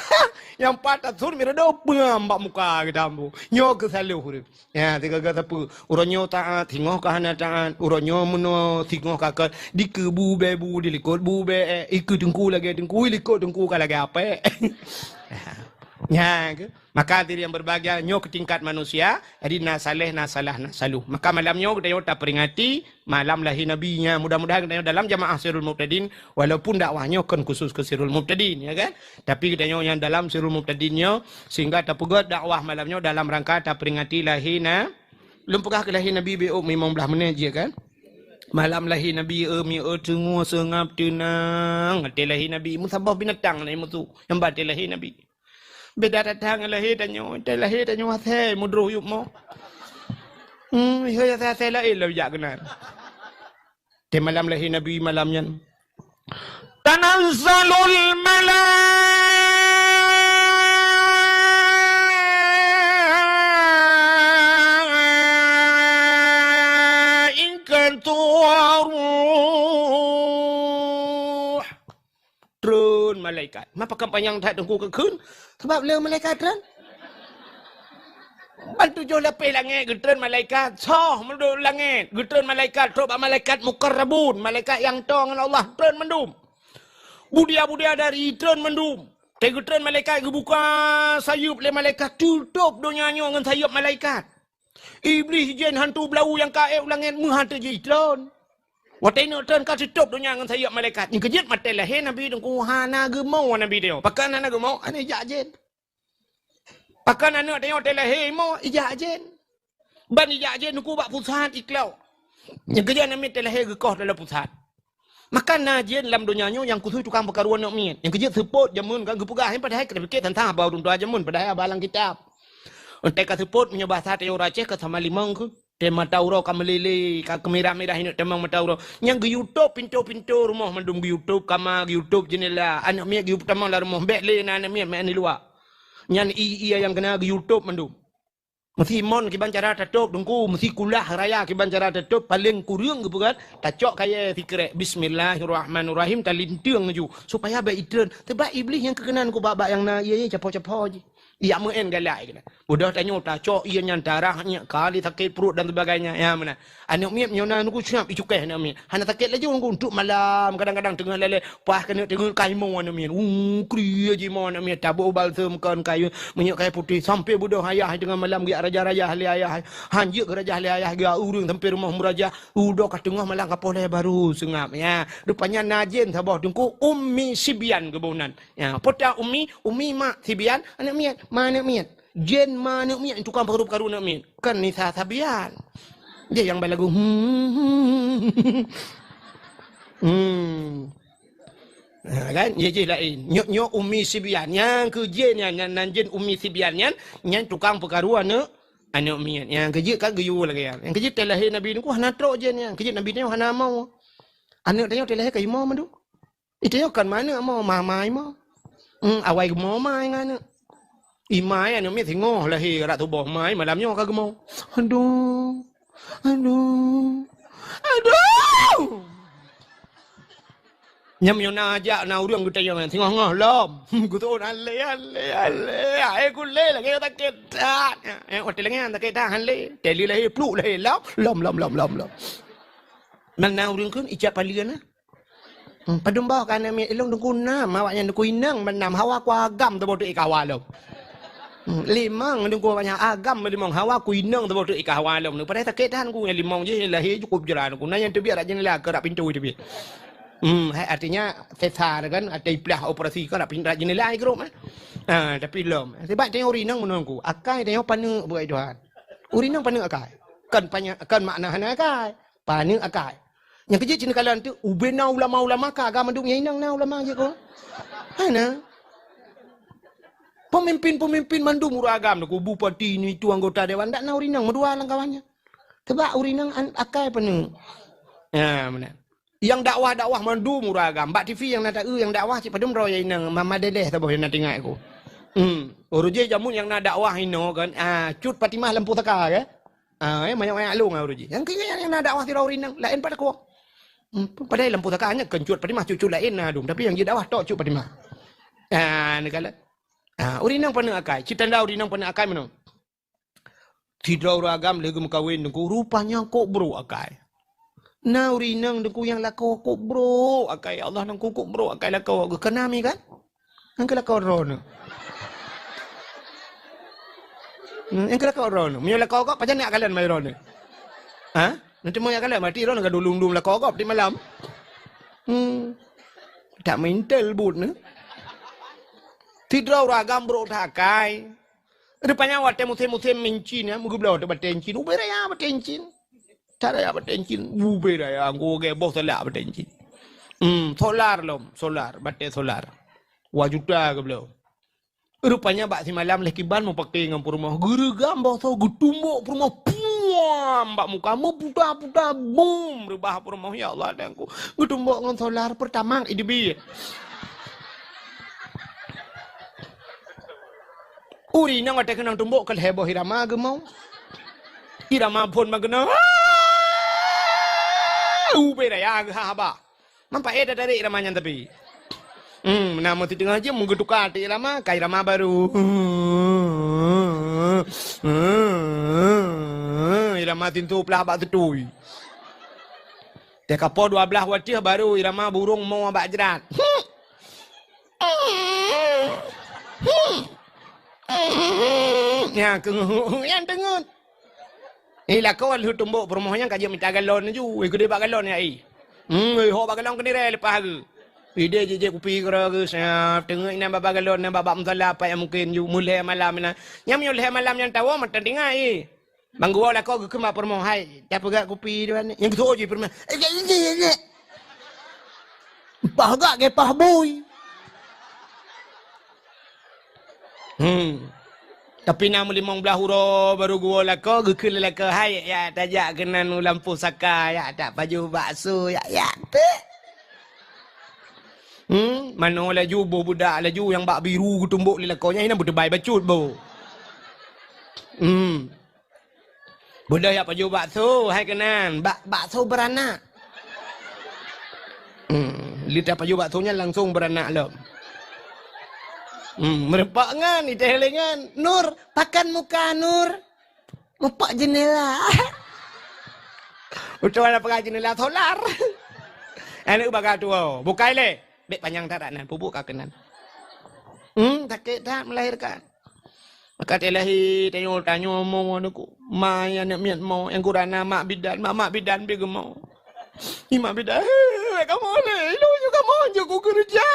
yang patah sur Mirado pembak muka kita ambu nyo ke saluh huruf ya tiga kata apa uronyo taat tengok kahana taat uronyo meno tengok kakak di kebu bebu di likut bube ikut tengku lagi tengku likut tengku lagi apa ya ke maka diri yang berbahagia nyo ke tingkat manusia jadi nasaleh nasalah nasaluh maka malamnya kita tak peringati malam lahir nabinya mudah-mudahan kita dalam jamaah Sirul Mubtadin walaupun dakwahnya kan khusus ke Sirul Mubtadin ya kan tapi kita yang dalam Sirul Mubtadinnya sehingga tak pegat dakwah malamnya dalam rangka tak peringati lahirna lumpukah ke lahir nabi be 15 menit je kan malam lahir nabi tengok sengap tenang hati lahir nabi musabah binatang ni mutu yang batil lahir nabi beda datang lahir tanyo wasai mudruh yuk mo ya saya la ilah ya kenal di malam lahir nabi malamnya tanazzalul malaikatu waruh turun malaikat apa kampanyang tak tengku ke kun sebab le malaikat kan bantu jo lapis langit getren malaikat soh menduk langit getren malaikat coba malaikat mukarrabun malaikat yang tong dengan Allah tren mendum budia-budia dari tren mendum getren malaikat buka sayup le malaikat tutup dunianya dengan sayup malaikat iblis jin hantu belau yang kae langit menghantu je tren Wateno tren ka tutup dunia dengan sayup malaikat ni kejut mata lahir nabi dengku hana gemau nabi dia pakan hana gemau ane jajen pakan anak tengok telehe mo ijajen ban ijajen ku bak pusat iklau yang kerja namit telehe gekoh dalam pusat makan najen dalam dunianya yang khusus tukang perkaruan nak mian yang kerja support jamun kan gepugah padahal kena fikir tentang apa urun tua jamun padahal balang kitab untuk ka support punya bahasa teo raceh ke sama limang ke tema tauro kamelele ka kemerah-merah ini tema matauro yang ke YouTube pintu-pintu rumah mendum ke YouTube kama YouTube jenela anak mian ke utama la rumah bekle na anak mian ni luar nyan iya yang kena YouTube mendum mesti mon kiban cara tatok dengku mesti kulah raya kiban cara tatok paling kurang ke bukan tacok kaya fikre bismillahirrahmanirrahim talintang ju supaya ba itren tebak iblis yang kekenan ku babak yang na iya capo-capo je Ia main galai kena. Budak tanya tak cok ia yang darahnya kali sakit perut dan sebagainya. Ya mana? Anak miat nyona nuku siap icukai anak miat. Hana sakit lagi orang untuk malam kadang-kadang tengah lele pas kena tengah kaimau anak miat. Kriya je mau anak miat tabuk balsam kan kayu minyak kayu putih sampai budak ayah tengah malam dia raja-raja ahli ayah. Hanjik ke raja ahli ayah dia urung sampai rumah muraja. Udah kat tengah malam kapoleh baru sengap ya. Rupanya najin sabah tungku ummi sibian kebunan. Ya, pota ummi mak sibian anak miat. Mana miat? Jen mana miat? Tukang perut-perut nak miat. Kan ni sabian. Dia yang balagu. Kan? Dia je lain. Nyok umi sibian. Yang ke jen yang jen umi sibian yang tukang perkaruan nak anak miat. Yang kerja kan geyu lagi yang. Yang kerja telahir Nabi ni ku hana trok jen yang. Kerja Nabi ni hana mau. Anak tanya telahir ke imam tu. Itu kan mana mau mamai mau. Awai mau mai ngana. Imai anak miat tengok lahir kat tubuh mai malamnya kagak mau. Aduh. Nyam yona aja na urang kita yang tengok ngah lom. Gutu ale. Ai kulle lagi tak ketat. Hotel lagi tak ketat hale. Teli lahir pluk lahir lom. Mana urang kun ijak palian ah. Padum bah kan mi elong dengkuna mawaknya dengkuinang menam hawa ku agam tu bodoh ikawalom. Limang dengku banyak agam limang hawa ku inang tu bodoh ikawalom nu pada taketan ku limang je lahir cukup jalan ku nanya tu biar aja lah kerak pintu tu biar. Artinya sesar kan ada iplah operasi kerak pintu jenela ai grup tapi lom. Sebab tengok urinang menunggu. Akai tengok pana buat Tuhan. Urinang pana akai. Kan makna hana akai. Pana akai. Yang kerja cina kalan tu ubena ulama-ulama ka agama duk nyainang na ulama je ko. Hana. Pemimpin mandu murah agam ku bupati ni tu anggota dewan dak na urinang medua langkawannya. Sebab urinang akai penuh. Ya benar. Yang dakwah mandu murah agam. Bak TV yang nak yang dakwah cik padum roy inang mama dedeh tu boh nak tengok aku. Uruje jamun yang nak dakwah ino kan. Cut Fatimah lampu taka ke. Banyak lung uruje. Yang yang nak dakwah tirau urinang lain pada ku. Padahal lampu takaannya kencut Fatimah cucu lain adum tapi yang dia dakwah tok cut Fatimah. Negala. Urinang pana akai. Citanda urinang pana akai mana? Tidak uragam lagi mukawin dengku rupanya kok bro akai. Na urinang dengku yang lako kok bro akai. Allah dengku kok bro akai lako kenami kan? Angka lako rono. Angka lako rono. Mio lako kok pajan nak kalian mai rono. Nanti mau yang kalian mati rono gadulung-dulung lako kok di malam. Tak mental but ne. Tidak ragam bro takai. Rupanya waktu musim mencin ya, mungkin belau tu bertencin. Uberaya bertencin. Cara ya bertencin. Uberaya, aku ke bos solar bertencin. Solar lom, solar, bate solar. Wajuda ke belau. Rupanya bak si malam lekiban mau pakai ngam rumah. Geragam bos tau getumbuk rumah. Puam, bak muka mu puta boom, rubah rumah ya Allah dan aku. Getumbuk ngam solar pertama idbi. Urinang ada kenang tumbuk ke heboh irama gemau. Irama pun magena. Uberaya haba. Mampa ada dari iramanya tapi. Nama ti tengah je menggetukar ti irama kai irama baru. Irama tintu pelah bak tetui. Dia kapo 12 watih baru irama burung mau abak jerat. Ya yang tengut. Lah kau lu tumbuk perumahannya kaji minta galon ju. Gede bak galon ya ai. Ho bak galon kene re lepas ke. Ide je kupi kera ke siap tengok ina bab galon na bab mutala apa yang mungkin ju mulai malam na. Nyam yo leh malam yang tahu mata dengar ai. Bang gua lah kau ke mak perumahan hai. Dia pegak kupi dia ni. Yang tu je perumahan. Pagak ke pah boy. Tapi nama 15 huruf baru gua lah kau gekil lah kau hai ya tajak kena nu lampu saka ya tak baju bakso ya tu. Mana laju budak laju yang bak biru tumbuk lila kau nya ini budak baik bacut bo. Budak ya baju bakso hai kenan bakso beranak. Lidah baju baksonya langsung beranak loh. Merempak ngan, itehelengan. Nur, pakan muka Nur. Mepak jendela. Udah ada pakai jendela solar. Anak baga tua, bukai le. Bek panjang taranan, pupuk kakenan. Takut tak melahirkan. Maka telahi tanyo mau aku. Mai anak miat mau yang kurana mak bidan bega mau. Mak bidan, kamu le, lu juga mau jago kerja.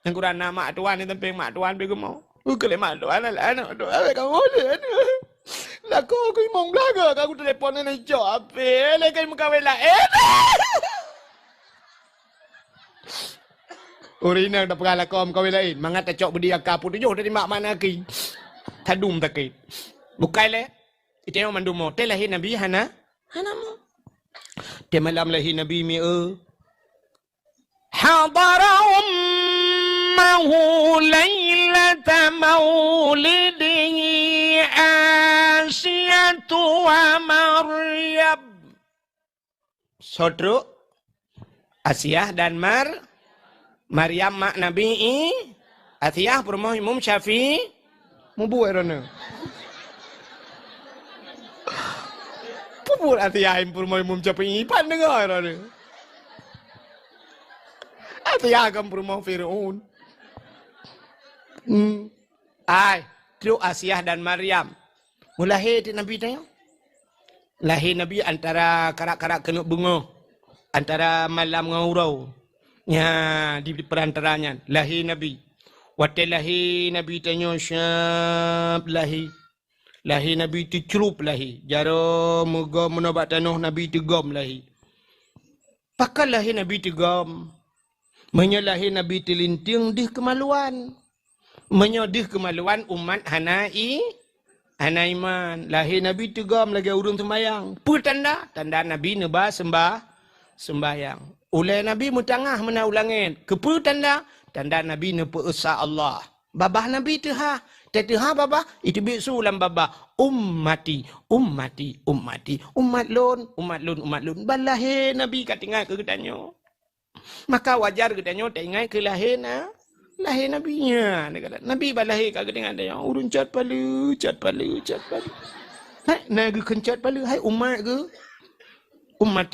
Yang kurana mak tuan ni tempeng mak tuan bega mau. Kele mak tuan lah anak tuan kamu le. Lah aku imong belaga aku telefon ni jawab. Lekai muka wela. Orina dah pernah lakom kau lain. Mangat tak cok berdia kapu tu. Jom dari mak mana ki. Tadum tak ki. Bukai le. Itu yang mandum mo. Te lahir Nabi Hana. Hana mo. Te malam lahir Nabi mi Hadara ummahu laylata maulidihi Asiyatu wa Maryam. Saudara Asiyah dan Maryam mak Nabi Atiyah permoh Imam Syafi'i mubuh erana. Pupur Atiyah permoh Imam Syafi'i pan dengar erana. Atiyah kan permoh Fir'aun. Itu Asiyah dan Maryam. Mulahir di Nabi tanya. Lahir Nabi antara karak-karak kena bunga. Antara malam ngurau. Ya, di perantaranya lahir Nabi. Waktu lahir Nabi tanya syab lahir. Lahir Nabi tu cerup lahir. Jara moga menabat tanah Nabi tu gom lahir. Pakai lahir Nabi tu gom. Menyalahir Nabi tu linting dih kemaluan. Menyodih kemaluan umat Hanai. Hanaiman. Lahir Nabi tu gom lagi urung sembayang. Pertanda. Tanda Nabi neba sembayang. Oleh Nabi mutangah mena ulangin. Kepu tanda Nabi nepa esa Allah. Babah Nabi tu ha. Tadi ha babah itu bisu lam babah ummati. Umat lun. Balahir Nabi katingai ke kedanyo. Maka wajar kedanyo tingai ke lahir lahir Nabinya. Nabi balahir ka kedangan dia. Urun cat palu. Hai naga kencat palu. Hai umat ke? Umat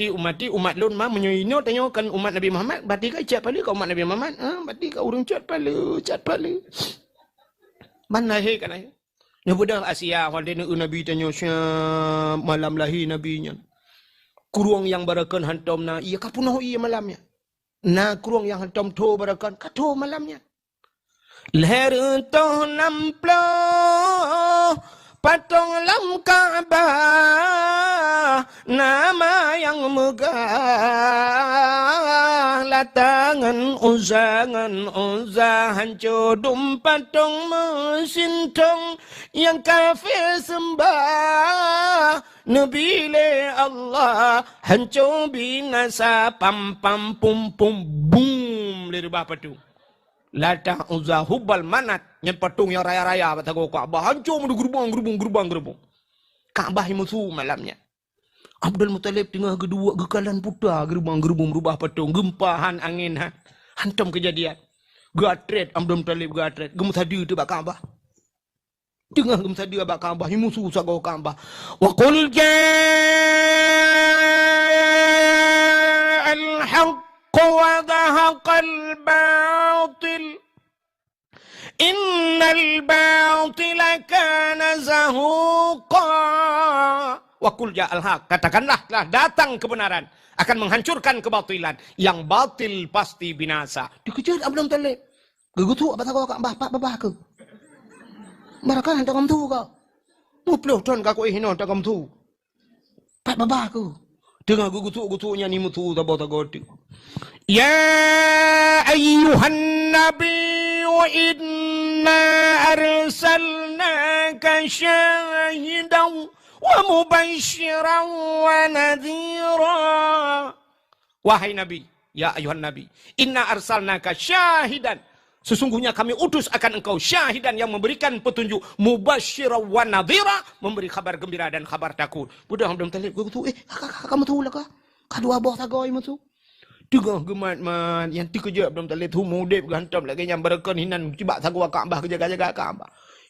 lun mah menyoino tanyakan umat Nabi Muhammad berarti ka cat palu ka umat Nabi Muhammad berarti ka urung cat palu mana he kana nya budak Asia wal dena Nabi tanya malam lahir nabinya kurung yang barakan hantom na iya ka punoh iya malamnya na kurung yang hantom to barakan ka to malamnya leher to namplo patung lam Ka'bah nama yang megah latangan uzangan hancur patung mesintong yang kafir sembah Nabi le Allah hancur binasa pam pum boom le bah patung Latah uzah hubal manat yang patung yang raya-raya batago Ka'bah hancur mendu gerbang. Ka'bah musuh malamnya. Abdul Muttalib tengah kedua gekalan putar gerbang berubah patung gempahan angin hantam kejadian. Gatret Abdul Muttalib gatret gem tadi tu bak Ka'bah. Tengah gem tadi bak Ka'bah musuh sago Ka'bah. Wa qul ja'al haqq wa dhahaqal batil innal batila kana zahuqa wa qul ja'al haq katakanlah telah datang kebenaran akan menghancurkan kebatilan yang batil pasti binasa dikejar Abdul Muttalib gegutu apa tak kau bapak ke barakan hantar kamu tu kau muploh ton kau hino hantar kamu tu pak babak ke dengan gugutu-gutunya ni mutu tabat-tabat. Ya ayyuhan nabi inna arsalnaka syahidan wa mubasysyiran wa nadhira. Wahai nabi, ya ayyuhan nabi, inna arsalnaka syahidan. Sesungguhnya kami utus akan engkau syahidan yang memberikan petunjuk mubasysyiran wa nadhira, memberi kabar gembira dan kabar takut. Budak Abdul Muttalib gua tu kamu tu lah ka? Ka dua boh tagay mo tu. Tengah gemat man yang terkejut belum tak lihat mudip gantam lagi yang berken hinan cibak sagwa Kaabah kejaga-jaga Kaabah.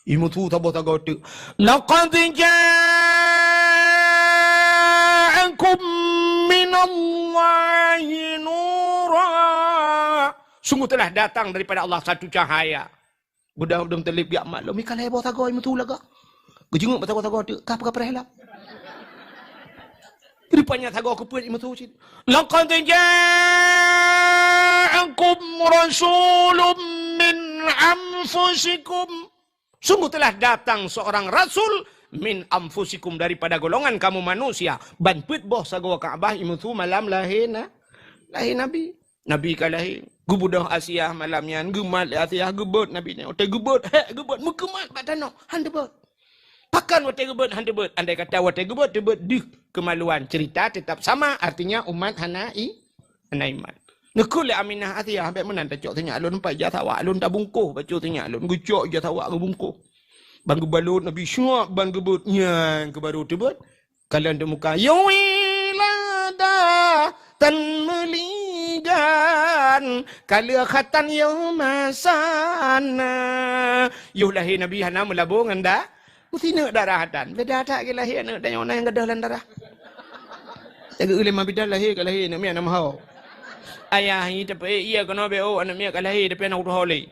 Ilmu tu tabah tago tu. Laqad ja'akum minallahi nura. Sungguh telah datang daripada Allah satu cahaya. Budak belum terlip gak maklum ikan heboh tago ilmu tu laga. Gejenguk tago tu kap rehla. Rupanya tago aku pun ilmu tu cit. Laqad ja'akum rasulun min anfusikum. Sungguh telah datang seorang rasul min anfusikum daripada golongan kamu manusia. Banput boh sagwa Kaabah ilmu tu malam lahir Nabi. Nabi kalahir. Gubudah Asia malamnya gemat Asia gebot Nabi ni. Otai gebot, gebot mukemat batano handebot. Pakan watai gebot handebot. Andai kata watai gebot tebot kemaluan cerita tetap sama artinya umat hanai iman. Nekul Aminah Asia sampai menan tak cok tanya alun empat jah tawak alun tak bungkuh baca tanya alun gecok jah tawak ke bungkuh. Bang gebalut Nabi syuak bang gebotnya ke baru tebot. Kalian di muka yawilada tan meligan kala khatan yaumasana. Yuh lahir Nabi hana melabung anda. Musina darah hatan. Beda tak ke lahir anak dan yang yang gadah lan darah. Jaga ulama bidah lahir ke lahir nak mian nama hau. Ayah ni tapi ia kena beo anak mian ke lahir tapi anak udah holei.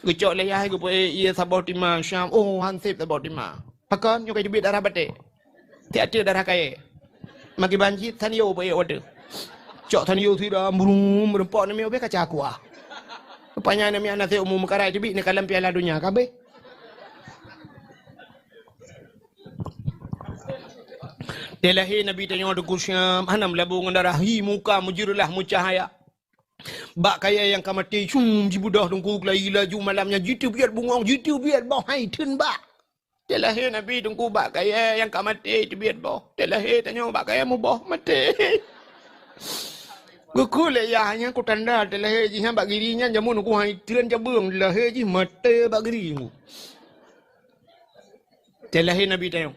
Gecok layah ke pe ia sabau timah Syam. Oh hansip sabau timah. Pakan yo kai dibit darah batik. Tiada darah kaya. Maki banjir tan yo pe order. Cok tan yo tidak merum merempak nama be kaca aku ah. Rupanya nama anak saya umum karai tibik ni kalam piala dunia kabeh. Dia lahir Nabi tanya ada Syam, hanam labung darah hi muka mujirlah mucahaya. Bak kaya yang kamati cum jibudah tungku kelai laju malamnya jitu biat bungong jitu biat bau hai tun bak. Dia lahir Nabi tungku bak kaya yang kamati biat bau. Dia lahir tanya bak kaya mu bau mati. Guku le ya hanya ku tanda dia lahir jihan bak girinya jamu tungku hai tun jabung lahir ji mati bak girimu. Dia lahir Nabi tanya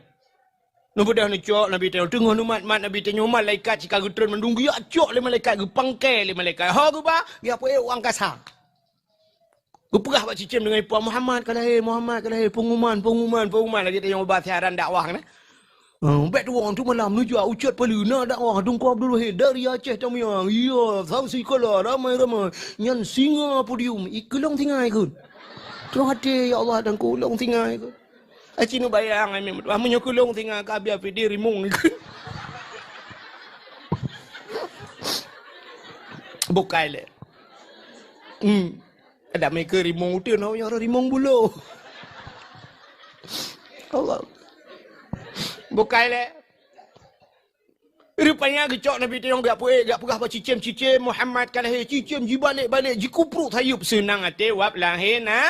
Nubudah ni cok Nabi tanya tengah numat mat Nabi tanya malaikat jika getun mendung ya cok le malaikat ge pangkai le malaikat ha ge ba ya apa angkasa ge perah bak cicim dengan Puan Muhammad Muhammad pengumuman lagi tanya ubah siaran dakwah ni bet tu orang tu malam ni jual ucat peluna dakwah Tunku Abdul Wahid dari Aceh Tamiang iya sausi kala ramai nyan singa podium ikulong tingai kun terang hati ya Allah dan kulong tingai kun Acinu bayang ai memang menyokulong tinggal kabia pidi rimung ni. Bukai le. Ada mereka rimung tu no yang rimung bulu. Allah. Bukai le. Rupanya gecok Nabi tengok gak pegah apa cicim Muhammad kalah cicim ji balik jikupruk tayub senang ate wap lahir na.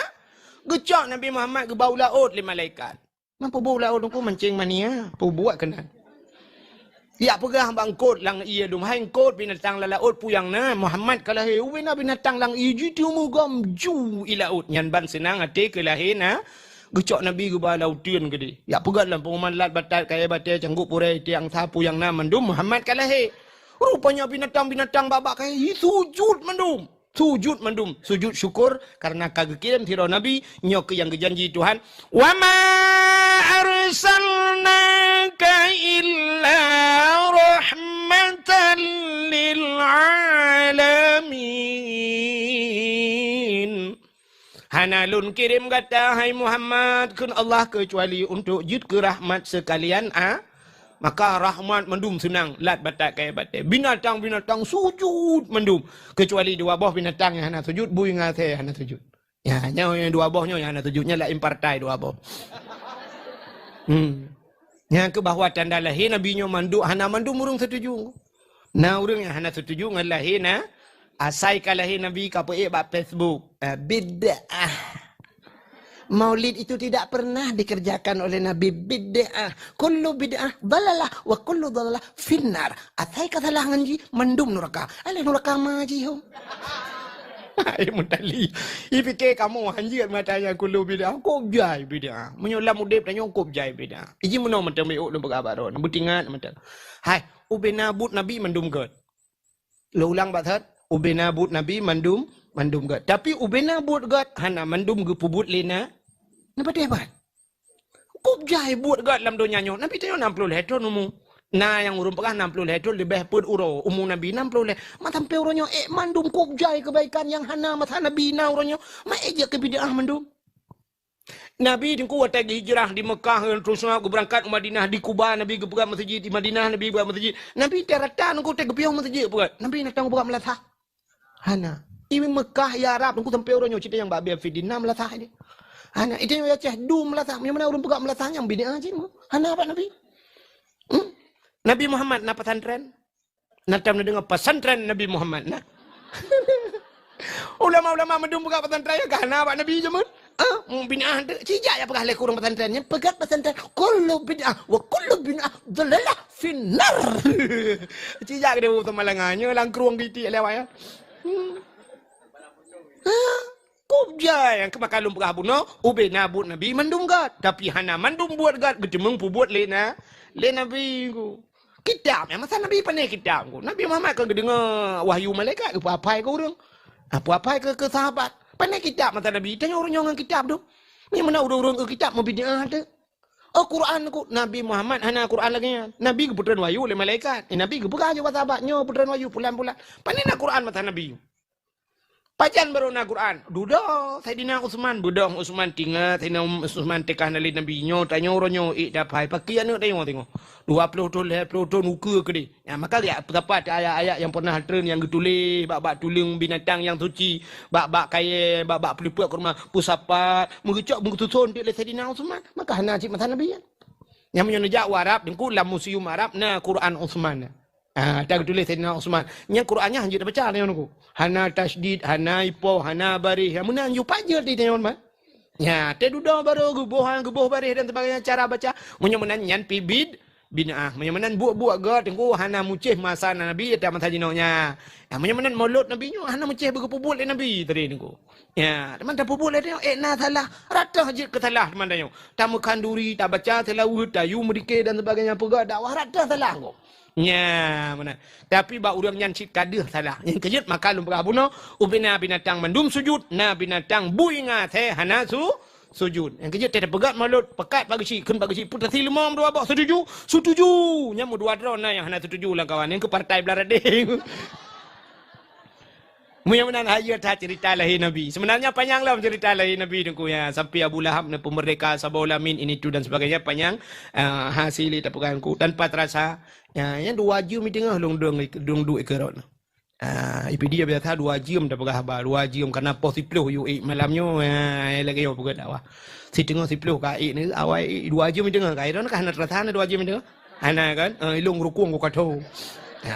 Gecok Nabi Muhammad ke bau laut le malaikat. Mampu bau laut tu mancing mania, pu buat kena. Ya pegah bangkot lang ia dum hang kot binatang la laut puyang na Muhammad kalah wena binatang lang iji tu mugam ju ilaut nyan ban senang ate ke lahir na. Gecok Nabi ke bau laut tien gede. Ya pegah lam penguman lat batat kaya batai canggup purai tiang sapu yang na mendum Muhammad kalah rupanya binatang babak kaya sujud mendum. Sujud syukur karena kagekian tiro Nabi nyok yang gejanji Tuhan wa ma arsalnaka illa rahmatan lil alamin hanalun kirim kata hai Muhammad kun Allah kecuali untuk jid ke rahmat sekalian maka rahmat mendum senang lat batak kaya batai binatang sujud mendum kecuali dua buah binatang yang hana sujud bui ngase hana sujud ya hanya yang dua buahnya yang hana sujudnya la impartai dua buah yang ke bahwa tanda lahir Nabi nya manduk hana mandum urang setuju nah urang yang hana setuju ngan lahir na asai ka lahir Nabi ka pe ba Facebook bid'ah Maulid itu tidak pernah dikerjakan oleh Nabi bid'ah. Kullu bid'ah dalalah wa kullu dalalah finnar. Atai kata lah ngaji mendum neraka. Ale neraka maji hom. Ai mutali. Ipike kamu hanji matanya kullu bid'ah. Kop jai bid'ah. Menyolam udip dan nyongkop jai bid'ah. Iji meno mentem beuk lu berkabar ron. Butingat mentem. Hai, ubena but Nabi mendum god. Lo ulang bathat. Ubena but Nabi mandum gat. Tapi ubena but gat hana mandum gu pubut lena. Napa debat? Kup jai buat gat dalam dunia nyo. Nabi tayo 60 hetro numu. Na yang urung pekah 60 hetro lebih put uro. Umum Nabi 60 le. Matampe uronyo mandum kup jai kebaikan yang hana mata Nabi na uronyo. Ma eja ke bid'ah mandum. Nabi di kuat lagi hijrah di Mekah terus aku berangkat ke Madinah di Kuba Nabi buka masjid di Madinah Nabi buka masjid Nabi teratan aku teg piau masjid buat Nabi nak buka melatah hana ini Mekah ya Arab aku sampai orang cerita yang babi fidina melatah ini hana itu yang cah du melatah mana orang buka melatah yang bini aja hana apa Nabi Nabi Muhammad na pesantren natam dengar pesantren Nabi Muhammad nah ulama-ulama mendung buka pesantren kan apa Nabi zaman bid'ah cijak ya pegah kurang pesantrennya pegat pesantren kullu bid'ah wa kullu bid'ah dhalalah finnar cijak dia buat malangannya langkruang gitu lewat ya kubja yang kemakalum pegah buno ubena but Nabi mandum gat tapi hana mandum buat gat gedemeng pu buat lena Nabi ku kitab yang masa Nabi pandai kitab ku Nabi Muhammad kan dengar wahyu malaikat apa ke urang apa ke sahabat pandai kitab mata Nabi tanya orang yang kitab tu ni mana orang-orang ke kitab mau bid'ah tu Quran ku Nabi Muhammad hana Quran lagi Nabi ke puteran wahyu oleh malaikat Nabi ke buka aja sahabatnya puteran wahyu pulan-pulan pandai nak Quran mata Nabi pajan baru nak Quran duda Saidina Utsman budong Utsman tinggal Saidina Utsman tekah nali Nabi nyo tanya orangnya dapai pakaian ni tengok 20 ton ukur ke dia ya maka lihat terdapat ayat-ayat yang pernah tren yang ditulis bab tuling binatang yang suci bab kain bab peliput kurma pusapat mengucap mengutuson dia Saidina Utsman maka hana cik mata Nabi yang menyonjak Arab dengku dalam museum Arab na Quran Utsman tak tulis Saidina Utsman yang Qurannya hanya baca ni aku hana tasdid hana ipo hana barih yang mana you pajer di tengok mah ya te duda baru gebuh barih dan sebagainya cara baca menyemenan nyan pibid binah menyemenan buat god tengku hana mucih masa Nabi ada masa jinonya ya menyemenan maulud Nabi nyo hana mucih berkepubul Nabi tadi tengku ya teman tak pubul dia na salah rata je kesalah teman dia tamu kanduri tak baca selawat tayu merdike dan sebagainya pegak dakwah rata salah kok nya mana tapi ba urang nyan cik kadah salah yang kejut maka lum buno ubina binatang mandum sujud na binatang buinga teh hana sujud yang kejut teh pegat malut pekat bagi si kun bagi si putra silmom dua bak setuju nya mu dua drona yang hana setuju lah kawan yang ke partai belading Mudah-mudahan hayat cerita lahir Nabi. Sebenarnya panjanglah cerita lahir Nabi dengku ya sampai Abu Lahab na pemerdeka sabolamin ini tu dan sebagainya panjang hasil itu bukanku tanpa terasa ya yang 2 jam tengah long du ikeron. Ipi dia biasa 2 jam dah pegah ba 2 jam karena pos 10 yu malamnya lagi yo pegah dakwah. Si tengah 10 ka ni awal 2 jam tengah ka iron kan terasa 2 jam tengah. Ana kan ilung rukung ko katho.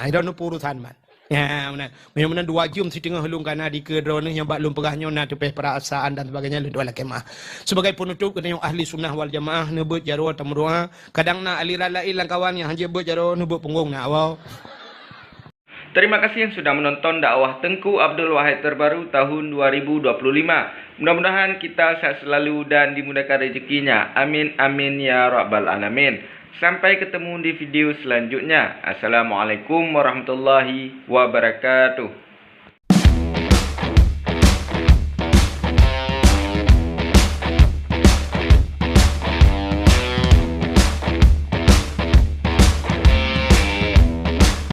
Iron urusan man. Ya, mana 2 jam si tengah hulung kana di ke drone yang bak lum pegahnya na tepeh perasaan dan sebagainya lu dua kemah. Sebagai penutup kena yang ahli sunnah wal jamaah nebut jaro tamroa, kadang na aliran lain lang kawan yang hanje bet jaro nebut punggung na awal. Terima kasih yang sudah menonton dakwah Tengku Abdul Wahid terbaru tahun 2025. Mudah-mudahan kita sehat selalu dan dimudahkan rezekinya. Amin amin ya rabbal alamin. Sampai ketemu di video selanjutnya. Assalamualaikum warahmatullahi wabarakatuh.